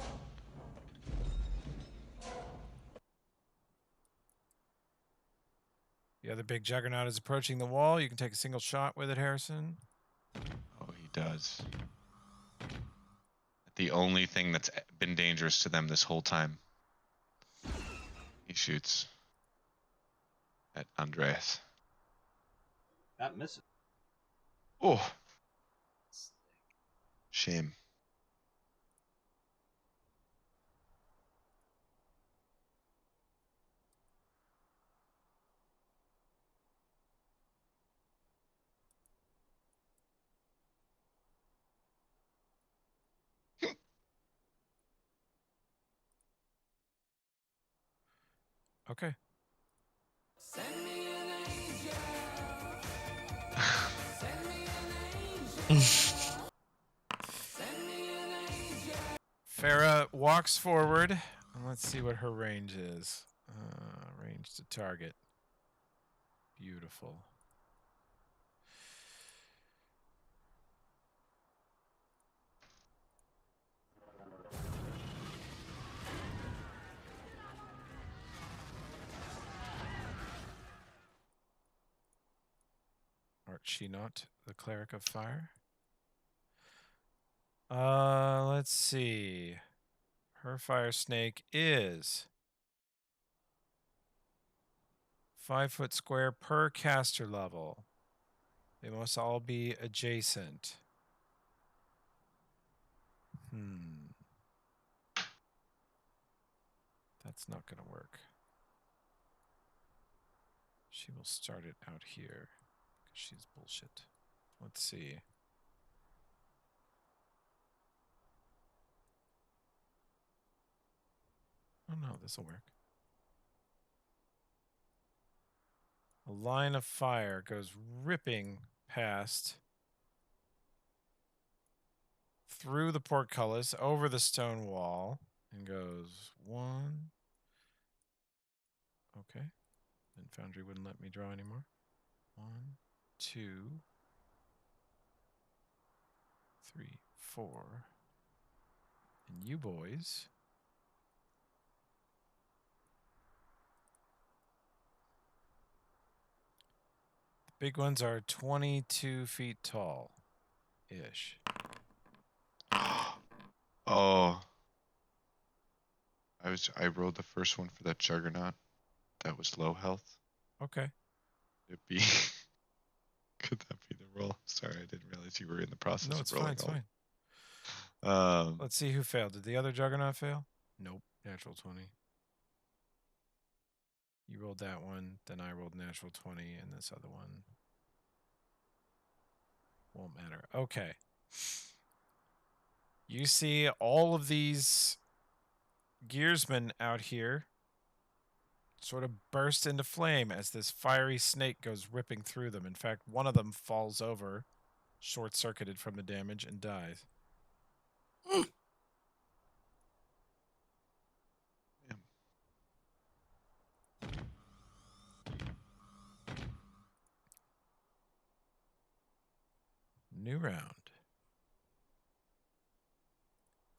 The other big juggernaut is approaching the wall. You can take a single shot with it, Harrison. Oh, he does. The only thing that's been dangerous to them this whole time. He shoots at Andreas. That misses. Oh. Shame. Okay. Send me an angel. Send me an angel. Send me an angel. Farah walks forward. And let's see what her range is. Range to target. Beautiful. Art she not the cleric of fire? Let's see. Her fire snake is 5 foot square per caster level. They must all be adjacent. That's not going to work. She will start it out here because she's bullshit. Let's see. Oh no, this will work. A line of fire goes ripping past through the portcullis, over the stone wall, and goes 1. Okay. Then Foundry wouldn't let me draw anymore. 1, 2, 3, 4. And you boys. The big ones are 22 feet tall ish. Oh. I rolled the first one for that juggernaut. That was low health. Okay. Could that be the roll? Sorry, I didn't realize you were in the process No, of it's rolling. fine. It's fine. Let's see who failed. Did the other Juggernaut fail? Nope. Natural 20. You rolled that one, then I rolled natural 20, and this other one won't matter. Okay. You see all of these gearsmen out here sort of burst into flame as this fiery snake goes ripping through them. In fact, one of them falls over, short-circuited from the damage, and dies. New round.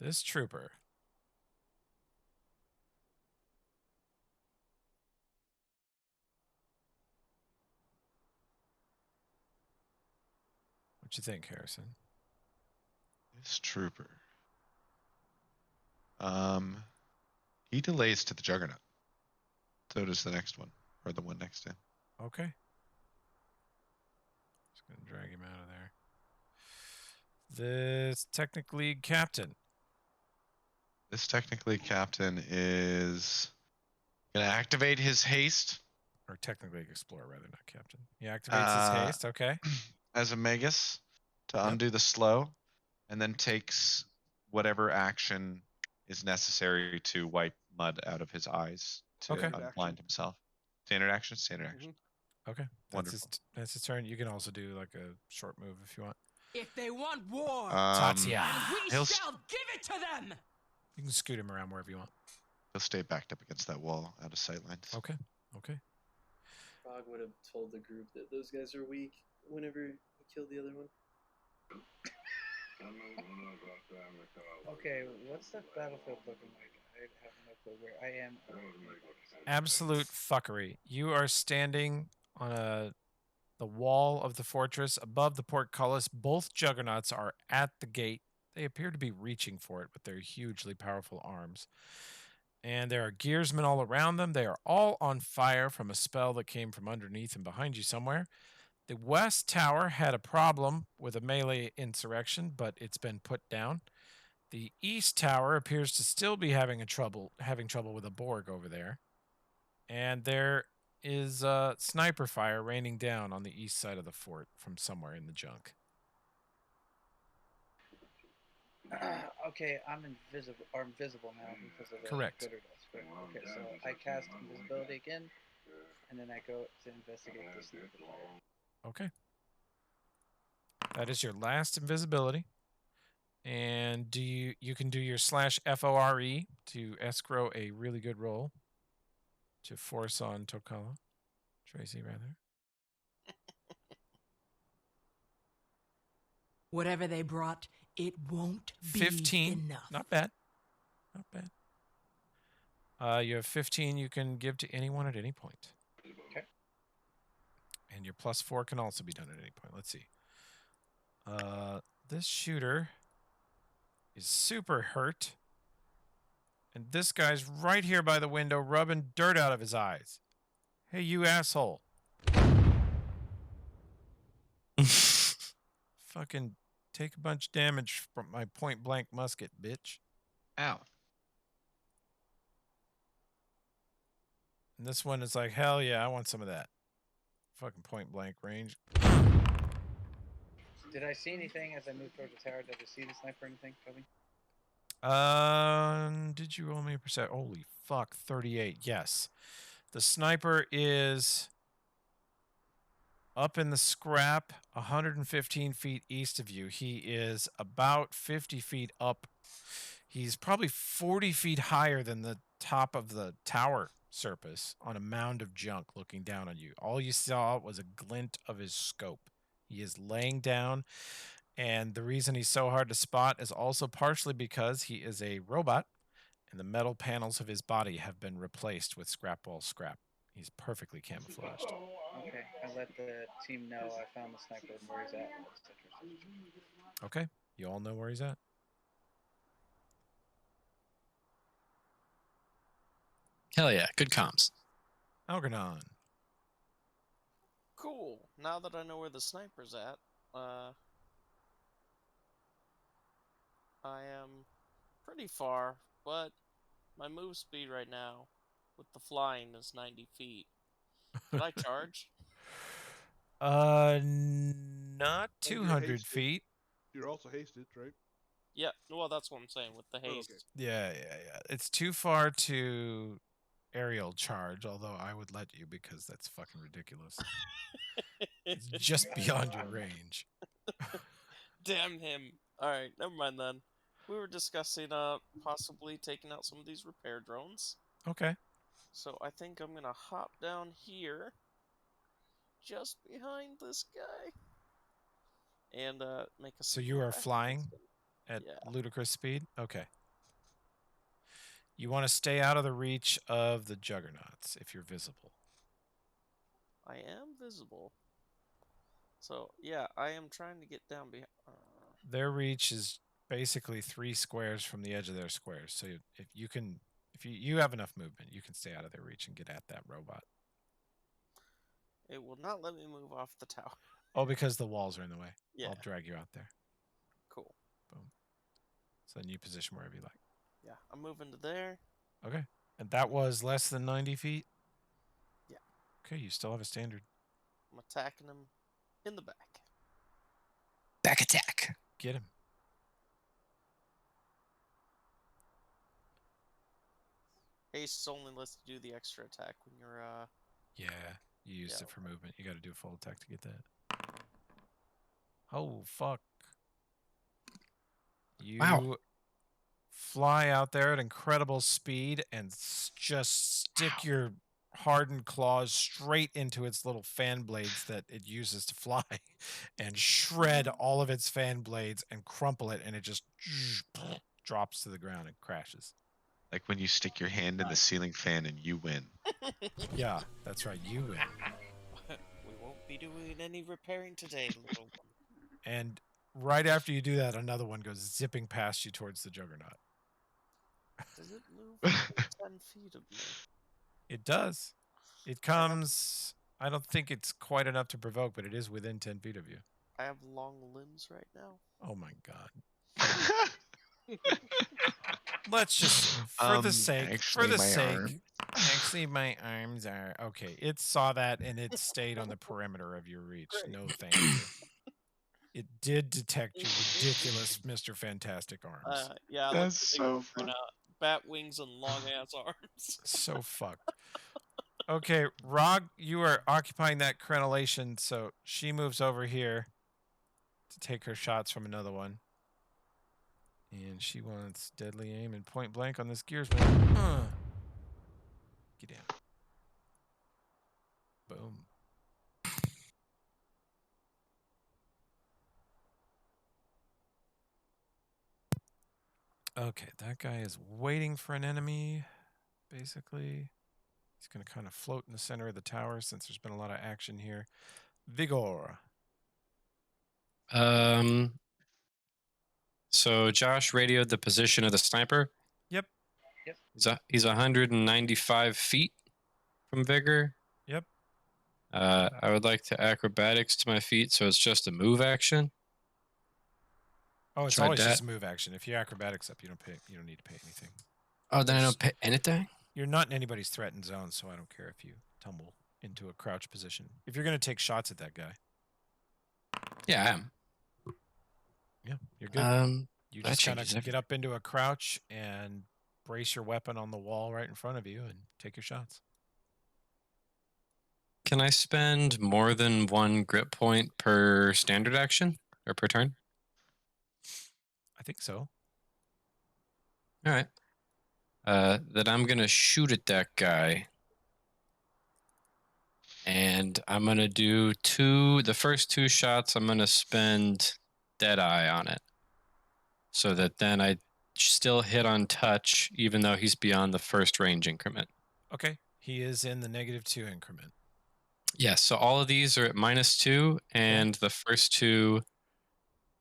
This trooper what you think, Harrison? This trooper. He delays to the Juggernaut. So does the next one, or the one next to him. Okay. Just gonna drag him out of there. This Technic League captain. This technically captain is gonna activate his haste. Or Technic League explorer, rather, not captain. He activates his haste, okay. As a Magus to Yep. undo the slow, and then takes whatever action is necessary to wipe mud out of his eyes to Okay. unblind himself. Standard action, standard action. Okay. Wonderful. That's his turn. You can also do like a short move if you want. If they want war, Tatiana. we he'll shall give it to them. You can scoot him around wherever you want. He'll stay backed up against that wall out of sight lines. Okay. Okay. Frog would have told the group that those guys are weak whenever he killed the other one. Okay, what's the battlefield looking like? I have no clue where I am. Absolute fuckery. You are standing on the wall of the fortress above the portcullis. Both juggernauts are at the gate. They appear to be reaching for it with their hugely powerful arms. And there are gearsmen all around them. They are all on fire from a spell that came from underneath and behind you somewhere. The West Tower had a problem with a melee insurrection, but it's been put down. The East Tower appears to still be having trouble with a Borg over there. And there is sniper fire raining down on the east side of the fort from somewhere in the junk. Okay, I'm invisible now because of the Correct. glitter dust. Right? Okay, so I cast invisibility again, and then I go to investigate this sniper fire. Okay. That is your last invisibility. And you can do your /FORE to escrow a really good roll to force on Tokala. Tracy, rather. Whatever they brought, it won't be 15. enough. Not bad. Not bad. You have 15 you can give to anyone at any point. Okay. And your +4 can also be done at any point. Let's see. This shooter is super hurt. And this guy's right here by the window rubbing dirt out of his eyes. Hey, you asshole. Fucking take a bunch of damage from my point blank musket, bitch. Ow. And this one is like, hell yeah, I want some of that. Fucking point blank range. Did I see anything as I moved towards the tower? Did I see the sniper or anything, Toby? Did you roll me a percent? Holy fuck, 38. Yes. The sniper is up in the scrap, 115 feet east of you. He is about 50 feet up. He's probably 40 feet higher than the top of the tower surface on a mound of junk looking down on you. All you saw was a glint of his scope. He is laying down, and the reason he's so hard to spot is also partially because he is a robot, and the metal panels of his body have been replaced with Scrapwall scrap. He's perfectly camouflaged. Okay, I let the team know I found the sniper and where he's at. Okay, you all know where he's at. Hell yeah, good comms. Algernon. Cool. Now that I know where the sniper's at, I am pretty far, but my move speed right now with the flying is 90 feet. Can I charge? Not Well, you're 200 hasted. feet. You're also hasted, right? Yeah, well, that's what I'm saying with the Oh, haste. okay. Yeah. It's too far to aerial charge, although I would let you because that's fucking ridiculous. It's just beyond your range. Damn him. Alright, never mind then. We were discussing possibly taking out some of these repair drones. Okay. So I think I'm gonna hop down here, just behind this guy, and make a. So you are flying at Yeah. ludicrous speed? Okay. You want to stay out of the reach of the juggernauts if you're visible. I am visible. So yeah, I am trying to get down behind. Their reach is basically 3 squares from the edge of their squares. So if you have enough movement, you can stay out of their reach and get at that robot. It will not let me move off the tower. Oh, because the walls are in the way. Yeah. I'll drag you out there. Cool. Boom. So then you position wherever you like. Yeah, I'm moving to there. Okay. And that was less than 90 feet? Yeah. Okay, you still have a standard. I'm attacking him in the back. Back attack. Get him. Haste only lets you do the extra attack when you're Yeah, you used Yeah, it for movement. You got to do a full attack to get that. Oh, fuck. You Wow. fly out there at incredible speed and just stick your hardened claws straight into its little fan blades that it uses to fly and shred all of its fan blades and crumple it, and it just drops to the ground and crashes. Like when you stick your hand in the ceiling fan and you win. Yeah, that's right. You win. We won't be doing any repairing today, little one. And right after you do that, another one goes zipping past you towards the juggernaut. Does it move within 10 feet of me? It does. It comes. I don't think it's quite enough to provoke, but it is within 10 feet of you. I have long limbs right now. Oh my god. Let's just, for the sake, actually my arms are okay. It saw that and it stayed on the perimeter of your reach. Great. No thank you. It did detect your ridiculous Mr. Fantastic arms. Yeah, That's so right now. Bat wings and long ass arms. So fucked. Okay, Rog, you are occupying that crenellation, so she moves over here to take her shots from another one. And she wants deadly aim and point blank on this gearsman. Get down. Boom. Okay, that guy is waiting for an enemy, basically. He's going to kind of float in the center of the tower since there's been a lot of action here. Vigor. So Josh radioed the position of the sniper. Yep. He's 195 feet from Vigor. Yep. I would like to acrobatics to my feet, so it's just a move action. Oh, it's Tried always that. just a move action. If you acrobatics up, you don't need to pay anything. Oh, then I don't pay anything? You're not in anybody's threatened zone, so I don't care if you tumble into a crouch position. If you're going to take shots at that guy. Yeah, I am. Yeah, you're good. You that just kind of changes get up into a crouch and brace your weapon on the wall right in front of you and take your shots. Can I spend more than one grip point per standard action or per turn? I think so. All right. Then I'm going to shoot at that guy. And I'm going to do the first 2 shots, I'm going to spend Deadeye on it. So that then I still hit on touch, even though he's beyond the first range increment. Okay. He is in the -2 increment. Yes, so all of these are at -2, and the first 2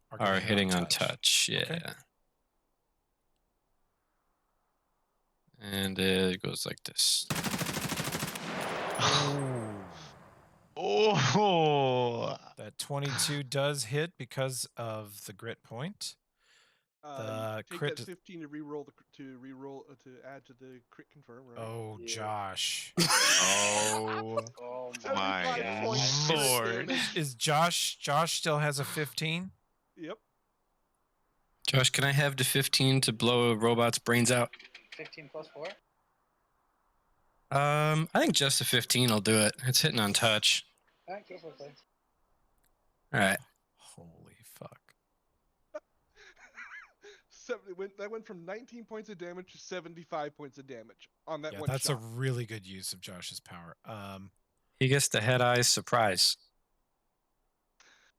gonna are hit hitting on touch. Yeah. Okay. And it goes like this. Oh. That 22 does hit because of the grit point. The Take crit that 15 to reroll to add to the crit confirm, right? Oh, Yeah. Josh. Oh Oh my 75 points crit lord! damage. Is Josh still has a 15? Yep. Josh, can I have the 15 to blow a robot's brains out? 15 plus 4? I think just a 15 will do it. It's hitting on touch. Alright, go for it, please. All right. Holy fuck. That went from 19 points of damage to 75 points of damage on that Yeah, one that's shot. a really good use of Josh's power. He gets the head eyes surprise.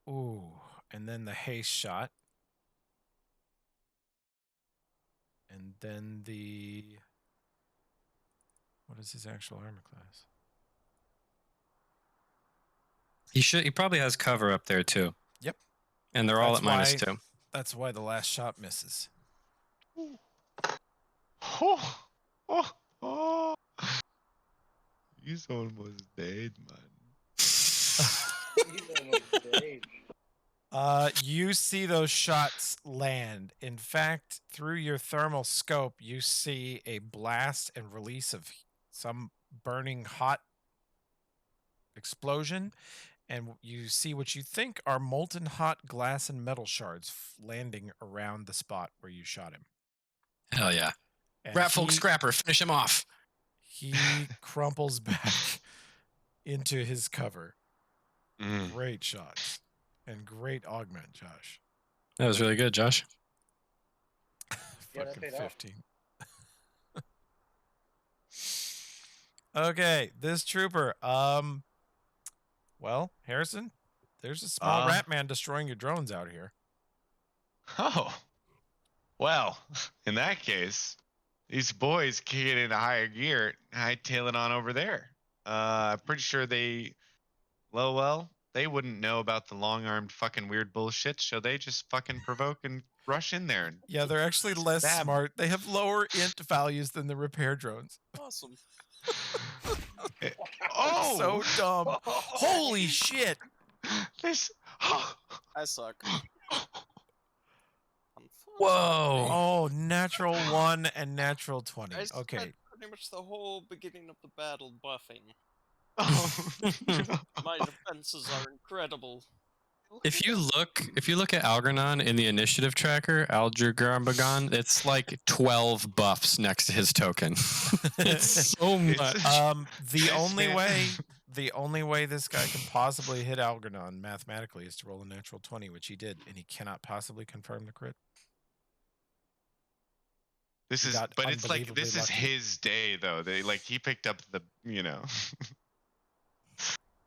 Ooh, and then the haste shot. And then what is his actual armor class? He probably has cover up there too. Yep. And they're all That's at why- -2. That's why the last shot misses. Oh, oh, oh. He's almost dead, man. He's almost dead. You see those shots land. In fact, through your thermal scope, you see a blast and release of some burning hot explosion, and you see what you think are molten hot glass and metal shards landing around the spot where you shot him. Hell yeah. And Rat folk scrapper, finish him off. he crumples back into his cover. Mm. Great shots and great augment, Josh. That was really good, Josh. Yeah, that Fucking paid off. 15. Okay, this trooper. Well, Harrison, there's a small rat man destroying your drones out here. Oh, well, in that case, these boys kick it into higher gear, hightail it on over there. I'm pretty sure they wouldn't know about the long-armed fucking weird bullshit, so they just fucking provoke and rush in there. And Yeah, they're actually less Stab. smart. They have lower int values than the repair drones. Awesome. oh, So dumb. Holy shit. this. I suck. Whoa. Oh, natural 1 and natural 20. I Okay. spent pretty much the whole beginning of the battle buffing. Oh, My defenses are incredible. If you look at Algernon in the initiative tracker, Algernon, it's like 12 buffs next to his token. It's so much. The This only way this guy can possibly hit Algernon mathematically is to roll a natural 20, which he did, and he cannot possibly confirm the crit. This He is, got but it's like unbelievably this is lucky. his day though. He picked up the,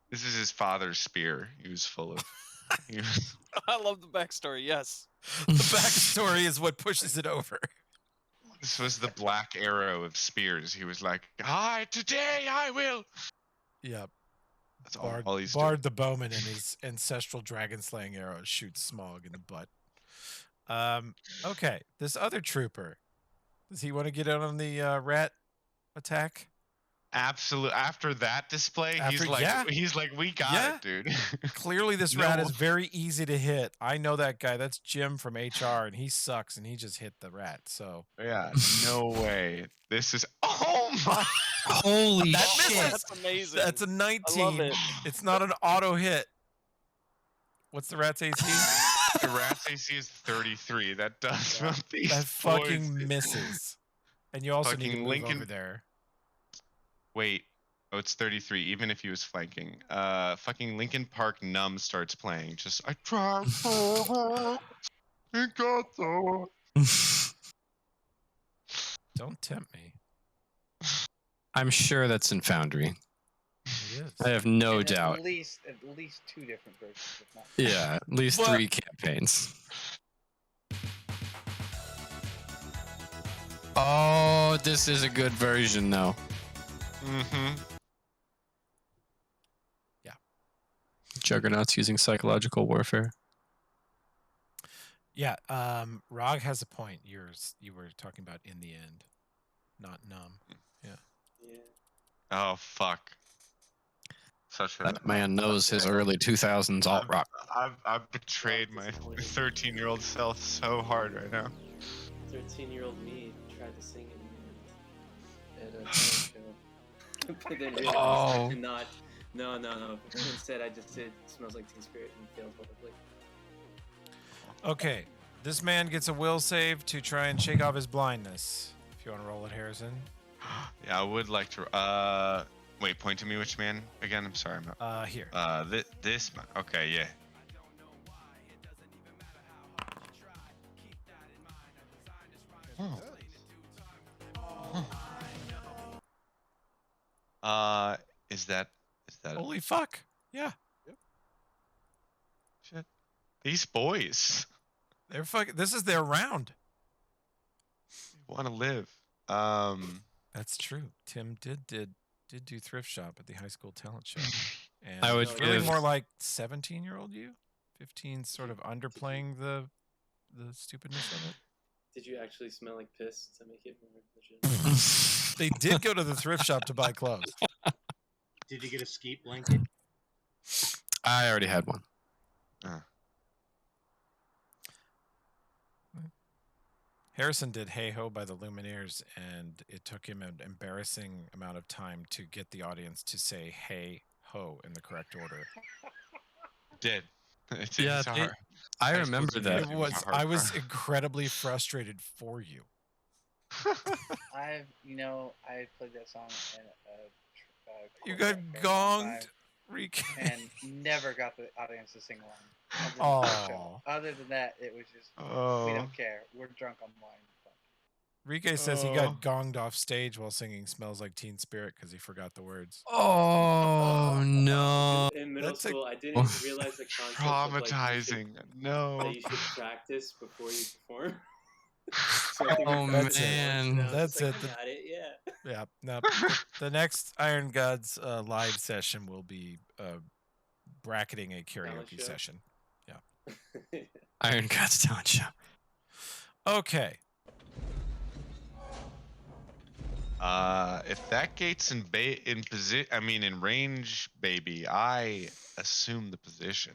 this is his father's spear. He was full of. I love the backstory, yes. The backstory is what pushes it over. This was the black arrow of spears. He was like, today I will. Yep. That's Bard, all he's Bard the bowman and his ancestral dragon slaying arrow shoots Smog in the butt. Okay, this other trooper. Does he want to get in on the rat attack? Absolutely. After that display, he's like, we got it, dude. Clearly, this rat is very easy to hit. I know that guy. That's Jim from HR, and he sucks, and he just hit the rat. So Yeah, no way. This is. Oh my! Holy that shit. misses. That's amazing. That's a 19. I love it. It's not an auto hit. What's the rat's AC? The rat's AC is 33. That does what these That fucking boys- misses. And you also need to Fucking move Lincoln- over there. Wait. Oh, it's 33. Even if he was flanking, fucking Lincoln Park Numb starts playing. Just I tried so hard. It got so. Don't tempt me. I'm sure that's in Foundry. It is. I have no And doubt. At least 2 different versions, if not. Yeah, at least What? 3 campaigns. Oh, this is a good version, though. Mm-hmm. Juggernaut's using psychological warfare. Yeah, Rog has a point. You were talking about in the end, not numb. Yeah. Oh fuck. Such a. That man knows his early 2000s alt rock. I've betrayed my Disappointed. 13-year-old self so hard right now. 13-year-old me tried to sing at a talent show, but then realized to not. No. Instead, I just did "Smells Like Teen Spirit" and failed horribly. Okay, this man gets a will save to try and shake off his blindness. If you want to roll it, Harrison. Yeah, I would like to. Wait, point to me, which man again? I'm sorry. I'm not. Here. This man. Okay, yeah. Is that Holy fuck! Yeah, shit? These boys they're fucking. This is their round. want to live. That's true. Tim did do thrift shop at the high school talent show, and I would it's really give- more like 17-year-old you. 15 sort of underplaying the stupidness of it. Did you actually smell like piss to make it more legit? They did go to the thrift shop to buy clothes. Did you get a skeet blanket? I already had one. Harrison did Hey Ho by the Lumineers, and it took him an embarrassing amount of time to get the audience to say Hey Ho in the correct order. Did. It's Yeah, hard. I High remember school's that. It amazing. was. It's a hard I was part. incredibly frustrated for you. I played that song in a You choir got for a long gonged, time Rick. and never got the audience to sing along. Other than, the show. Other than that, it was just we don't care. We're drunk on wine. Rike says he got gonged off stage while singing "Smells Like Teen Spirit" because he forgot the words. Oh no! In middle That's a- school, I didn't realize the concept of like Traumatizing. No. that you should practice before you perform. So I think Oh That's it. man, now, That's just like, it. I got it. Yeah. Yeah, no. The next Iron Gods live session will be bracketing a karaoke show? session. Iron God's talent show. Okay. If that gate's in range, baby, I assume the position.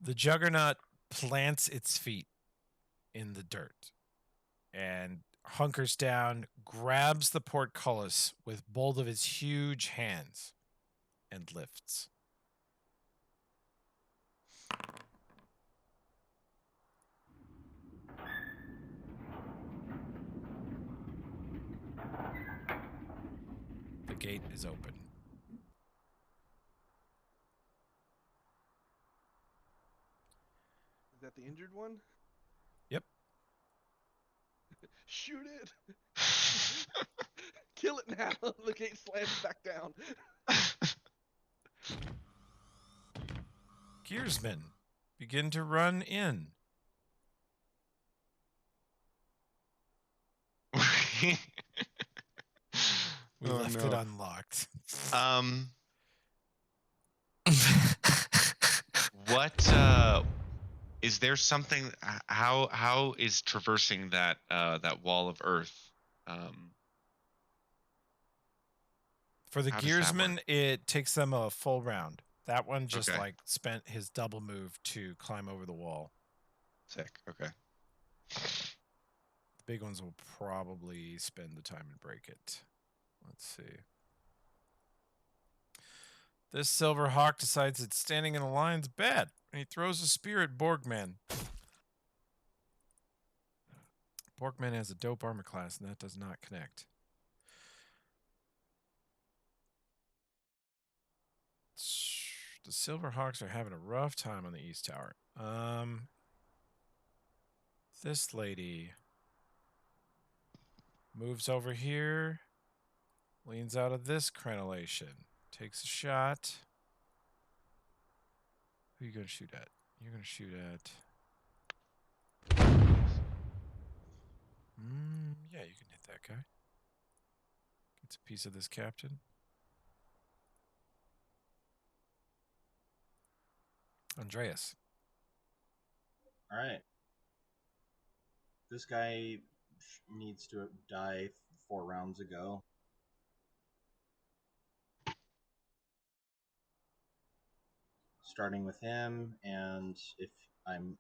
The Juggernaut plants its feet in the dirt and hunkers down, grabs the portcullis with both of his huge hands, and lifts. The gate is open. Is that the injured one? Yep. Shoot it! Kill it now! The gate slams back down. Gearsmen begin to run in. We left it unlocked. What is there something? How is traversing that wall of earth? For the How does that Gearsmen, work? it takes them a full round. That one just Okay. like spent his double move to climb over the wall. Sick. Okay. The big ones will probably spend the time and break it. Let's see. This Silver Hawk decides that standing in a line's bad, and he throws a spear at Borgman. Borgman has a dope armor class, and that does not connect. The Silver Hawks are having a rough time on the East Tower. This lady moves over here, leans out of this crenellation, takes a shot. Who are you going to shoot at? You're going to shoot at... yeah, you can hit that guy. Gets a piece of this captain. Andreas. All right. This guy needs to die 4 rounds ago. starting with him, and if I'm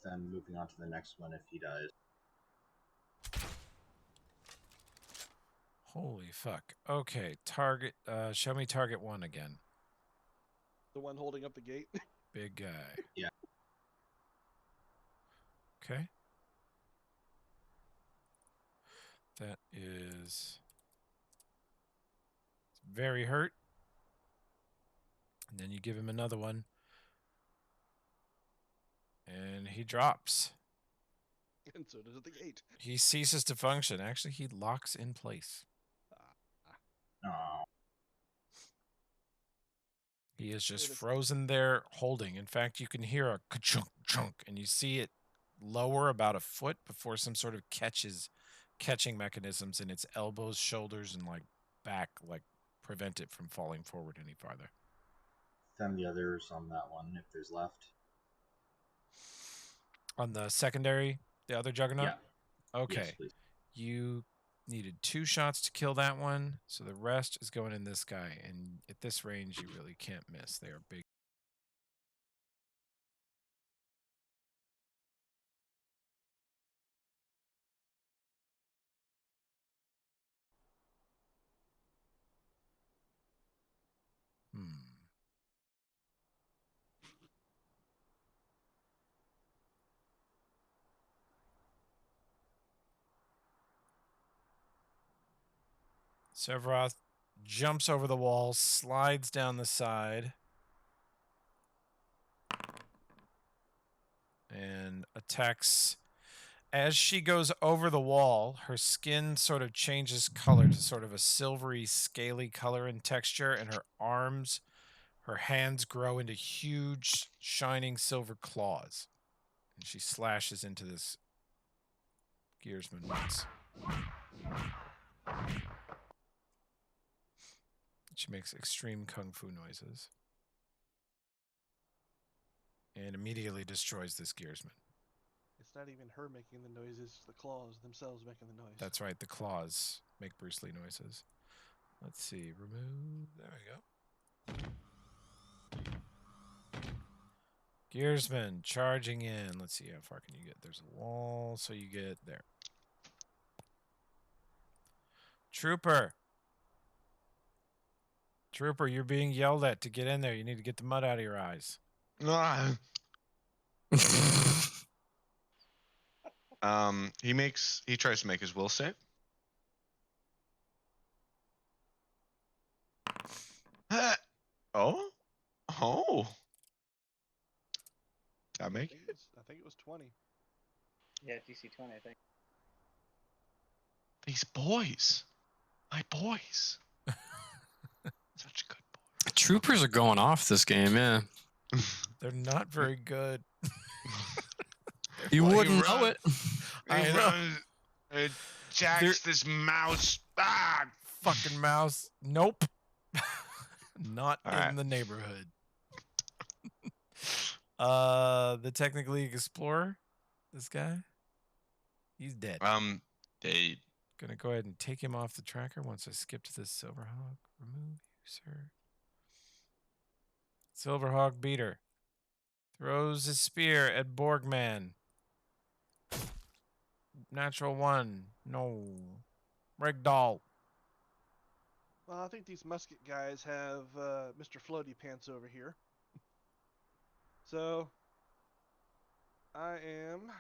then moving on to the next one if he dies. Holy fuck. Okay, target. Show me target 1 again. The one holding up the gate. Big guy. Yeah. Okay. That is very hurt. And then you give him another one. And he drops. And so does the gate. He ceases to function. Actually, he locks in place. Oh. He is just It is- frozen there holding. In fact, you can hear a ka-chunk, chunk, and you see it lower about a foot before some sort of catching mechanisms in its elbows, shoulders, and like back, like prevent it from falling forward any farther. Then the others on that one, if there's left. On the secondary, the other juggernaut? Yeah. Okay. Yes, please. You needed 2 shots to kill that one, so the rest is going in this guy. And at this range, you really can't miss. They are big. Sevroth jumps over the wall, slides down the side, and attacks. As she goes over the wall, her skin sort of changes color to sort of a silvery, scaly color and texture, and her arms, her hands grow into huge, shining silver claws. And she slashes into this gearsman once. She makes extreme kung fu noises. And immediately destroys this gearsman. It's not even her making the noises, it's the claws themselves making the noise. That's right, the claws make Bruce Lee noises. Let's see, remove. There we go. Gearsman charging in. Let's see how far can you get. There's a wall, so you get there. Trooper. Trooper, you're being yelled at to get in there. You need to get the mud out of your eyes. He tries to make his will save. Oh. Did I make it? I think it was 20. Yeah, DC 20, I think. These boys. My boys. Such good boys. Troopers are going off this game, yeah. They're not very good. You Well, wouldn't know it. I know. It jacks this mouse. Ah! Fucking mouse. Nope. Not All in right. the neighborhood. The Technic League Explorer, this guy, he's dead. They Gonna go ahead and take him off the tracker once I skip to this Silverhawk. Remove you, sir. Silverhawk beater. Throws his spear at Borgman. Natural 1. No. Ragdoll. Well, I think these musket guys have Mr. Floaty Pants over here. So, I am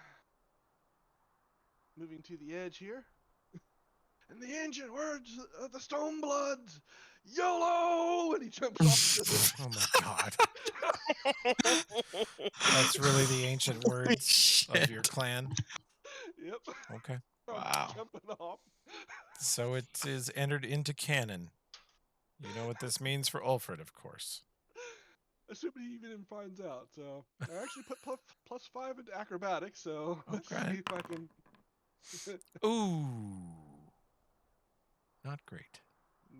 moving to the edge here. And the ancient words of the Stonebloods, YOLO! And he jumps off. Oh my god. That's really the ancient words of your clan. Yep. Okay. I'm Wow. jumping off. So it is entered into canon. You know what this means for Ulfred, of course. Assuming he even finds out. So I actually put plus 5 into acrobatics. So let's Okay. see if I can. Ooh. Not great.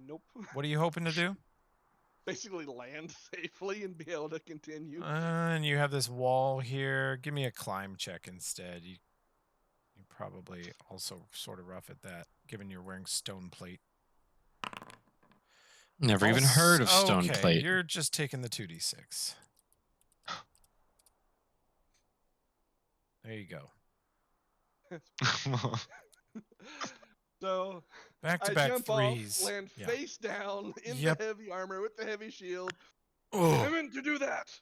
Nope. What are you hoping to do? Basically land safely and be able to continue. And you have this wall here. Give me a climb check instead. You're probably also sort of rough at that, given you're wearing stone plate. Never even heard of stone okay, plate. You're just taking the 2d6. There you go. So Back to I back jump threes. off, land Yeah. face down in Yep. the heavy armor with the heavy shield. Oh. I meant to do that.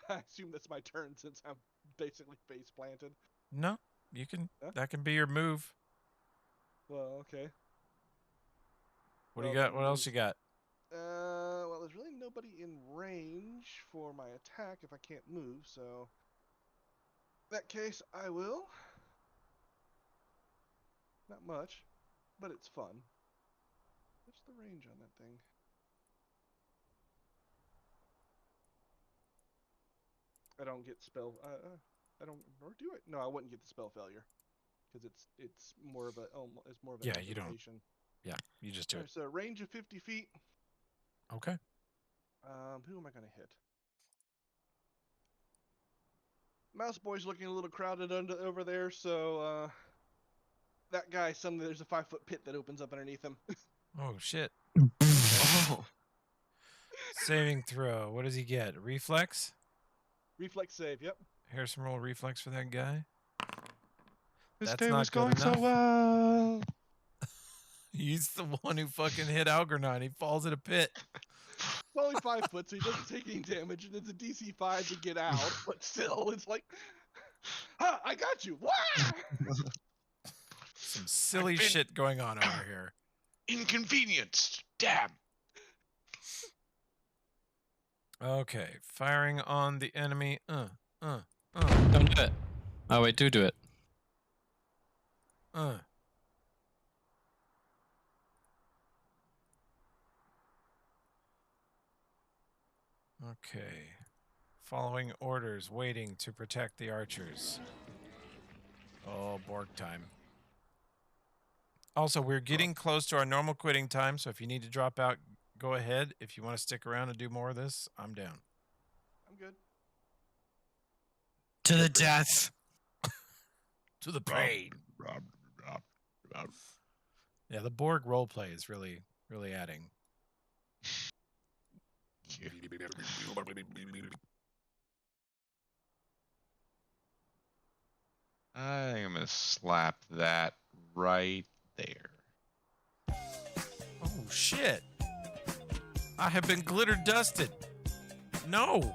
I assume that's my turn since I'm basically face planted. No, you can. Huh? That can be your move. Well, okay. What do you Well, got? then What else you got? well, there's really nobody in range for my attack if I can't move, so in that case, I will. Not much, but it's fun. What's the range on that thing? I don't get spell. I don't. Or do it? No, I wouldn't get the spell failure because it's more of a it's more of an Yeah, you don't. incantation. Yeah, you just do it. There's a range of 50 feet. Okay. Who am I gonna hit? Mouse Boy's looking a little crowded over there, so that guy. There's a 5-foot pit that opens up underneath him. Oh shit. Oh. Saving throw. What does he get? Reflex? Reflex save. Yep. Here's some roll reflex for that guy. This That's day not was good going so enough. well. He's the one who fucking hit Algernon. He falls in a pit. It's only 5 foot, so he doesn't take any damage, and it's a DC 5 to get out. But still, it's like, ha! I got you. Wah! Some silly I've been- shit going on over here. Inconvenienced. Damn. Okay, firing on the enemy. Don't do it. Oh wait, do it. Okay. Following orders, waiting to protect the archers. Oh, Borg time. Also, we're getting close to our normal quitting time, so if you need to drop out, go ahead. If you want to stick around and do more of this, I'm down. I'm good. To the death. To the pain. Yeah, the Borg roleplay is really, really adding. I think I'm gonna slap that right there. Oh, shit. I have been glitter dusted. No.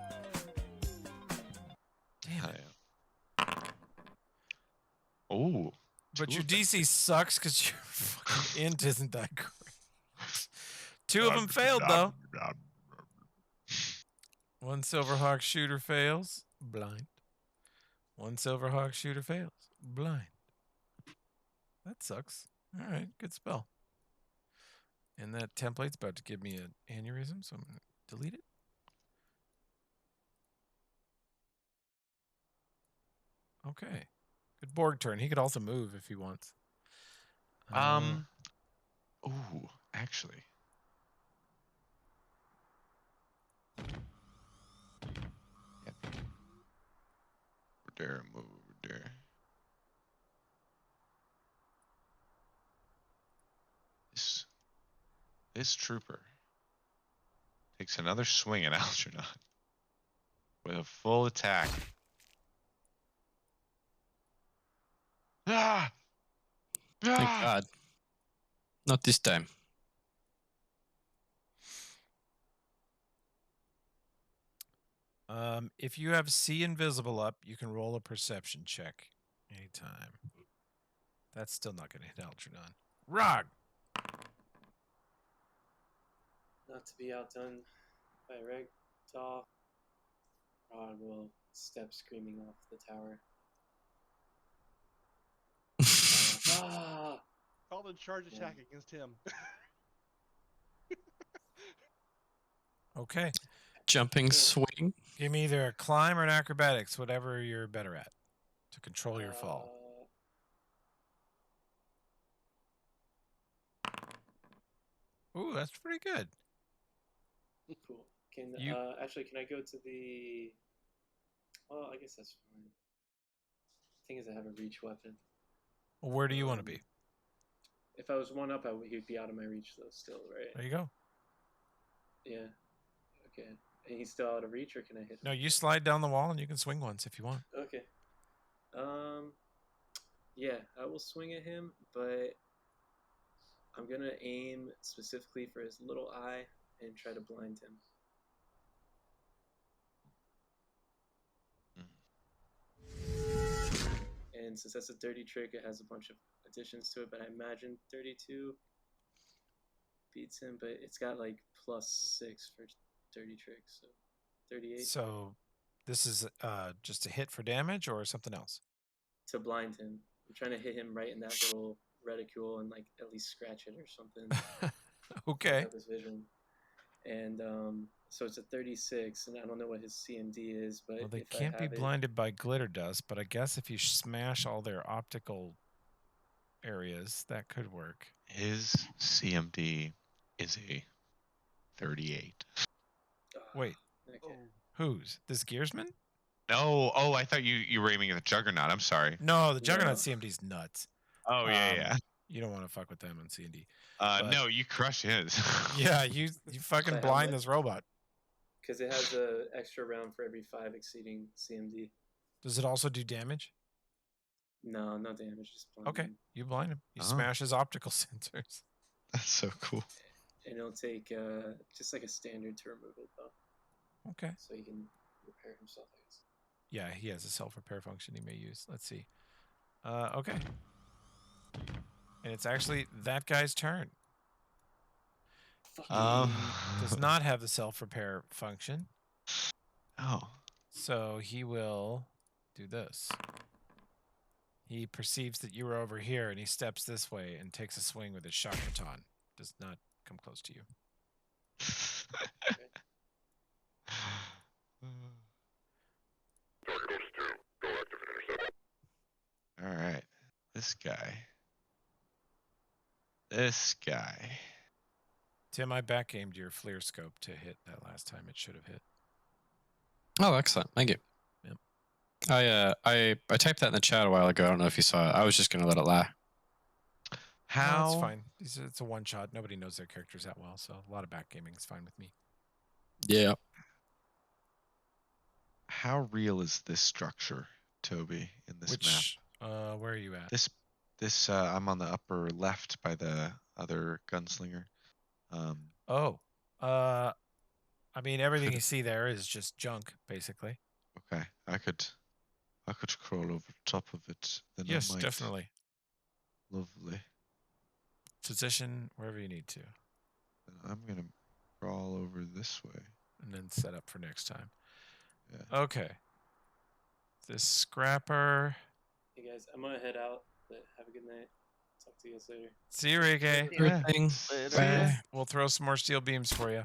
Damn it. Oh. But your DC sucks because your fucking int isn't that great. 2 of them failed, though. 1 Silverhawk shooter fails. Blind. 1 Silverhawk shooter fails. Blind. That sucks. All right, good spell. And that template's about to give me an aneurysm, so I'm going to delete it. Okay. Good Borg turn. He could also move if he wants. Ooh, actually. Yep. Over there, move over there. This trooper takes another swing at Algernon with a full attack. Ah! Thank Ah! God. Not this time. If you have See Invisible up, you can roll a perception check anytime. That's still not going to hit Algernon. Rog! Not to be outdone by Ragdoll, Rod will step screaming off the tower. Ah! Call the charge attack against him. Okay. Jumping swing. Give me either a climb or an acrobatics, whatever you're better at, to control your fall. Ooh, that's pretty good. Cool. Can You- actually, can I go to the? Well, I guess that's fine. Thing is, I have a reach weapon. Well, where do you want to be? If I was 1-up, he'd be out of my reach though. Still, right? There you go. Yeah. Okay. He's still out of reach, or can I hit him? No, you slide down the wall and you can swing once if you want. Okay. Yeah, I will swing at him, but I'm gonna aim specifically for his little eye and try to blind him. And since that's a dirty trick, it has a bunch of additions to it, but I imagine 32 beats him, but it's got like +6 for dirty tricks, so 38 So this is just a hit for damage or something else? to blind him. I'm trying to hit him right in that little reticule and like at least scratch it or something. Okay. Help his vision. And so it's a 36, and I don't know what his CMD is, but Well, they if can't I be have it, blinded by glitter dust, but I guess if you smash all their optical areas, that could work. His CMD is a 38. Wait, okay. whose? This Gearsman? No, oh, I thought you were aiming at the Juggernaut. I'm sorry. No, the No. Juggernaut CMD's nuts. Oh yeah. You don't want to fuck with them on C&D. No, you crush his. Yeah, you fucking By how blind much? this robot. Because it has a extra round for every 5 exceeding CMD. Does it also do damage? No damage, just blind Okay, him. you blind him. You Oh. smash his optical sensors. That's so cool. And it'll take just like a standard to remove it, though. Okay. So he can repair himself, I guess. Yeah, he has a self-repair function he may use. Let's see. Okay. And it's actually that guy's turn. He does not have the self-repair function. Oh. So he will do this. He perceives that you are over here, and he steps this way and takes a swing with his shock baton. Does not come close to you. All right. This guy. This guy. Tim, I back aimed your FLIR scope to hit that last time. It should have hit. Oh, excellent. Thank you. Yep. I typed that in the chat a while ago. I don't know if you saw it. I was just gonna let it lie. How? No, it's fine. It's a one shot. Nobody knows their characters that well, so a lot of backgaming is fine with me. Yeah. How real is this structure, Toby, in this map? Where are you at? This I'm on the upper left by the other gunslinger. I mean, everything you see there is just junk, basically. Okay, I could crawl over top of it. Then Yes, I might. definitely. Lovely. Position wherever you need to, Then I'm gonna crawl over this way. and then set up for next time. Yeah. Okay. This scrapper. Hey guys, I'm gonna head out, but have a good night. Talk to you guys later. See you, Rike. Good thing. Later. Bye. We'll throw some more steel beams for you.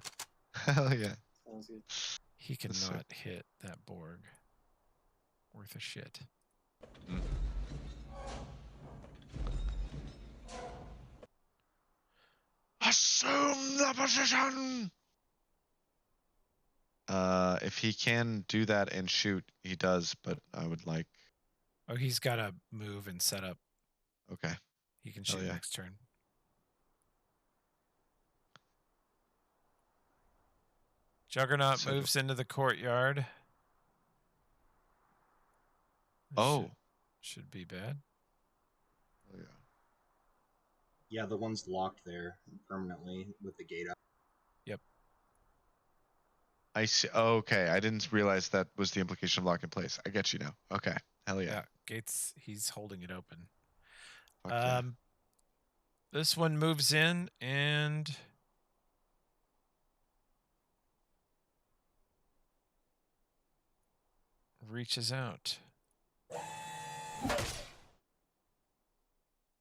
Hell yeah. Sounds good. He Yes, sir. cannot hit that Borg. Worth a shit. Mm. Assume the position. If he can do that and shoot, he does. But I would like. Oh, he's got to move and set up. Okay. He can Hell shoot yeah. next turn. Juggernaut So- moves into the courtyard. This Oh. should be bad. Oh, yeah. Yeah, the one's locked there permanently with the gate up. I see. Oh, okay, I didn't realize that was the implication of lock in place. I get you now. Okay. Hell yeah. Yeah, Gates, he's holding it open. Fuck yeah. This one moves in and reaches out.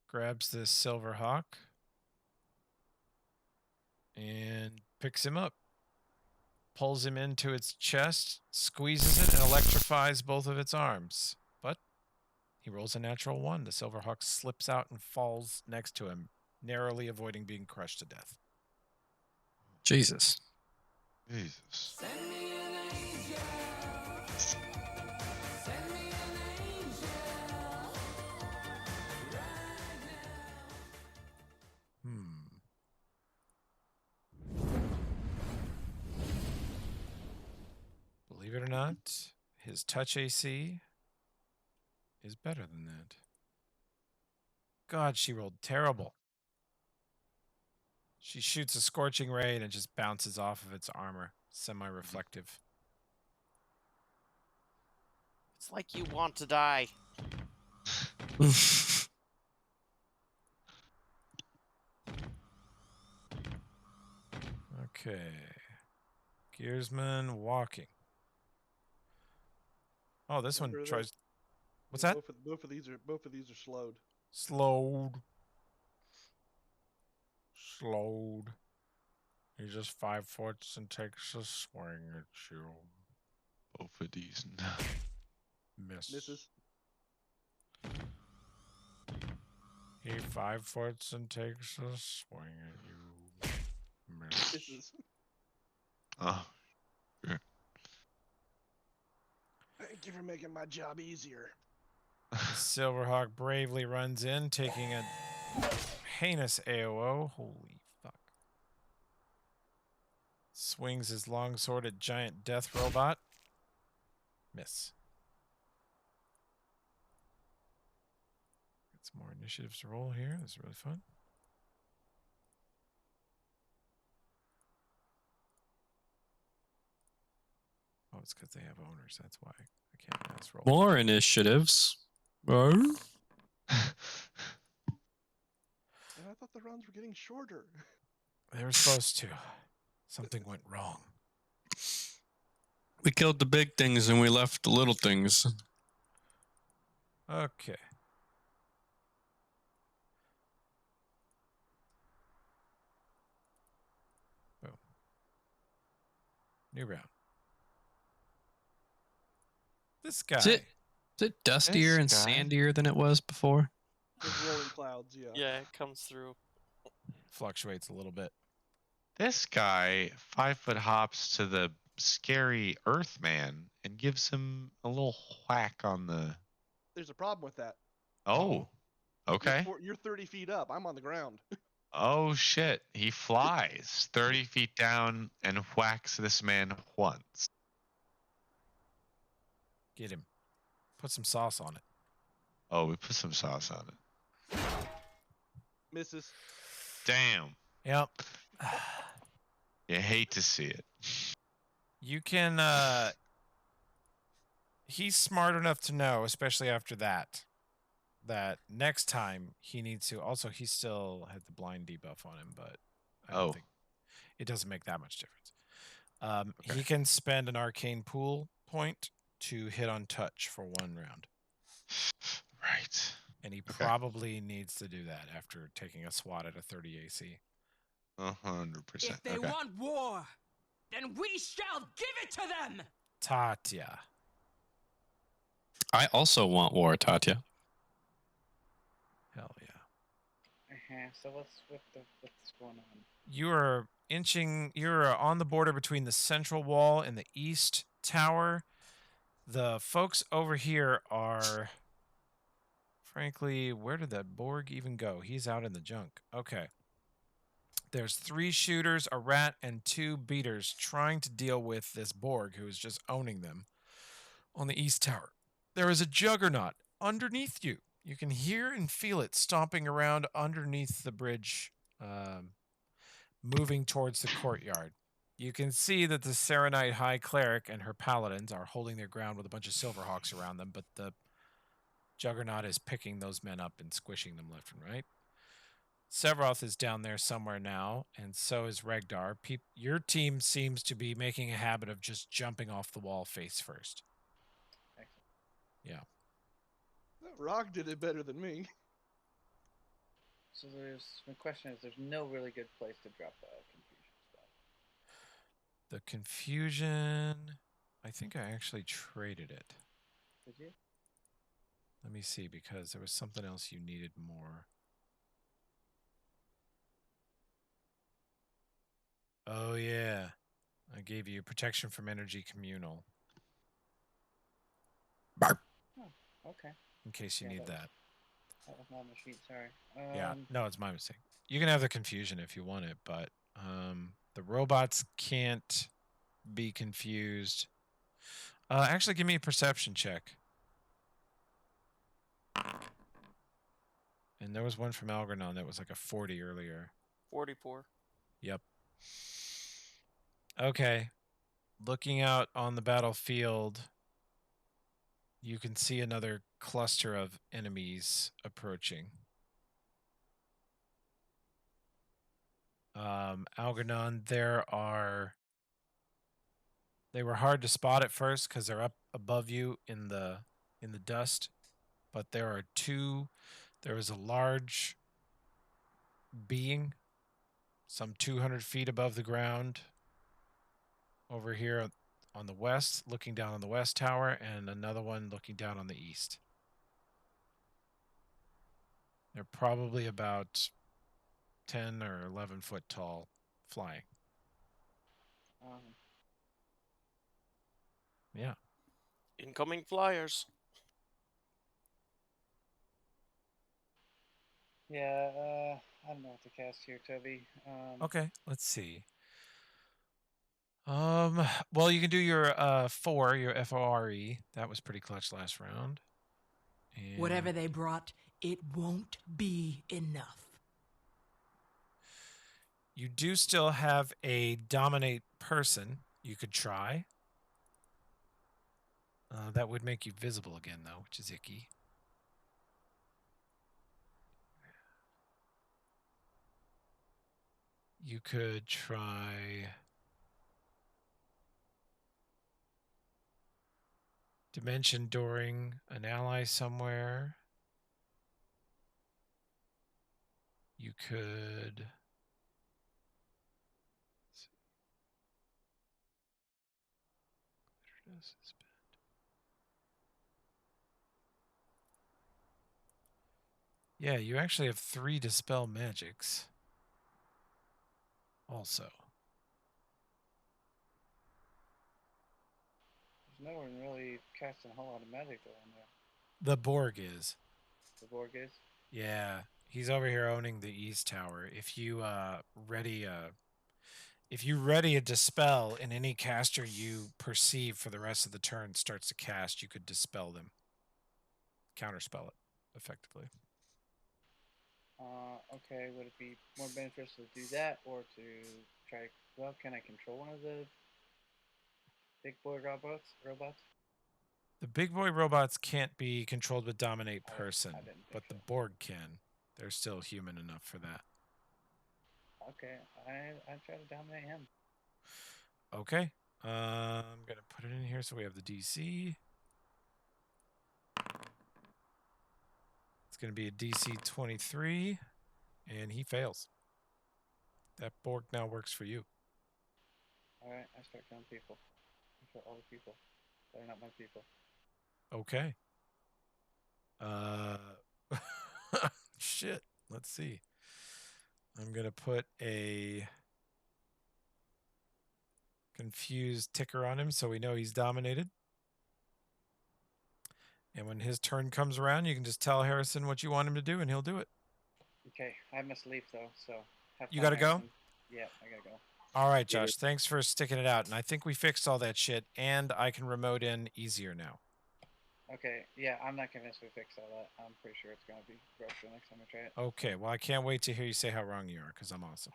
Grabs this Silver Hawk and picks him up. Pulls him into its chest, squeezes it, and electrifies both of its arms. But he rolls a natural 1. The Silver Hawk slips out and falls next to him, narrowly avoiding being crushed to death. Jesus. Jesus. Send me an angel. Send me an angel. Right now. Hmm. But his touch AC is better than that. God, she rolled terrible. She shoots a scorching ray and it just bounces off of its armor. Semi-reflective. It's like you want to die. Okay. Gearsman walking. Oh, this one Remember tries. What's Yeah, that? Both of these are slowed. Slowed. Slowed. He just 5 foot and takes a swing at you. Both of these. Miss. Misses. He 5 foot and takes a swing at you. Miss. Misses. Oh, Thank you for making my job easier. Silverhawk bravely runs in, taking a heinous AOO. Holy fuck. Swings his longsword at giant death robot. Miss. Got some more initiatives to roll here. This is really fun. Oh, it's because they have owners. That's why I can't mass roll. More initiatives. Oh. And I thought the rounds were getting shorter. They were supposed to. Something went wrong. We killed the big things and we left the little things. Okay. Boom. New round. This guy. Is it dustier and This guy? sandier than it was before? With rolling clouds, yeah. Yeah, it comes through. Fluctuates a little bit. this guy 5 foot hops to the scary Earthman and gives him a little whack on the. There's a problem with that. Oh, okay. You're 30 feet up. I'm on the ground. Oh shit! He flies 30 feet down and whacks this man once. Get him. Put some sauce on it. Oh, we put some sauce on it. Misses. Damn. Yep. You hate to see it. You can he's smart enough to know, especially after that next time he needs to. Also, he still had the blind debuff on him, but I don't think it doesn't make that much difference. He can spend an arcane pool point to hit on touch for 1 round. Right. And he probably needs to do that after taking a swat at a 30 AC. 100%. If they want war, then we shall give it to them! Tatya. I also want war, Tatya. Hell yeah. So what's going on? You're on the border between the central wall and the east tower. The folks over here are, frankly, where did that Borg even go? He's out in the junk. Okay. There's 3 shooters, a rat, and 2 beaters trying to deal with this Borg who is just owning them on the east tower. There is a juggernaut underneath you. You can hear and feel it stomping around underneath the bridge, moving towards the courtyard. You can see that the Serenite High Cleric and her paladins are holding their ground with a bunch of Silverhawks around them, but the Juggernaut is picking those men up and squishing them left and right. Sevroth is down there somewhere now, and so is Regdar. Your team seems to be making a habit of just jumping off the wall face first. Yeah. That rock did it better than me. So my question is, there's no really good place to drop a confusion spell. The confusion, I think I actually traded it. Did you? Let me see, because there was something else you needed more. Oh, yeah. I gave you protection from energy communal. Bark. Oh, okay. In case you need that. That was not on the sheet, sorry. Yeah, no, it's my mistake. You can have the confusion if you want it, but the robots can't be confused. Actually, give me a perception check. And there was one from Algernon that was like a 40 earlier. 44. Yep. Okay. Looking out on the battlefield, you can see another cluster of enemies approaching. Algernon, they were hard to spot at first because they're up above you in the dust, but there is a large being some 200 feet above the ground over here on the west, looking down on the west tower, and another one looking down on the east. They're probably about 10 or 11 foot tall, flying. Yeah. Incoming flyers. Yeah, I don't know what to cast here, Toby. Okay, let's see. Well, you can do your your FORE. That was pretty clutch last round. And Whatever they brought, it won't be enough. you do still have a dominate person you could try. That would make you visible again, though, which is icky. You could try Dimension Dooring an ally somewhere. You could... Yeah, you actually have 3 Dispel Magics. Also. There's no one really casting a whole lot of magic though in there. The Borg is. The Borg is? Yeah, he's over here owning the East Tower. If you ready a Dispel, and any caster you perceive for the rest of the turn starts to cast, you could dispel them. Counterspell it, effectively. Okay, would it be more beneficial to do that or to try... Well, can I control one of the big boy robots? The big boy robots can't be controlled with Dominate Person, I didn't think but the so. Borg can. They're still human enough for that. Okay, I try to dominate him. Okay. I'm going to put it in here so we have the DC. It's going to be a DC 23, and he fails. That Borg now works for you. Alright, I start killing people. I kill all the people. They're not my people. Okay. Shit. Let's see. I'm going to put a confused ticker on him so we know he's dominated. And when his turn comes around, you can just tell Harrison what you want him to do, and he'll do it. Okay, I must leave though, so have You fun, gotta go? Harrison. Yeah, I gotta go. All right, Josh. Thanks for sticking it out. And I think we fixed all that shit, and I can remote in easier now. Okay, yeah, I'm not convinced we fixed all that. I'm pretty sure it's gonna be rough the next time I try it. Okay. Well, I can't wait to hear you say how wrong you are, because I'm awesome.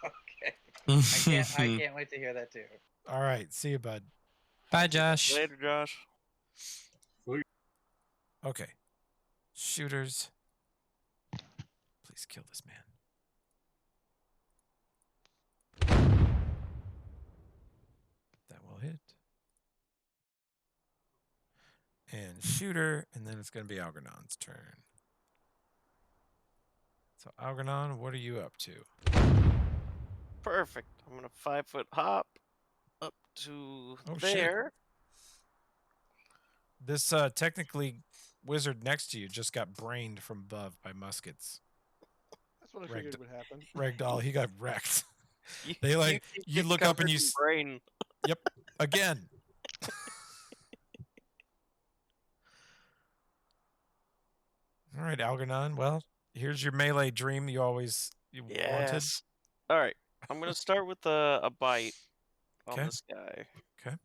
Okay. I can't wait to hear that too. All right. See you, bud. Bye, Josh. Later, Josh. Okay. Shooters. Please kill this man. That will hit. And shooter, and then it's going to be Algernon's turn. So, Algernon, what are you up to? Perfect. I'm gonna 5-foot hop up to Oh, there. Shit. This technically wizard next to you just got brained from above by muskets. That's what I figured would happen. Ragdoll, he got wrecked. You, They like keep you getting look up and covered you in brain. Yep, again. All right, Algernon. Well, here's your melee dream you always wanted. Yes. All right. I'm gonna start with a bite on Okay. this guy. Okay.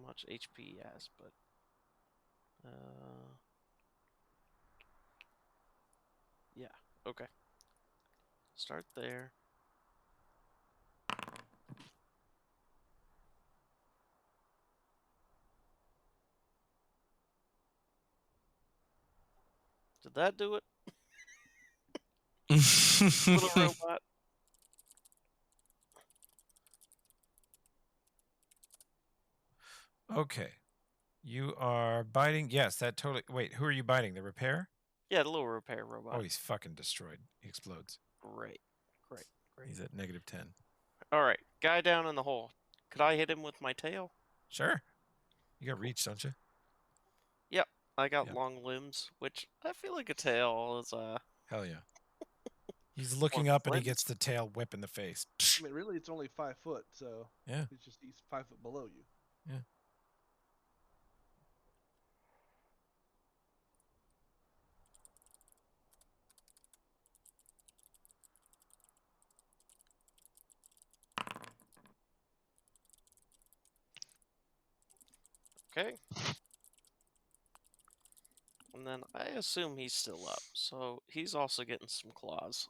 much HP he has, but yeah, okay. Start there. Did that do it? Little robot. Okay. You are biting. Yes, that totally. Wait, who are you biting? The repair? Yeah, the little repair robot. Oh, he's fucking destroyed. He explodes. Great. He's at -10. All right, guy down in the hole. Could I hit him with my tail? Sure. You got reach, don't you? Yep, I got Yep. long limbs, which I feel like a tail is Hell yeah. He's looking Or up and he limbs. gets the tail whip in the face. I mean, really, it's only 5 foot, so Yeah. he's 5 foot below you. Yeah. okay. And then I assume he's still up, so he's also getting some claws.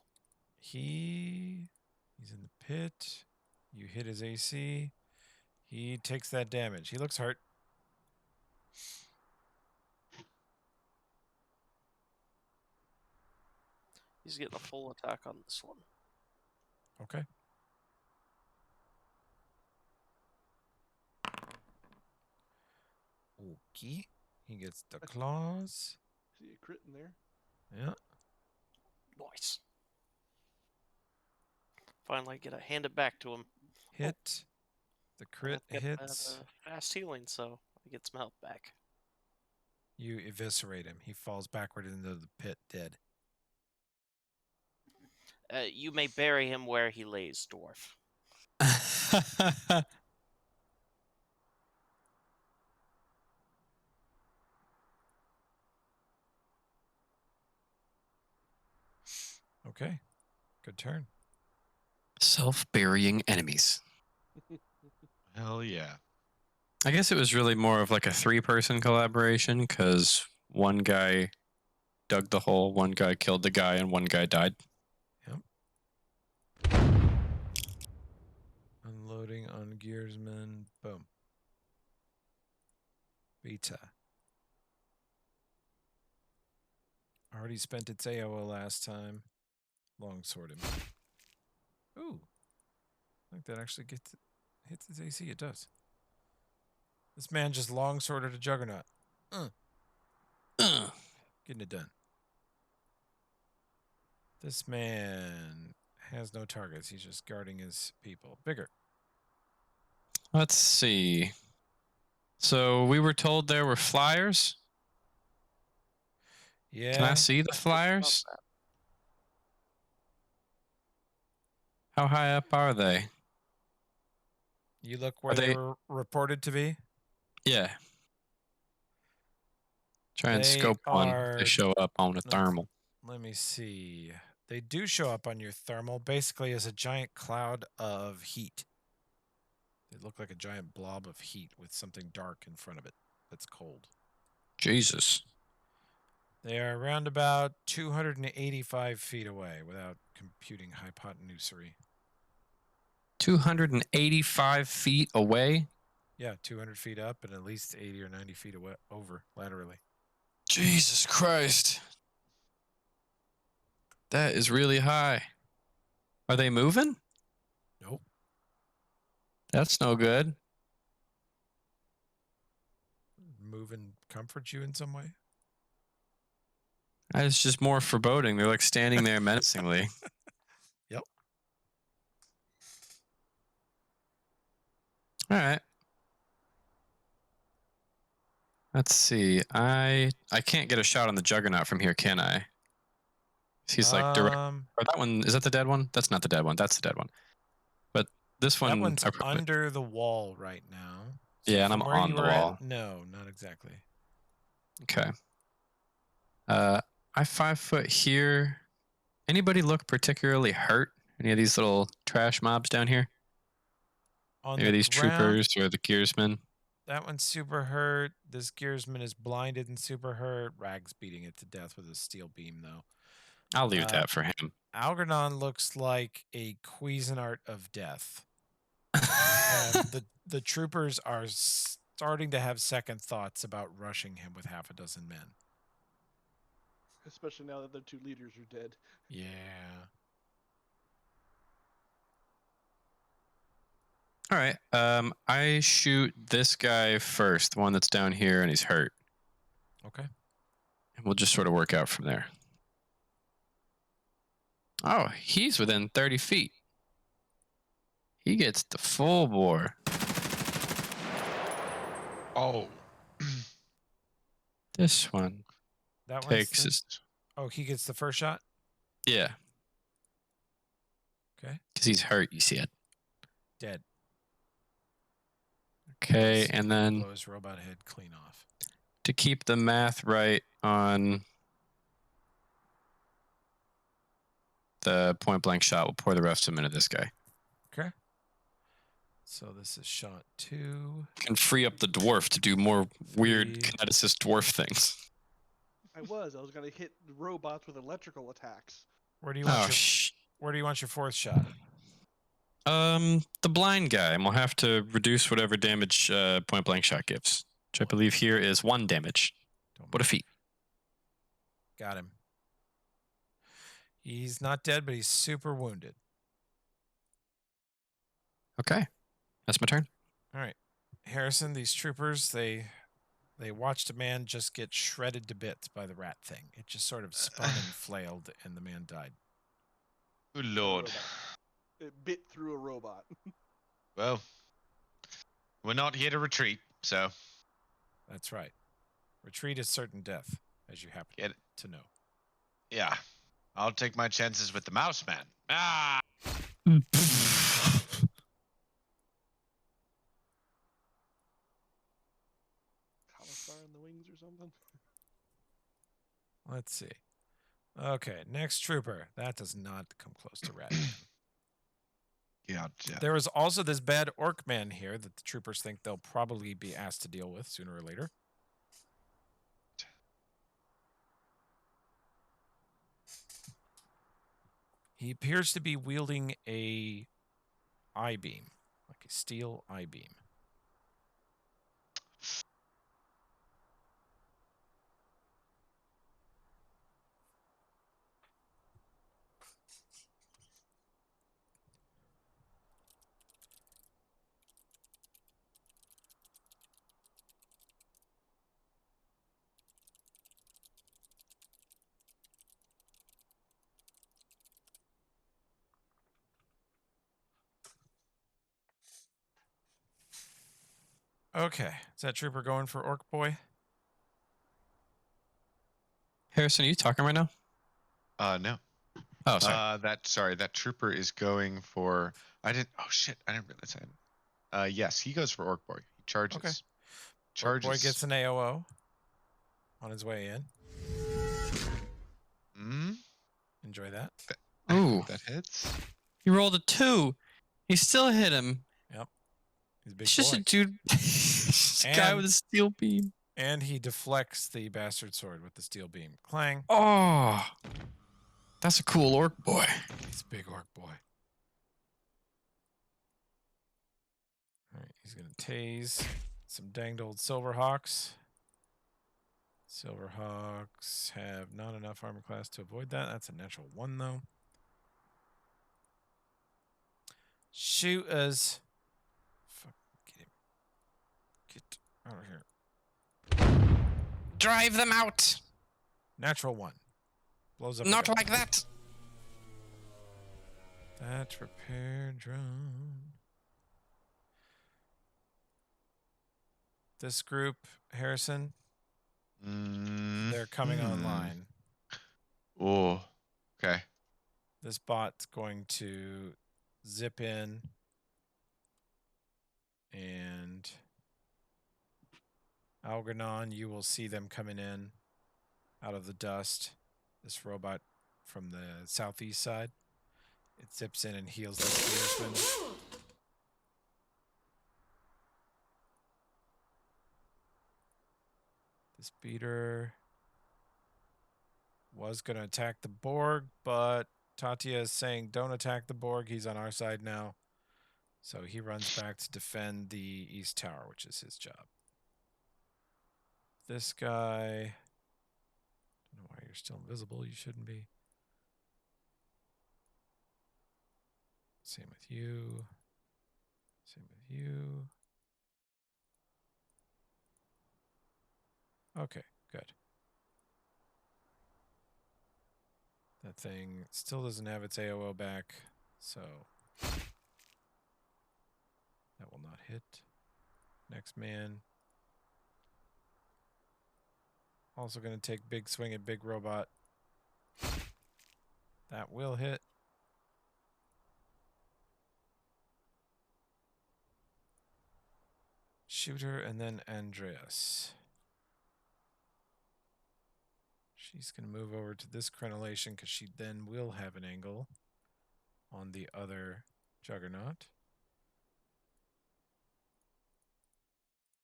He's in the pit. You hit his AC. He takes that damage. He looks hurt. He's getting a full attack on this one. Okay. Okay. He gets the claws. See a crit in there. Yeah. Nice. Finally get to hand it back to him. Hit. The crit Get hits. that, fast healing, so I get some health back. You eviscerate him. He falls backward into the pit, dead. You may bury him where he lays, dwarf. Okay. Good turn. Self-burying enemies. Hell yeah. I guess it was really more of like a 3-person collaboration because one guy dug the hole, one guy killed the guy, and one guy died. Yep. Unloading on Gearsman. Boom. Beta. Already spent its AOO last time. Longsword him. Ooh. I think that actually hits his AC. It does. This man just longsworded a juggernaut. Getting it done. This man has no targets. He's just guarding his people. Bigger. Let's see. So we were told there were flyers. Yeah. Can I see the flyers? How high up are they? You look where Are they they- were reported to be. Yeah. Try and They scope one. are- They show up on a thermal. Let me see. They do show up on your thermal basically as a giant cloud of heat. They look like a giant blob of heat with something dark in front of it that's cold. Jesus. They are around about 285 feet away without computing hypotenusery. 285 feet away? Yeah, 200 feet up and at least 80 or 90 feet away, over laterally. Jesus Christ. That is really high. Are they moving? Nope. That's no good. Move and comfort you in some way? It's just more foreboding. They're like standing there menacingly. Yep. All right. Let's see. I can't get a shot on the Juggernaut from here, can I? He's like direct. Or that one, is that the dead one? That's not the dead one. That's the dead one. But this one, that one's I probably, under the wall right now. yeah, and from I'm where on you the were at- wall. no, not exactly. Okay. I 5 foot here. Anybody look particularly hurt? Any of these little trash mobs down here? On Maybe the these ground, troopers or the gearsmen? that one's super hurt. This gearsman is blinded and super hurt. Rag's beating it to death with a steel beam, though. I'll leave that for him. Algernon looks like a Cuisinart of death. And the troopers are starting to have second thoughts about rushing him with half a dozen men. Especially now that their 2 leaders are dead. Yeah. All right. I shoot this guy first, the one that's down here, and he's hurt. Okay. And we'll just sort of work out from there. Oh, he's within 30 feet. He gets the full bore. Oh. This one That takes one's Oh, he gets the first shot? Yeah. Okay. Because he's hurt, you see it. Dead. Okay, and then Blow his robot head clean off. to keep the math right on the point blank shot, we'll pour the rest of them into this guy. Okay. So this is shot 2. Can free up the dwarf to do more weird 3. kineticist dwarf things. I was gonna hit the robots with electrical attacks. Where do you want where do you want your 4th shot? The blind guy, and we'll have to reduce whatever damage point blank shot gives, which I believe here is 1 damage. What a feat. Got him. He's not dead, but he's super wounded. Okay. That's my turn. All right. Harrison, these troopers, they watched a man just get shredded to bits by the rat thing. It just sort of spun and flailed, and the man died. Good lord. It bit through a robot. Well, we're not here to retreat, so. That's right. Retreat is certain death, as you happen to know. Yeah. I'll take my chances with the mouse man. Ah! Commissar in the wings or something? Let's see. Okay, next trooper. That does not come close to Rat Man. Gotcha. There was also this bad orc man here that the troopers think they'll probably be asked to deal with sooner or later. He appears to be wielding a I-beam, like a steel I-beam. Okay, is that trooper going for Orc Boy? Harrison, are you talking right now? No. Oh, sorry. That trooper is going for. Oh shit! I didn't realize I hadn't. Yes, he goes for Orc Boy. He charges. Okay. Charges. Orc Boy gets an AOO on his way in. Enjoy that. Ooh. That hits. He rolled a 2. He still hit him. Yep. He's a big It's just boy. a dude. Guy with a steel beam. And he deflects the bastard sword with the steel beam. Clang. Oh. That's a cool orc boy. He's a big orc boy. All right, he's going to tase some danged old Silverhawks. Silverhawks have not enough armor class to avoid that. That's a natural 1, though. Shoot us. Fuck, get him. Get out of here. Drive them out. Natural 1. Blows up. Not again. like that. That repair drone. This group, Harrison, they're coming online. Oh, okay. This bot's going to zip in and Algernon, you will see them coming in out of the dust. This robot from the southeast side. It zips in and heals this gearsman. This beater was going to attack the Borg, but Tatia is saying don't attack the Borg. He's on our side now. So he runs back to defend the East Tower, which is his job. This guy... don't know why you're still invisible. You shouldn't be. Same with you. Same with you. Okay, good. That thing still doesn't have its AOO back, so that will not hit. Next man. Also going to take big swing at big robot. That will hit. Shooter and then Andreas. She's going to move over to this crenellation because she then will have an angle on the other Juggernaut.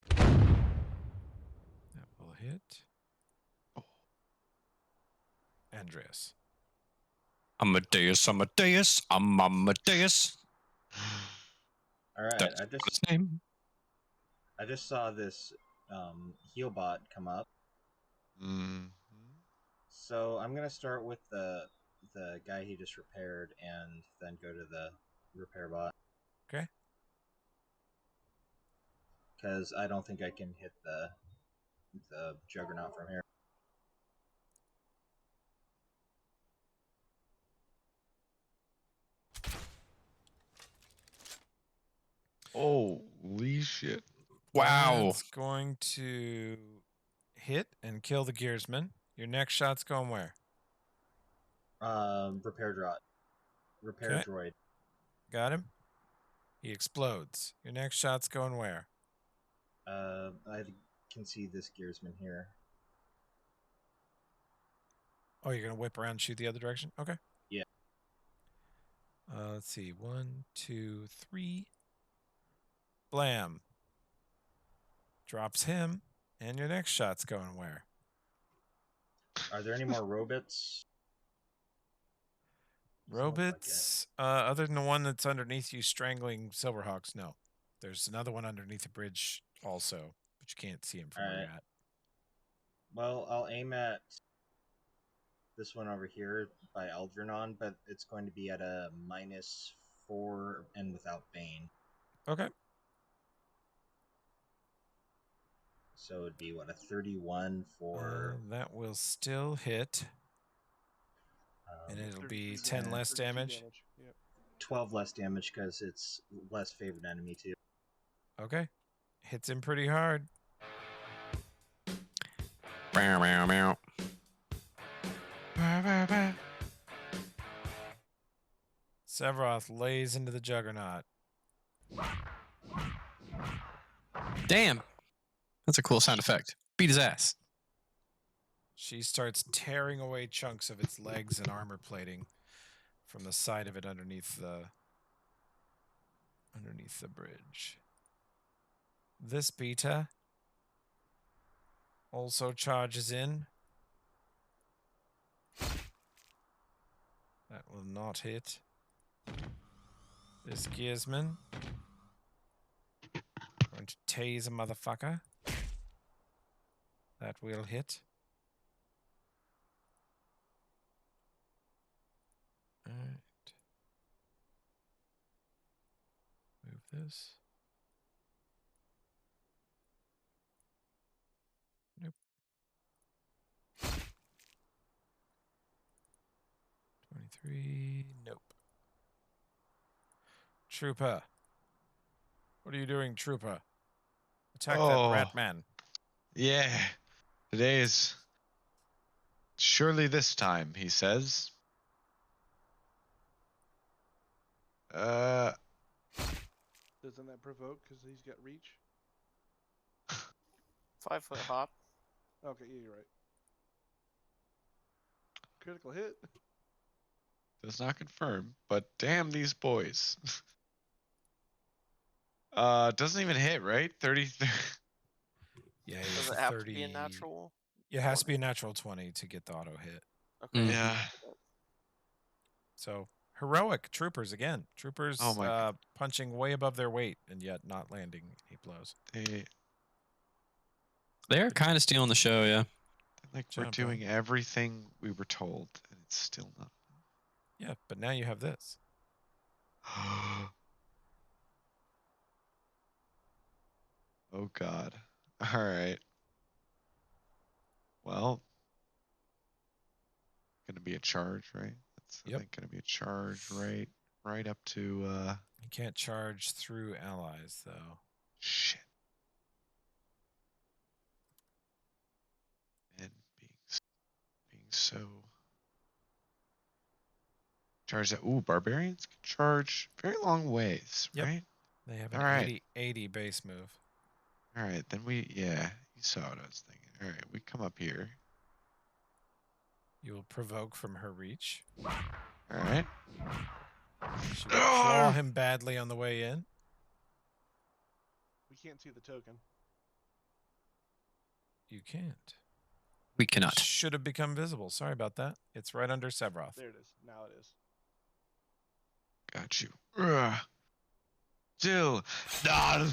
That will hit. Andreas. Amadeus, Amadeus, Amadeus. All right, That's his name. I just saw this heal bot come up. Mm-hmm. So I'm gonna start with the guy he just repaired, and then go to the repair bot. Okay. Because I don't think I can hit the Juggernaut from here. Holy shit. Wow. That's going to hit and kill the gearsman. Your next shot's going where? Repair Okay. droid. Got him? He explodes. Your next shot's going where? I can see this gearsman here. Oh, you're going to whip around and shoot the other direction? Okay. Yeah. Let's see. 1, 2, 3. Blam. Drops him. And your next shot's going where? Are there any more robots? Robots, other than the one that's underneath you strangling Silverhawks, no. There's another one underneath the bridge also, but you can't see him from where you're at. Well, I'll aim at this one over here by Algernon, but it's going to be at a -4 and without Bane. Okay. So it'd be, what, a 31 for... that will still hit. And it'll be 10 less damage. Yep. 12 less damage because it's less favorite enemy too. Okay. Hits him pretty hard. Meow, meow, meow. Sephiroth lays into the Juggernaut. Damn. That's a cool sound effect. Beat his ass. She starts tearing away chunks of its legs and armor plating from the side of it underneath the bridge. This beta also charges in. That will not hit. This gearsman. Going to tase a motherfucker. That will hit. Alright. Move this. Nope. 23. Nope. Trooper. What are you doing, Trooper? Attack that rat man. Yeah. Today is surely this time, he says. Doesn't that provoke because he's got reach? 5-foot hop. Okay, yeah, you're right. Critical hit. Does not confirm, but damn these boys. Doesn't even hit, right? 30. Yeah, Does it's it a have 30. to be a natural? It has to be a natural 20 to get the auto hit. Okay. Mm. Yeah. So heroic troopers again. Troopers Oh my punching way above their weight and yet not landing any blows. They're kind of stealing the show, yeah. Like Good we're job, bro. doing everything we were told, and it's still not. Yeah, but now you have this. Oh God. All right. Well, gonna be a charge, right? That's I Yep. think gonna be a charge, right up to You can't charge through allies though. shit. And being so charge that. Ooh, barbarians can charge very long ways, Yep. right? They have an All right. 80 base move. All right, then you saw what I was thinking. All right, we come up here. You will provoke from her reach. All right. She will claw him badly on the way in. We can't see the token. You can't. We cannot. Should have become visible. Sorry about that. It's right under Sevroth. There it is. Now it is. Got you. Still. Nah.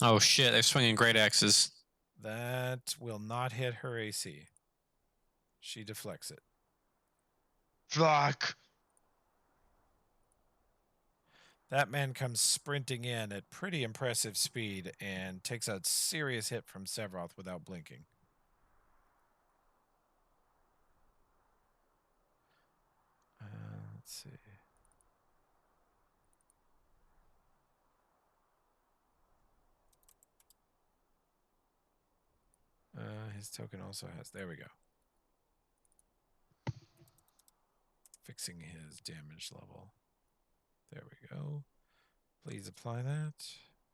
Oh shit! They're swinging great axes. That will not hit her AC. She deflects it. Fuck. That man comes sprinting in at pretty impressive speed and takes a serious hit from Sevroth without blinking. Let's see. His token also has. There we go. Fixing his damage level. There we go. Please apply that.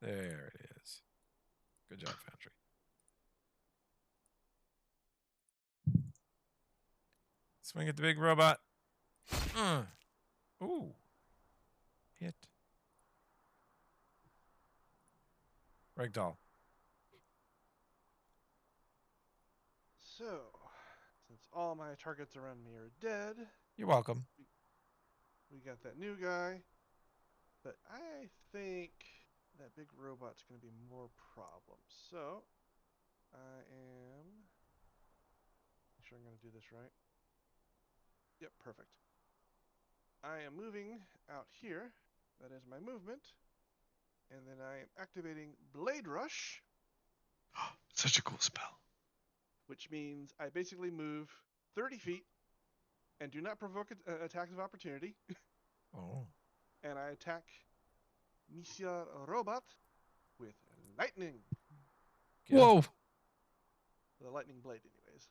There it is. Good job, Foundry. Swing at the big robot. Ooh. Hit. Ragdoll. So, since all my targets around me are dead, You're welcome. we got that new guy. But I think that big robot's going to be more problem. So, I am. Make sure I'm going to do this right. Yep, perfect. I am moving out here. That is my movement. And then I am activating Blade Rush, Such a cool spell. which means I basically move 30 feet and do not provoke attacks of opportunity. Oh. And I attack Monsieur Robot with lightning. Yeah. Whoa! The lightning blade, anyways.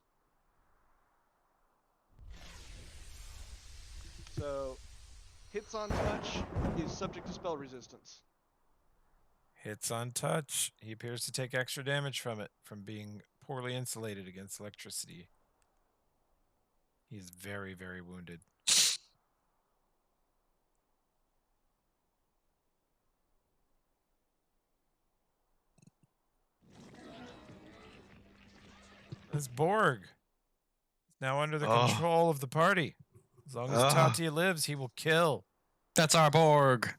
So, hits on touch is subject to spell resistance. Hits on touch. He appears to take extra damage from it, from being poorly insulated against electricity. He's very, very wounded. This Borg is now under the control of the party. As long as Tatia lives, he will kill. That's our Borg.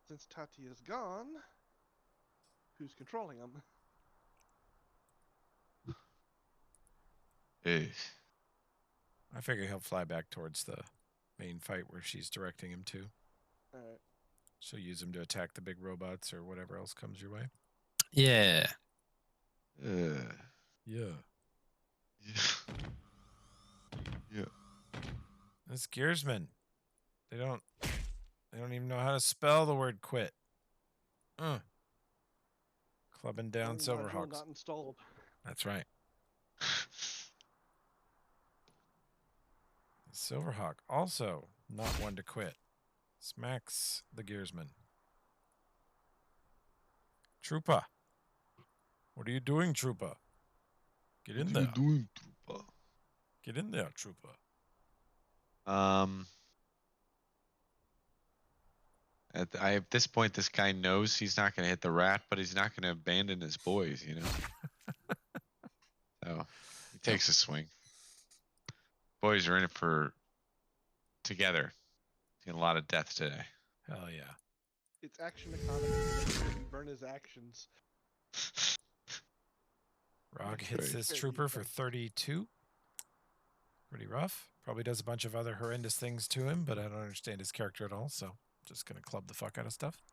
Since Tati is gone, who's controlling him? Hey. I figure he'll fly back towards the main fight where she's directing him to. Alright. So use him to attack the big robots or whatever else comes your way. Yeah. Yeah. Yeah. Yeah. This Gearsman. They don't even know how to spell the word quit. Clubbing down Module Silverhawks. not installed. That's right. Silverhawk also not one to quit. Smacks the Gearsman. Troopa. What are you doing, Troopa? Get in there. What are you doing, Troopa? Get in there, trooper. At this point, this guy knows he's not going to hit the rat, but he's not going to abandon his boys, you know? So he takes a swing. Boys are in it for together. Seen a lot of death today. Hell yeah. It's action economy. He didn't burn his actions. Rog That's hits right. this Very trooper for defense. 32. Pretty rough. Probably does a bunch of other horrendous things to him, but I don't understand his character at all, so just gonna club the fuck out of stuff.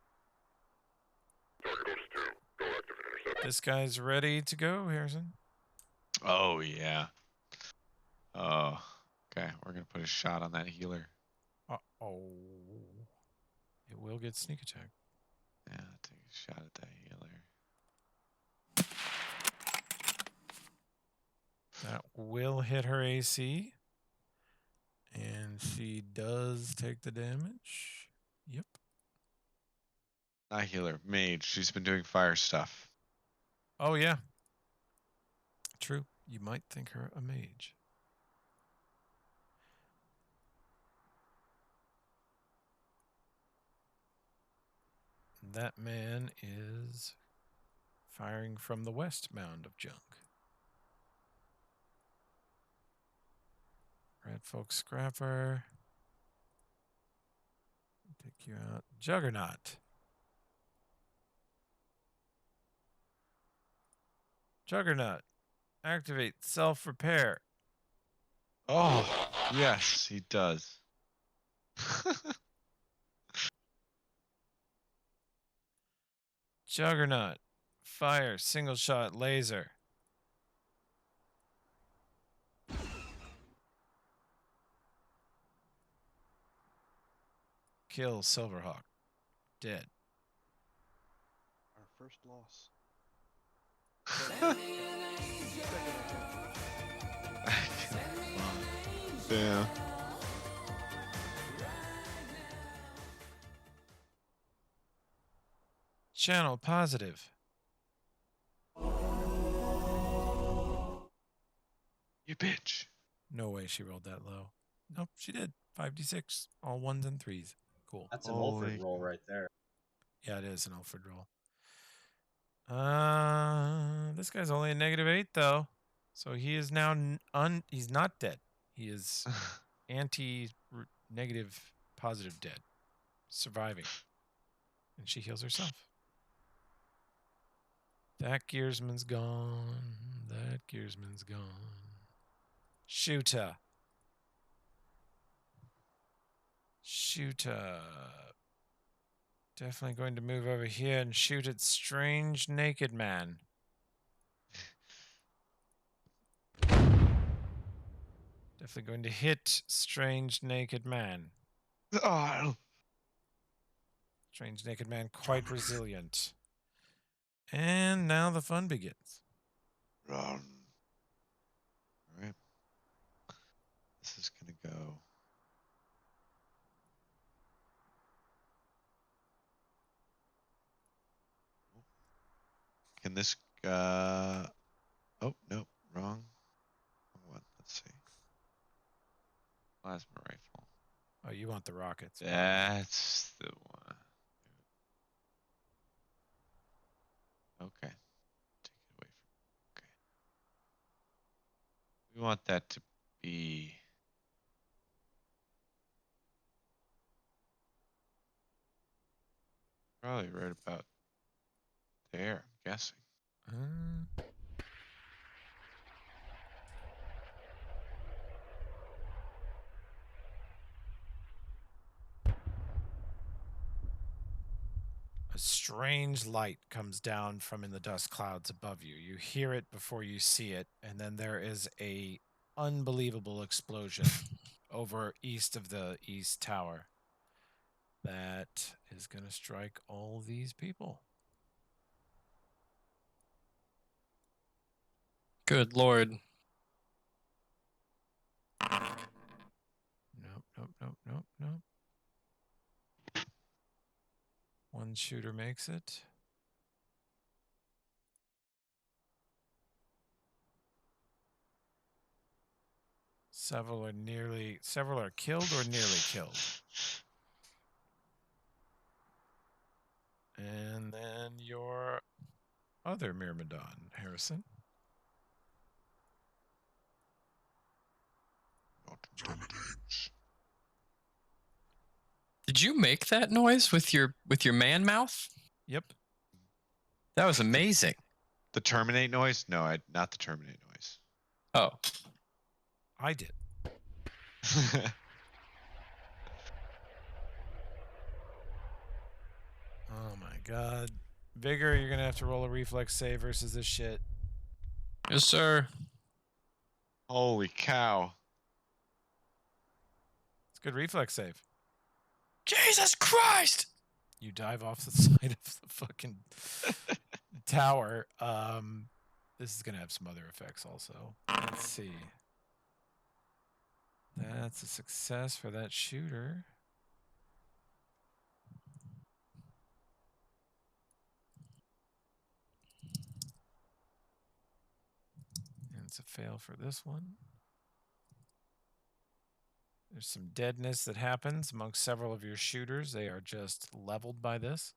This guy's ready to go, Harrison. Oh, yeah. Oh, okay. We're going to put a shot on that healer. Uh-oh. It will get sneak attack. Yeah, take a shot at that healer. That will hit her AC. And she does take the damage. Yep. Not healer, mage. She's been doing fire stuff. Oh, yeah. True. You might think her a mage. That man is firing from the west mound of junk. Red folk scrapper. Take you out. Juggernaut. Juggernaut. Activate self-repair. Oh, yes, he does. Juggernaut. Fire. Single shot laser. Kill Silverhawk. Dead. Our first loss. Yeah. Channel positive. You bitch. No way she rolled that low. Nope, she did. 5d6. All ones and threes. Cool. That's an Holy- Ulford roll right there. Yeah, it is an Alfred roll. This guy's only a -8 though, so he is now he's not dead. He is negative positive dead, surviving, and she heals herself. That gearsman's gone. That gearsman's gone. Shooter. Shooter. Definitely going to move over here and shoot at strange naked man. Definitely going to hit strange naked man. Oh. Strange naked man, quite resilient. And now the fun begins. All right. This is going to go. Can this, oh, nope, wrong. What? Let's see. Plasma rifle. Oh, you want the rockets. That's the one. Okay. Take it away from. Okay. We want that to be. Probably right about there, I'm guessing. A strange light comes down from in the dust clouds above you. You hear it before you see it, and then there is a unbelievable explosion over east of the east tower that is going to strike all these people. Good lord. Nope. One shooter makes it. Several are killed or nearly killed. And then your other Myrmidon, Harrison. Did you make that noise with your man mouth? Yep. That was amazing. The terminate noise? No, not the terminate noise. Oh. I did. Oh my god. Vigor, you're going to have to roll a reflex save versus this shit. Yes, sir. Holy cow. It's a good reflex save. Jesus Christ! You dive off the side of the fucking tower. This is going to have some other effects also. Let's see. That's a success for that shooter. And it's a fail for this one. There's some deadness that happens amongst several of your shooters. They are just leveled by this.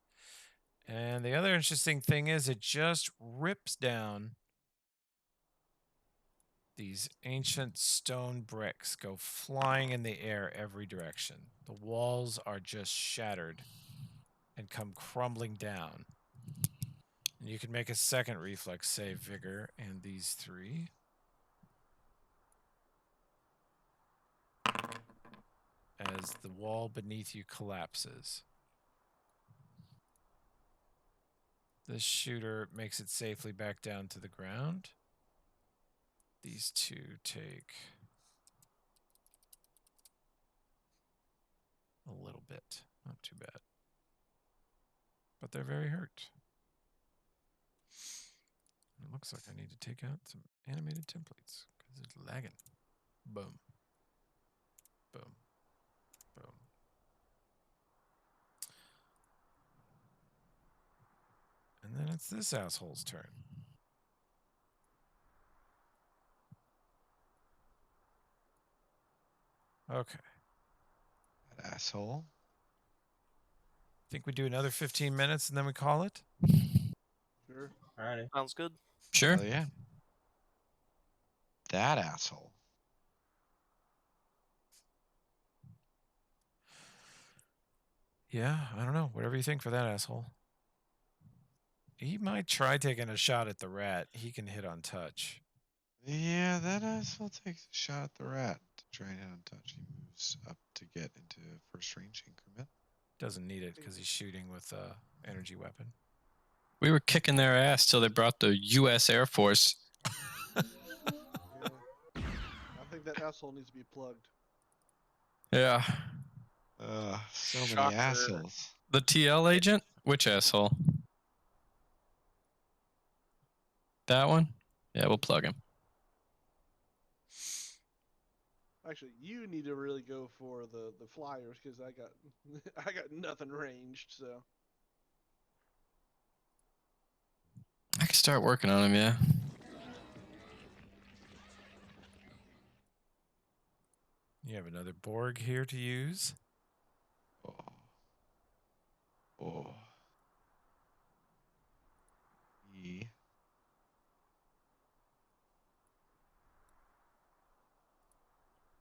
And the other interesting thing is it just rips down these ancient stone bricks, go flying in the air every direction. The walls are just shattered and come crumbling down. And you can make a second reflex save, Vigor, and these three. As the wall beneath you collapses. This shooter makes it safely back down to the ground. These two take a little bit. Not too bad. But they're very hurt. It looks like I need to take out some animated templates because it's lagging. Boom. Boom. Boom. And then it's this asshole's turn. Okay. That asshole. Think we do another 15 minutes and then we call it? Sure. Alrighty. Sounds good. Sure. Oh, yeah. That asshole. Yeah, I don't know. Whatever you think for that asshole. He might try taking a shot at the rat. He can hit on touch. Yeah, that asshole takes a shot at the rat to try and hit on touch. He moves up to get into first range increment. Doesn't need it because he's shooting with a energy weapon. We were kicking their ass till they brought the U.S. Air Force. Yeah. I think that asshole needs to be plugged. Yeah. So many Shocker. assholes. The TL agent? Which asshole? That one? Yeah, we'll plug him. Actually, you need to really go for the flyers because I got I got nothing ranged. So I can start working on him, yeah. You have another Borg here to use. Oh. Oh. He.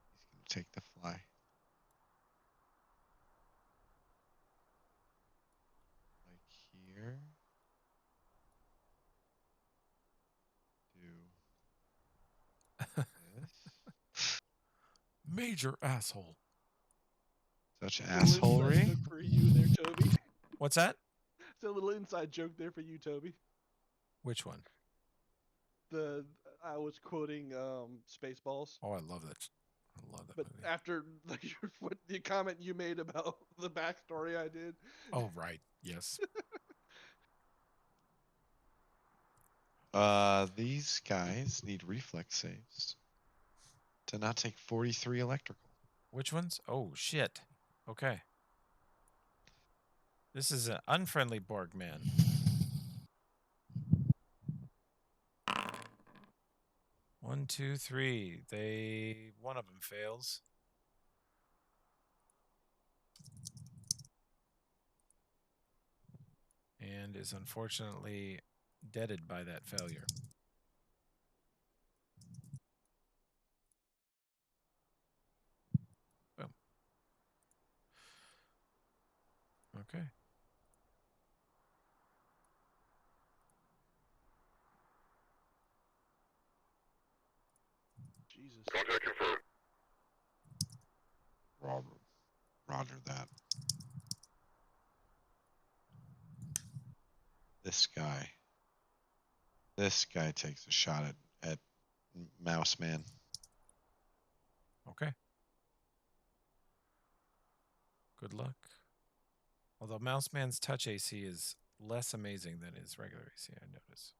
He's going to take the fly. Like here. Do this. Major asshole. Such Little inside assholery. joke for you there, Toby. What's that? It's a little inside joke there for you, Toby. Which one? I was quoting Spaceballs, Oh, I love that. I love that but movie. after what the comment you made about the backstory I did. Oh, right. Yes. These guys need reflex saves to not take 43 electrical. Which ones? Oh, shit. Okay. This is an unfriendly Borg man. 1, 2, 3. One of them fails. And is unfortunately deaded by that failure. Boom. Okay. Jesus. Roger that. This guy takes a shot at Mouse Man. Okay. Good luck. Although Mouse Man's touch AC is less amazing than his regular AC, I notice.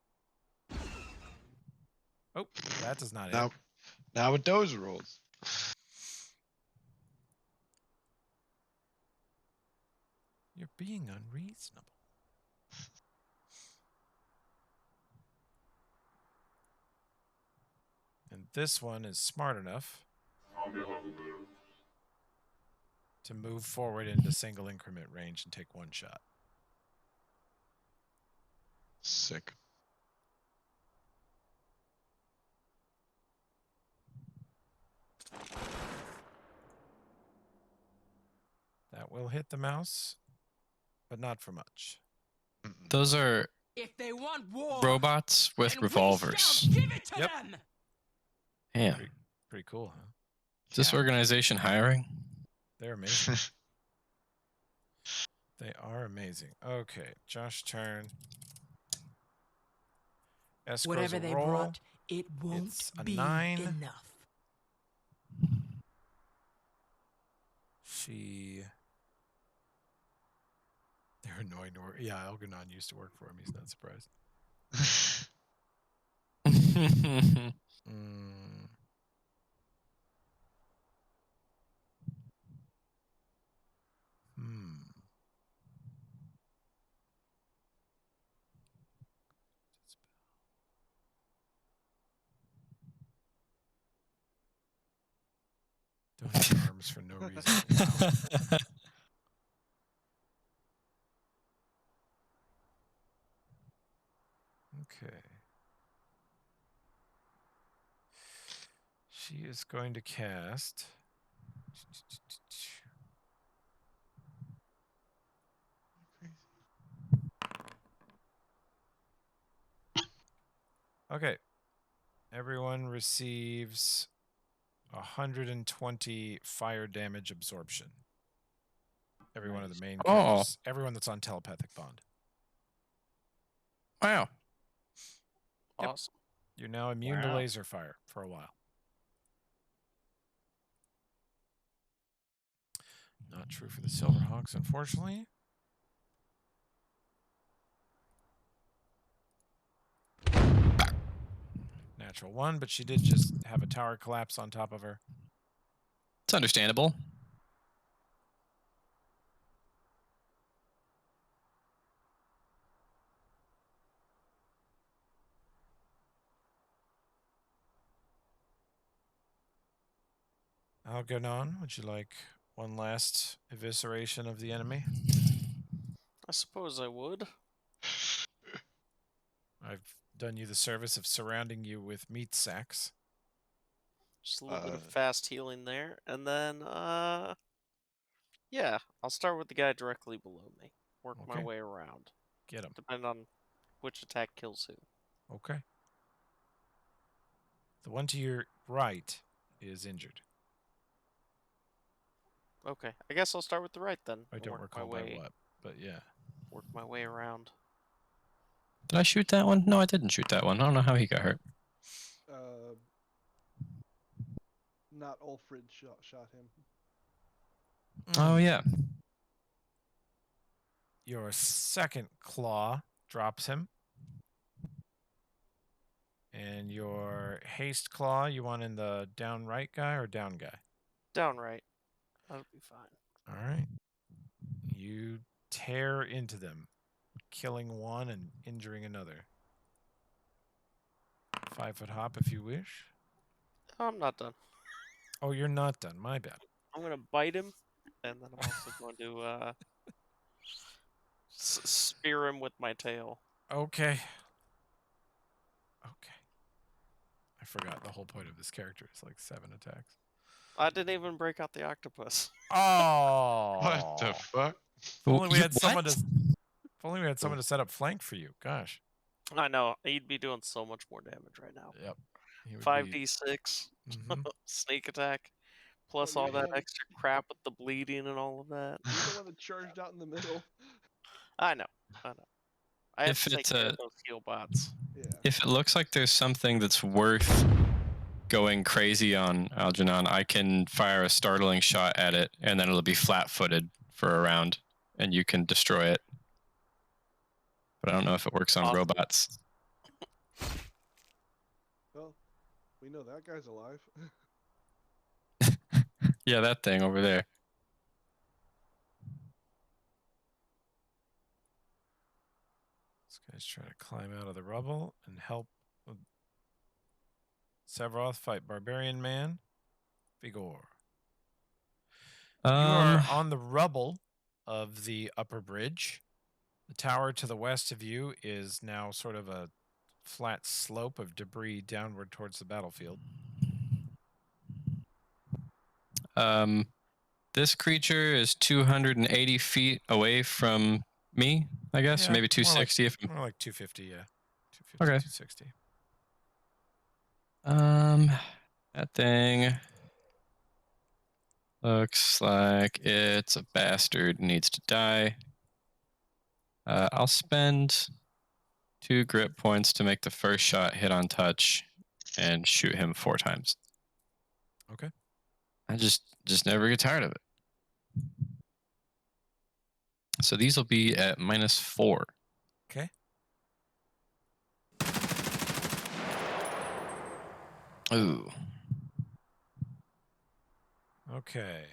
Oh, that does not hit. Now with those rolls. You're being unreasonable. And this one is smart enough to move forward into single increment range and take one shot. Sick. That will hit the mouse, but not for much. Those are If they want war, robots with then we revolvers. shall give it to Yep. them. Yeah. Pretty cool, huh? Is this organization hiring? They're amazing. They are amazing. Okay, Josh's turn. Escrow's Whatever a they roll. brought, it won't It's a be 9. enough. They're annoying to work. Yeah, Algernon used to work for him. He's not surprised. Donate arms for no reason. Wow. Okay. She is going to cast. Okay. Everyone receives 120 fire damage absorption. Every one of the main characters. Everyone that's on telepathic bond. Wow. Yep. Awesome. You're now immune to laser fire for a while. Not true for the Silverhawks, unfortunately. Natural 1, but she did just have a tower collapse on top of her. It's understandable. Algernon, would you like one last evisceration of the enemy? I suppose I would. I've done you the service of surrounding you with meat sacks. Just a little bit of fast healing there. And then, yeah, I'll start with the guy directly below me. Work my Okay. way around. Get him. Depend on which attack kills who. Okay. The one to your right is injured. Okay, I guess I'll start with the right then. I don't recall by what, but yeah. Work my way around. Did I shoot that one? No, I didn't shoot that one. I don't know how he got hurt. Not Ulfrid shot him. Oh, yeah. Your second claw drops him. And your haste claw, you want in the down right guy or down guy? Down right. That'll be fine. All right. You tear into them, killing one and injuring another. 5-foot hop if you wish. I'm not done. Oh, you're not done. My bad. I'm gonna bite him, and then I'm also going to spear him with my tail. Okay. Okay. I forgot the whole point of this character is like 7 attacks. I didn't even break out the octopus. Oh. What the fuck? If only we had What? someone to. If only we had someone to set up flank for you. Gosh. I know he'd be doing so much more damage right now. Yep. He would 5d6 Mhm. sneak attack, plus you're all the that one- extra crap with the bleeding and all of that. You're the one that charged out in the middle. I know. I have If to take it's care a- of those heal bots. Yeah. If it looks like there's something that's worth going crazy on, Algernon, I can fire a startling shot at it, and then it'll be flat-footed for a round, and you can destroy it. But I don't know if it works on Awesome. robots. Well, we know that guy's alive. Yeah, that thing over there. This guy's trying to climb out of the rubble and help Sevroth fight Barbarian Man. Vigor. You are on the rubble of the upper bridge. The tower to the west of you is now sort of a flat slope of debris downward towards the battlefield. This creature is 280 feet away from me, I guess, Yeah, or maybe 260 if I'm... More like 250, yeah. 250, Okay. 260. That thing looks like it's a bastard, needs to die. I'll spend 2 grip points to make the first shot hit on touch and shoot him 4 times. Okay. I just never get tired of it. So these will be at -4. Okay. Ooh. Okay.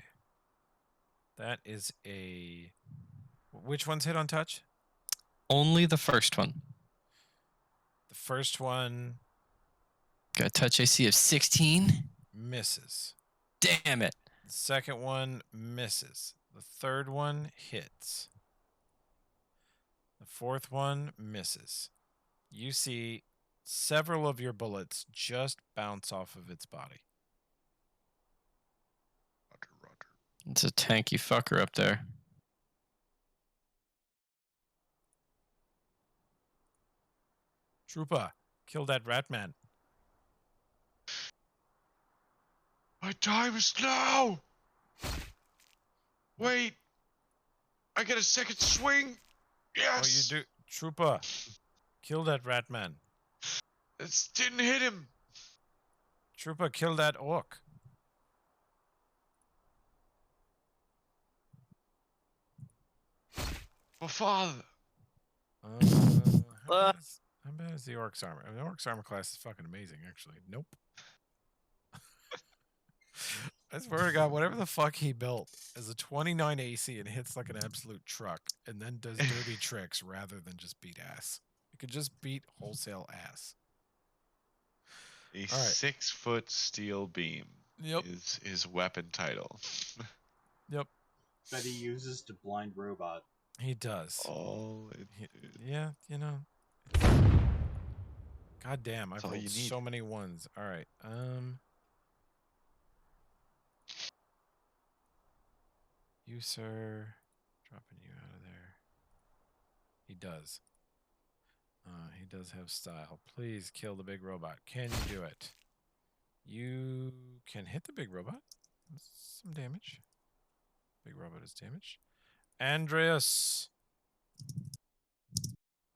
That is a... Which one's hit on touch? Only the first one. The first one Got a touch AC of 16. misses. Damn it. The second one misses. The third one hits. The fourth one misses. You see several of your bullets just bounce off of its body. It's a tanky fucker up there. Troopa, kill that rat man. My time is now! Wait! I get a second swing! Yes! Oh, you do. Troopa, kill that rat man. It didn't hit him! Troopa, kill that orc. My father! How bad is the orc's armor? I mean, the orc's armor class is fucking amazing, actually. Nope. I swear to God, whatever the fuck he built is a 29 AC and hits like an absolute truck and then does dirty tricks rather than just beat ass. It could just beat wholesale ass. A All right. 6-foot steel beam is his weapon title. Yep. That he uses to blind robot. He does. Oh, Yeah, you know. God damn, I've all rolled you need. so many ones. All right. You, sir. Dropping you out of there. He does. He does have style. Please kill the big robot. Can you do it? You can hit the big robot. That's some damage. Big robot is damaged. Andreas.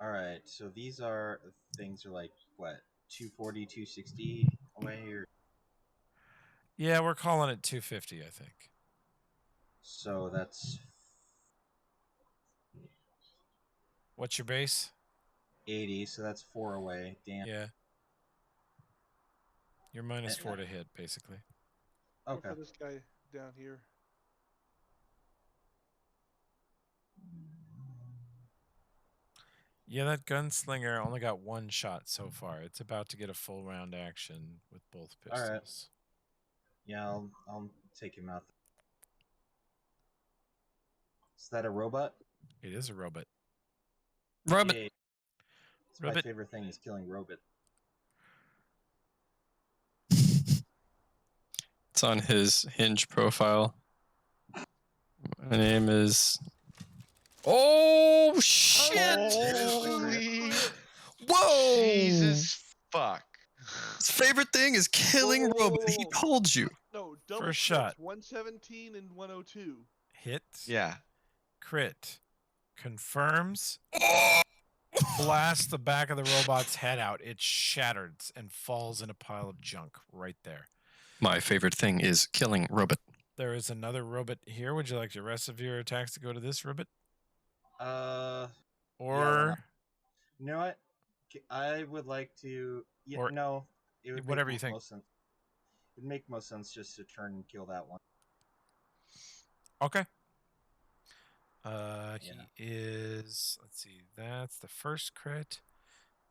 All right, so these are things are like what 240, 260 away, or Yeah, we're calling it 250, I think. so that's What's your base? 80. So that's 4 away. Damn. Yeah. You're -4 to hit, basically. Look Okay. for this guy down here. Yeah, that gunslinger only got 1 shot so far. It's about to get a full round action with both All right. pistols. Yeah, I'll take him out. Is that a robot? It is a robot. Robot. Yay. It's my Robot. favorite thing is killing robot. It's on his Hinge profile. My name is. Oh shit! Holy Whoa! Jesus fuck. His favorite thing is killing Whoa, robot. He told you. No, double First crits, shot. 117 and 102. Hit. Yeah. Crit. Confirms. Blasts the back of the robot's head out. It shatters and falls in a pile of junk right there. My favorite thing is killing robot. There is another robot here. Would you like the rest of your attacks to go to this robot? Why Or not? You know what? I would like to. Yeah, Or- no, it would whatever make you think. most sense. It'd make most sense just to turn and kill that one. okay. Yeah. He is. Let's see. That's the first crit.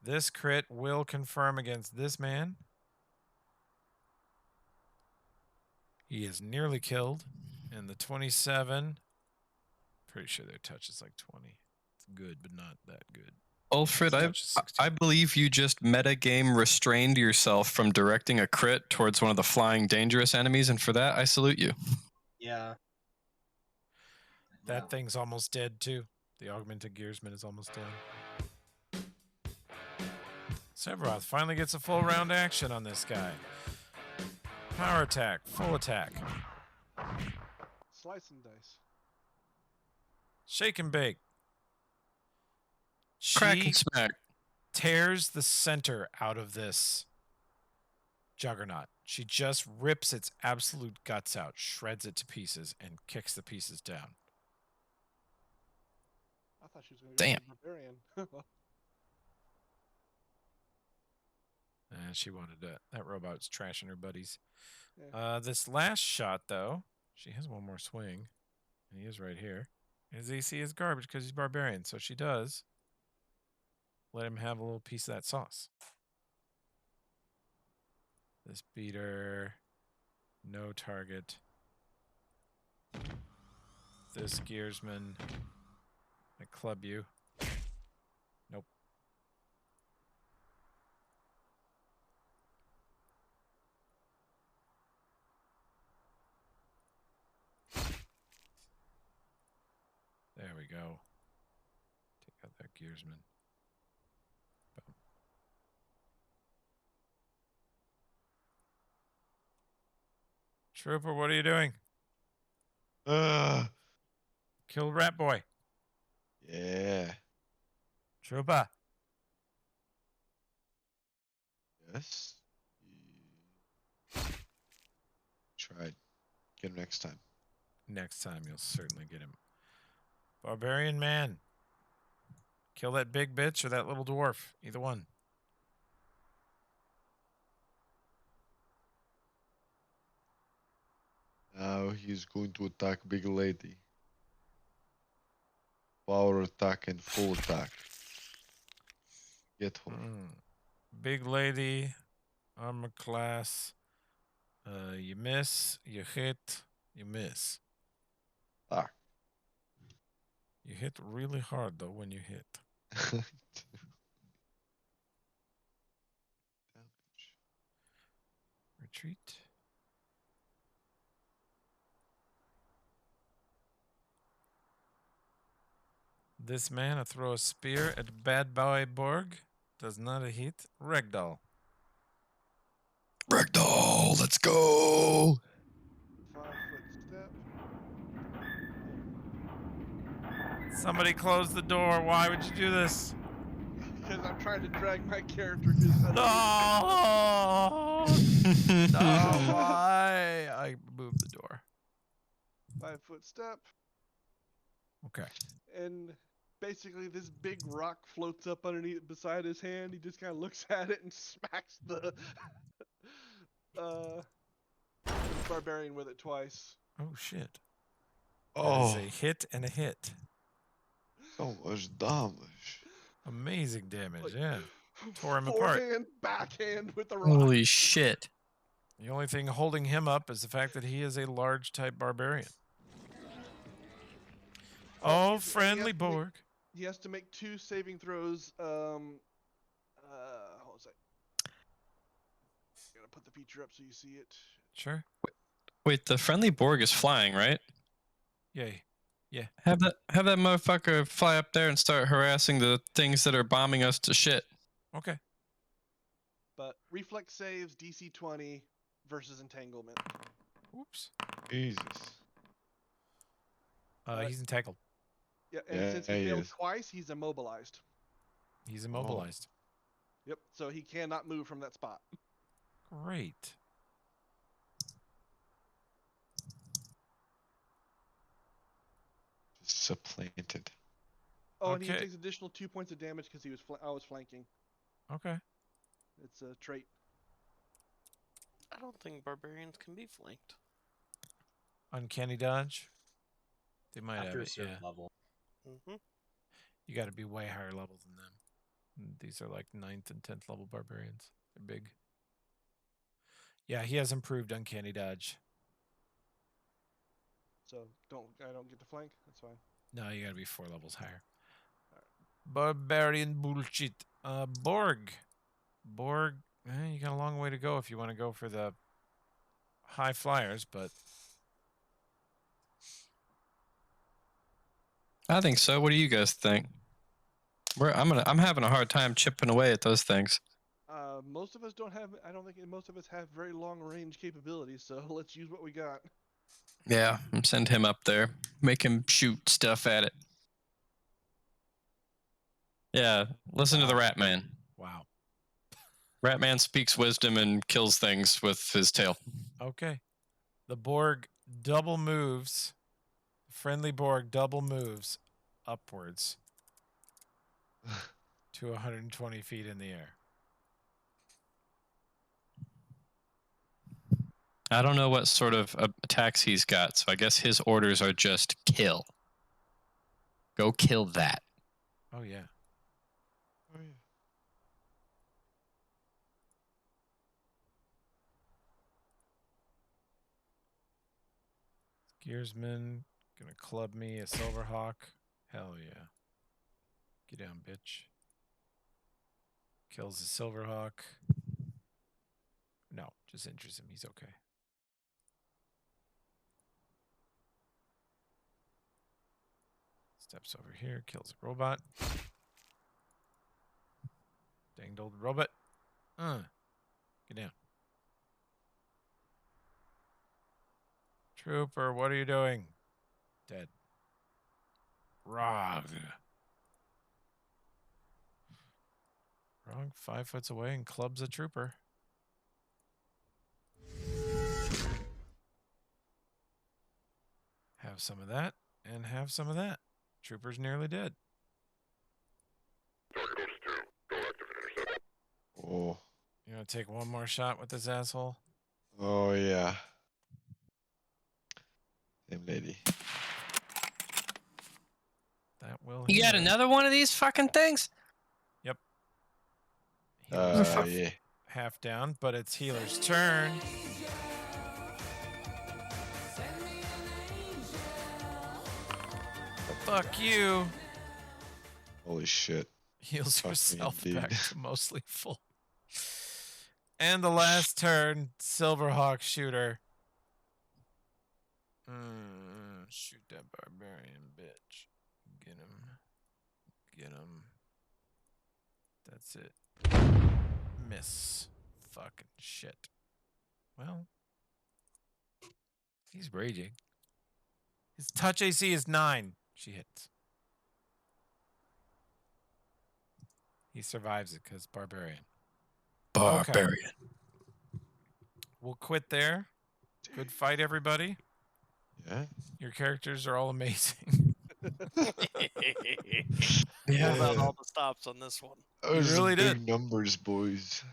This crit will confirm against this man. He is nearly killed. And the 27. Pretty sure their touch is like 20. It's good, but not that good. Alfred, His touch is 16. I believe you just metagame restrained yourself from directing a crit towards one of the flying dangerous enemies, and for that, I salute you. Yeah. That thing's almost dead too. The augmented gearsman is almost dead. Sephiroth finally gets a full round action on this guy. Power attack, full attack. Slice and dice. Shake and bake. Crack She and smack. tears the center out of this juggernaut. She just rips its absolute guts out, shreds it to pieces, and kicks the pieces down. I thought she was going to Damn. go barbarian. And she wanted that robot's trashing her buddies. Yeah. This last shot, though, she has one more swing. And he is right here. His AC is garbage because he's barbarian, so she does let him have a little piece of that sauce. This beater, no target. This gearsman, I club you. Nope. There we go. Take out that gearsman. Boom. Trooper, what are you doing? Kill Rat Boy. Yeah. Trooper. Yes. Tried. Get him next time. Next time you'll certainly get him. Barbarian man. Kill that big bitch or that little dwarf. Either one. Now he's going to attack big lady. Power attack and full attack. Get her. Big lady. Armor class. You miss. You hit. You miss. Fuck. You hit really hard though when you hit. Damage. Retreat. This man, I throw a spear at Bad Boy Borg. Does not a hit. Ragdoll. Ragdoll, let's go. 5-foot step. Somebody close the door. Why would you do this? Because I'm trying to drag my character. 'cause No! No, why? I moved the door. 5-foot step. Okay. And basically this big rock floats up underneath beside his hand. He just kind of looks at it and smacks the barbarian with it twice. Oh, shit. Oh, That is a hit and a hit. so much damage. Amazing damage, yeah. Tore him apart. Forehand, backhand with the rock. Holy shit. The only thing holding him up is the fact that he is a large type barbarian. Oh, friendly Borg. He has to make 2 saving throws. Hold on a sec. Gotta put the feature up so you see it. Sure. Wait, the friendly Borg is flying, right? Yay. Yeah. Have that motherfucker fly up there and start harassing the things that are bombing us to shit. Okay. But reflex saves DC 20 versus entanglement. Oops. Jesus. He's entangled. Yeah, and since he failed twice, he's immobilized. He's immobilized. Yep, so he cannot move from that spot. Great. Just supplanted. Oh, and he Okay. takes additional 2 points of damage because I was flanking. Okay. It's a trait. I don't think barbarians can be flanked. Uncanny dodge. They might After have a it, certain yeah. level. Mm-hmm. You got to be way higher level than them. These are like 9th and 10th level barbarians. They're big. Yeah, he has improved uncanny dodge. So I don't get to flank. That's fine. No, you got to be 4 levels higher. Barbarian bullshit. Borg. You got a long way to go if you want to go for the high flyers, but I think so. What do you guys think? I'm having a hard time chipping away at those things. Most of us don't have. I don't think most of us have very long range capabilities. So let's use what we got. Yeah, send him up there. Make him shoot stuff at it. Yeah, listen to the Rat Man. wow. Rat Man speaks wisdom and kills things with his tail. Okay. The Borg double moves. Friendly Borg double moves upwards to 120 feet in the air. I don't know what sort of attacks he's got, so I guess his orders are just kill. Go kill that. Oh, yeah. Oh, yeah. Gearsman gonna club me a Silverhawk. Hell yeah. Get down, bitch. Kills the Silverhawk. No, just injures him. He's okay. Steps over here, kills a robot. Danged old robot. Get down. Trooper, what are you doing? Dead. Rog. Rog 5 foot away and clubs a trooper. Have some of that and have some of that. Trooper's nearly dead. Oh. You want to take one more shot with this asshole? Oh, yeah. Same lady. That will. You got hit. another one of these fucking things? Yep. Healer's Yeah. half down, but it's healer's turn. Fuck you. Holy shit. Heals Fuck me herself indeed. back to mostly full. And the last turn, Silverhawk shooter. Shoot that barbarian bitch. Get him. Get him. That's it. Miss. Fucking shit. Well, he's raging. His touch AC is 9. She hits. He survives it because barbarian. Barbarian. We'll quit there. Good fight, everybody. Yeah. Your characters are all amazing. Yeah. Pulled out all the stops on this one. Those really big did. numbers, boys.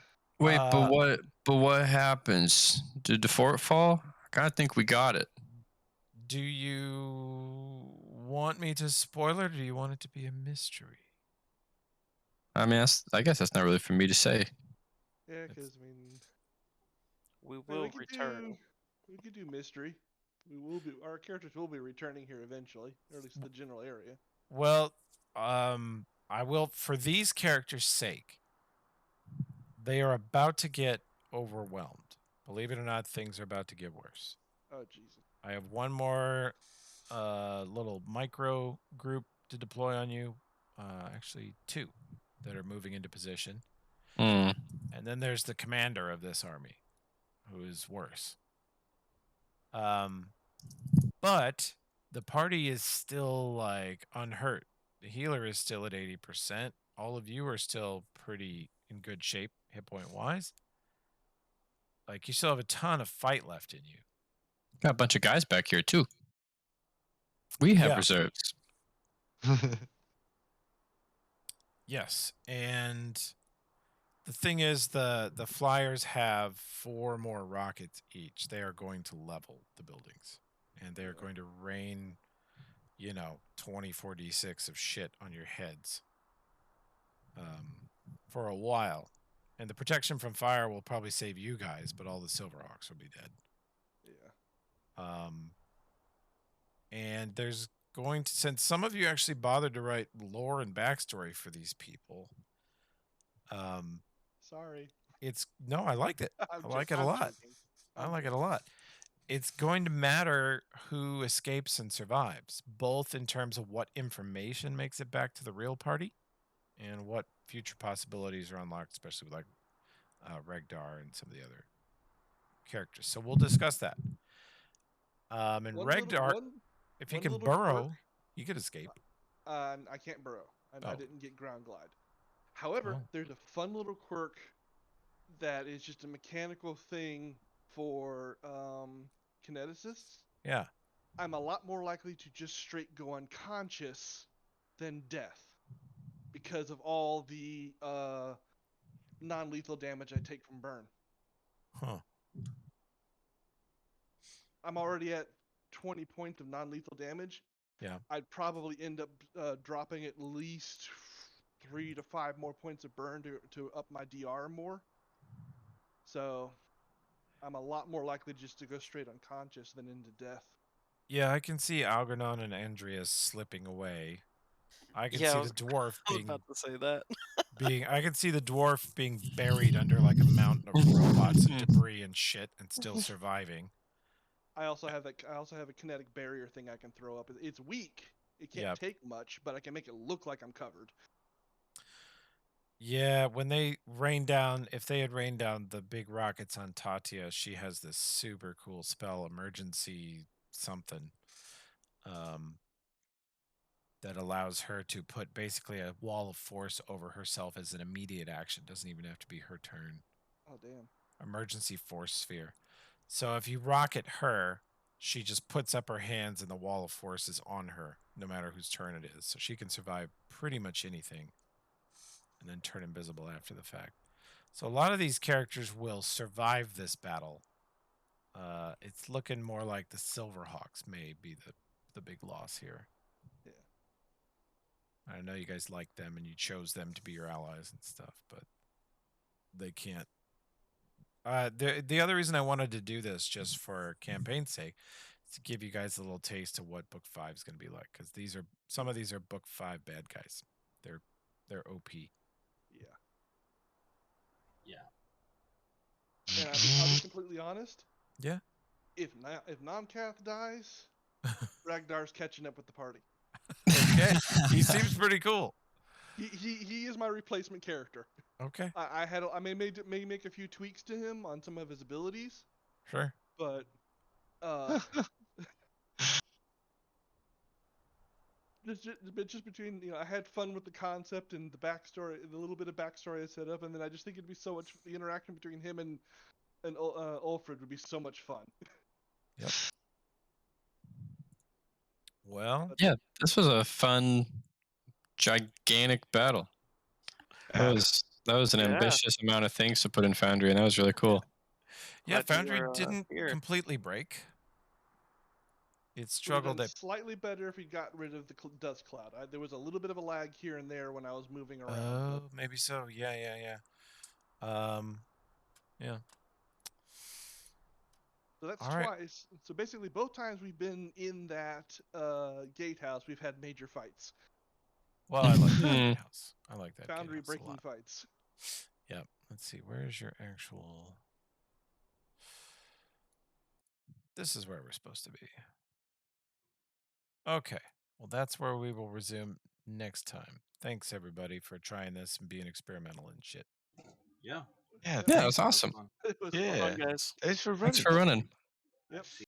Wait, but what happens? Did the fort fall? I think we got it. Do you want me to spoil it, or do you want it to be a mystery? I mean, I guess that's not really for me to say. Yeah, because I mean, We Man, will return. We could do mystery. Our characters will be returning here eventually, or at least the general area. Well, I will, for these characters' sake, they are about to get overwhelmed. Believe it or not, things are about to get worse. Oh Jesus! I have one more little micro group to deploy on you. Actually, two that are moving into position. Hmm. And then there's the commander of this army, who is worse. But the party is still like unhurt. The healer is still at 80%. All of you are still pretty in good shape, hit point wise. Like, you still have a ton of fight left in you. Got a bunch of guys back here too. We have Yeah. reserves. Yes, and the thing is, the flyers have 4 more rockets each. They are going to level the buildings, and they are going to rain, 24d6 of shit on your heads for a while. And the protection from fire will probably save you guys, but all the Silverhawks will be dead. Yeah. And there's going to, since some of you actually bothered to write lore and backstory for these people, Sorry. I liked it. I like it a lot. I like it a lot. It's going to matter who escapes and survives, both in terms of what information makes it back to the real party and what future possibilities are unlocked, especially with Regdar and some of the other characters. So we'll discuss that. And Regdar, if he can burrow, he could escape. I can't burrow. I didn't get ground glide. However, there's a fun little quirk that is just a mechanical thing for kineticists. Yeah. I'm a lot more likely to just straight go unconscious than death because of all the non-lethal damage I take from burn. Huh. I'm already at 20 points of non-lethal damage. Yeah. I'd probably end up dropping at least 3 to 5 more points of burn to up my DR more. So I'm a lot more likely just to go straight unconscious than into death. Yeah, I can see Algernon and Andreas slipping away. I can Yeah, see I was the dwarf I was being about to say that. I can see the dwarf being buried under like a mountain of robots and debris and shit and still surviving. I also have a kinetic barrier thing I can throw up. It's weak. It can't take much, but I can make it look like I'm covered. Yeah, when they rain down, if they had rained down the big rockets on Tatia, she has this super cool spell, emergency something, that allows her to put basically a wall of force over herself as an immediate action. Doesn't even have to be her turn. Oh, damn. Emergency force sphere. So if you rocket her, she just puts up her hands and the wall of force is on her, no matter whose turn it is. So she can survive pretty much anything and then turn invisible after the fact. So a lot of these characters will survive this battle. It's looking more like the Silverhawks may be the big loss here. Yeah. I know you guys like them and you chose them to be your allies and stuff, but they can't. The other reason I wanted to do this, just for campaign's sake, is to give you guys a little taste of what Book 5 is going to be like, because some of these are Book 5 bad guys. They're OP. Yeah. Yeah. And I'll be completely honest. Yeah. If Nomcath dies, Ragdar's catching up with the party. Okay. He seems pretty cool. He is my replacement character. Okay. I may make a few tweaks to him on some of his abilities. Sure. But just between, I had fun with the concept and the backstory, the little bit of backstory I set up, and then I just think it'd be so much, the interaction between him and Ulfred would be so much fun. Yep. Well, Yeah, this was a fun, gigantic battle. That was an ambitious amount of things to put in Foundry, and that was really cool. Yeah, Glad you Foundry were, didn't here. completely break. It Would've struggled done at slightly better if we got rid of the dust cloud. There was a little bit of a lag here and there when I was moving around. maybe so. Yeah. Yeah. So that's All right. twice. So basically, both times we've been in that gatehouse, we've had major fights. Well, I like that gatehouse. I like that Boundary gatehouse a breaking lot. fights. Yep. Let's see. Where's your actual? This is where we're supposed to be. Okay. Well, that's where we will resume next time. Thanks, everybody, for trying this and being experimental and shit. Yeah. Yeah. Yeah, Thanks. that's awesome. It was Yeah. Fun, guys. Thanks for running. Thanks for running. Yep.